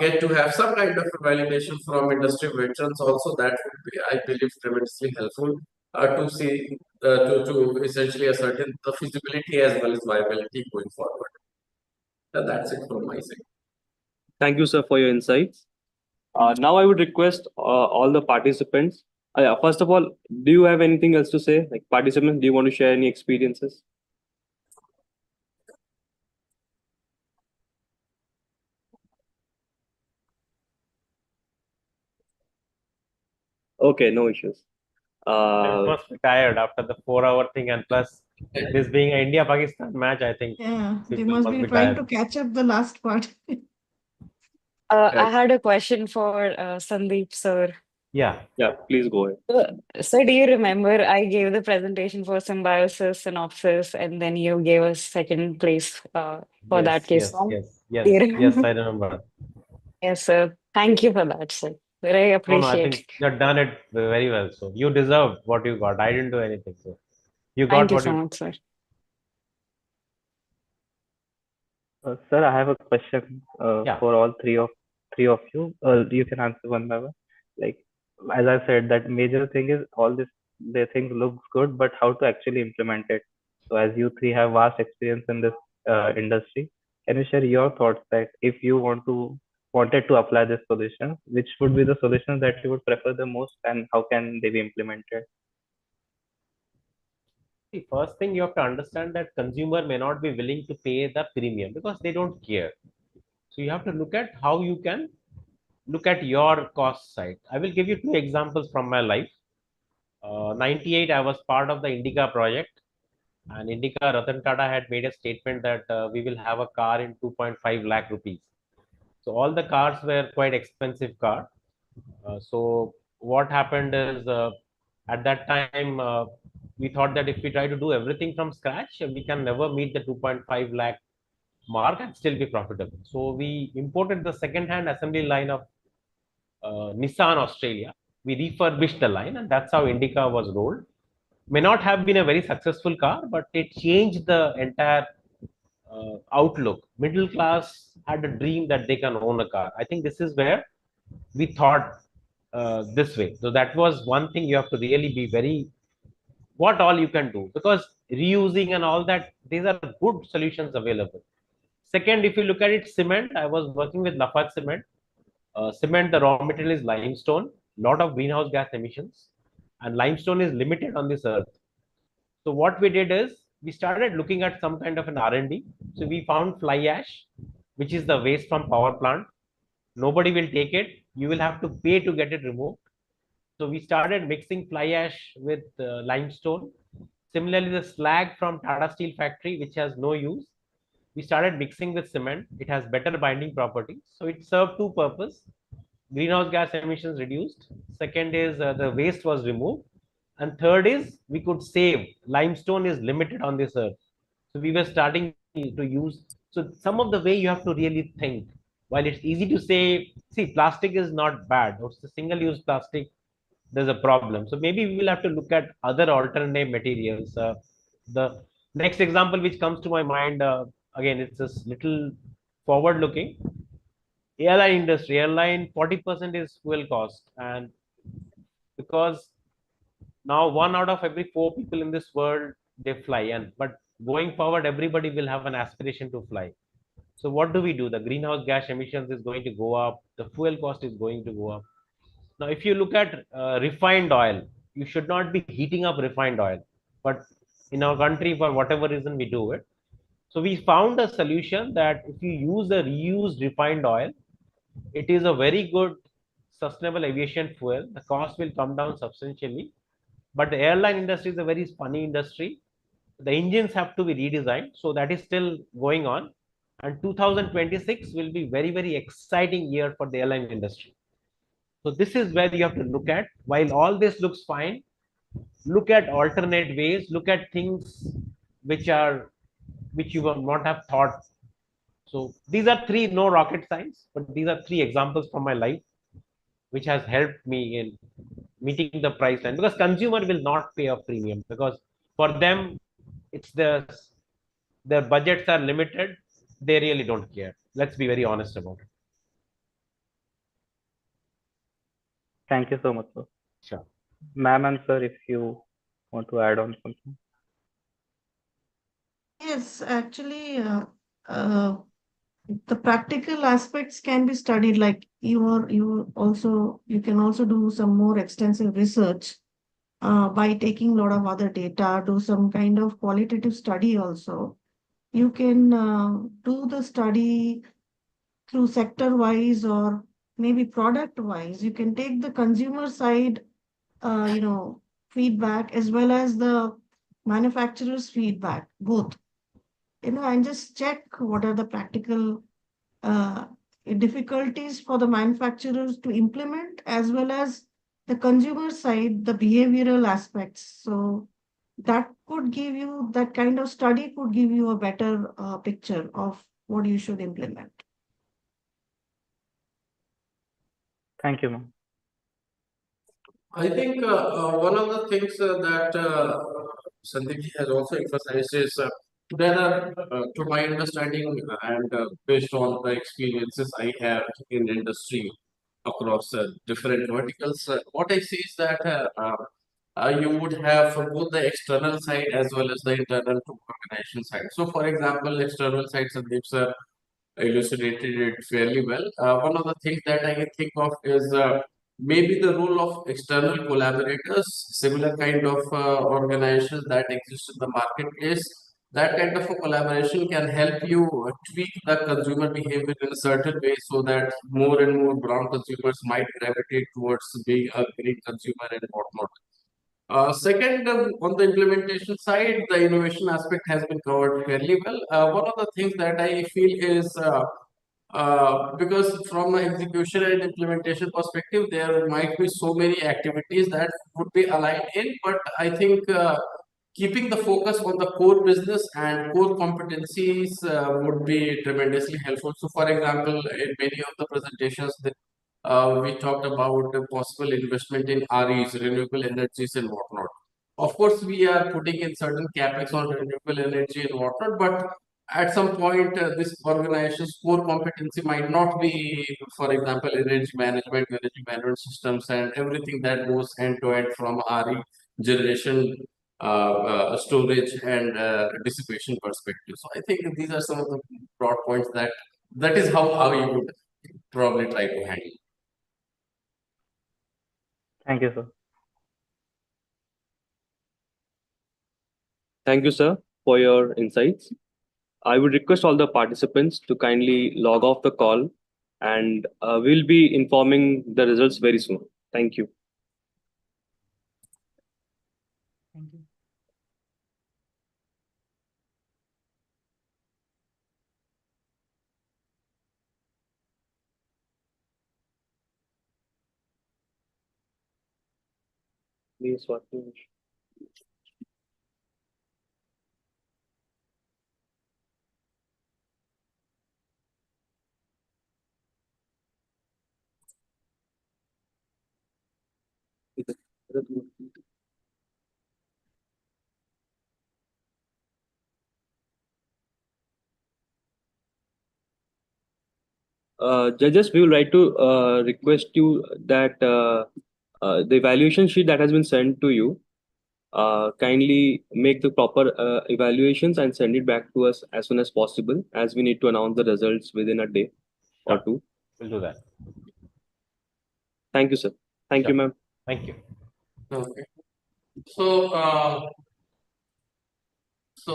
get to have some kind of validation from industry veterans also. That would be, I believe, tremendously helpful to see to essentially ascertain the feasibility as well as viability going forward. That's it from my side. Thank you, sir, for your insights. Now I would request all the participants. First of all, do you have anything else to say? Like participants, do you want to share any experiences? Okay, no issues. I must be tired after the 4-hour thing, and plus this being an India-Pakistan match, I think They people must must be be trying tired. to catch up the last part. I had a question for Sandeep sir. Yeah, please go ahead. So do you remember I gave the presentation for symbiosis, synopsis, and then you gave us second place for that case? Do you yes, remember? I remember. Yes, sir. Thank you for that, sir. Very No, I appreciate. think you've done it very well. So you deserve what you got. I didn't do anything. So you Thank got you what so you. much, sir. Sir, I have a question for all three of you. You can answer one by one. Like as I said, that major thing is all this. The thing looks good, but how to actually implement it? So as you three have vast experience in this industry, can you share your thoughts that if you wanted to apply this solution, which would be the solutions that you would prefer the most, and how can they be implemented? The first thing you have to understand that consumer may not be willing to pay the premium because they don't care. So you have to look at how you can look at your cost side. I will give you two examples from my life. 98, I was part of the Indica project, and Indica Ratan Tata had made a statement that we will have a car in 2.5 lakh rupees. So all the cars were quite expensive car. So what happened is at that time we thought that if we try to do everything from scratch, we can never meet the 2.5 lakh mark and still be profitable. So we imported the second-hand assembly line of Nissan Australia. We refurbished the line, and that's how Indica was rolled. May not have been a very successful car, but it changed the entire outlook. Middle class had a dream that they can own a car. I think this is where we thought this way. So that was one thing you have to really be very what all you can do, because reusing and all that, these are good solutions available. Second, if you look at it, cement, I was working with Lafarge Cement. Cement, the raw material is limestone, lot of greenhouse gas emissions, and limestone is limited on this earth. So what we did is we started looking at some kind of an R&D. So we found fly ash, which is the waste from power plant. Nobody will take it. You will have to pay to get it removed. So we started mixing fly ash with limestone. Similarly, the slag from Tata Steel factory, which has no use, we started mixing with cement. It has better binding properties. So it served two purposes. greenhouse gas emissions reduced. Second is the waste was removed. And third is we could save. Limestone is limited on this earth. So we were starting to use. So some of the way you have to really think. While it's easy to say, see, plastic is not bad. It's the single-use plastic. There's a problem. So maybe we will have to look at other alternative materials. The next example which comes to my mind, again, it's a little forward-looking. Airline industry, airline 40% is fuel cost, and because now 1 out of every 4 people in this world they fly, and but going forward everybody will have an aspiration to fly. So what do we do? The greenhouse gas emissions is going to go up, the fuel cost is going to go up. Now if you look at refined oil, you should not be heating up refined oil, but in our country for whatever reason we do it. So we found a solution that if you use a reused refined oil, it is a very good sustainable aviation fuel. The cost will come down substantially. But the airline industry is a very funny industry. The engines have to be redesigned. So that is still going on. And 2026 will be very, very exciting year for the airline industry. So this is where you have to look at. While all this looks fine, look at alternate ways, look at things which you will not have thought. So these are three, no rocket science, but these are three examples from my life which has helped me in meeting the price line, because consumer will not pay a premium, because for them it's their budgets are limited. They really don't care. Let's be very honest about it. Thank you so much, sir. Sure. Ma'am and sir, if you want to add on something. Yes, actually, the practical aspects can be studied. Like you can also do some more extensive research by taking a lot of other data, do some kind of qualitative study also. You can do the study through sector wise or maybe product wise. You can take the consumer side, feedback as well as the manufacturer's feedback, both, and just check what are the practical uh, difficulties for the manufacturers to implement, as well as the consumer side, the behavioral aspects. So that kind of study could give you a better picture of what you should implement. Thank you, ma'am. I think one of the things that Sandeep has also emphasized is there are, to my understanding and based on the experiences I have in industry across different verticals, what I see is that you would have both the external side as well as the internal to organization side. So, for example, external side, Sandeep sir elucidated it fairly well. One of the things that I can think of is maybe the role of external collaborators, similar kind of organizations that exist in the marketplace. That kind of a collaboration can help you tweak the consumer behavior in a certain way so that more and more brown consumers might gravitate towards being a green consumer and whatnot. Second, on the implementation side, the innovation aspect has been covered fairly well. One of the things that I feel is because from an execution and implementation perspective, there might be so many activities that would be aligned in, but I think keeping the focus on the core business and core competencies would be tremendously helpful. So, for example, in many of the presentations, we talked about the possible investment in REs, renewable energies, and whatnot. Of course, we are putting in certain capex on renewable energy and whatnot, but at some point, this organization's core competency might not be, for example, energy management systems, and everything that goes end to end from RE generation, storage, and dissipation perspective. So, I think these are some of the broad points that is how you would probably try to handle. Thank you, sir. Thank you, sir, for your insights. I would request all the participants to kindly log off the call, and we'll be informing the results very soon. Thank you. Thank you. Please what? Judges, we would like to request you that the evaluation sheet that has been sent to you, kindly make the proper evaluations and send it back to us as soon as possible, as we need to announce the results within a day or two. We'll do that. Thank you, sir. Thank you, ma'am. Thank you. Okay. So, the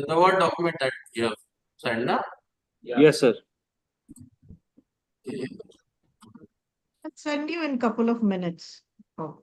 Word document that you have sent, na? Yes, sir. I'll send you in a couple of minutes. Oh.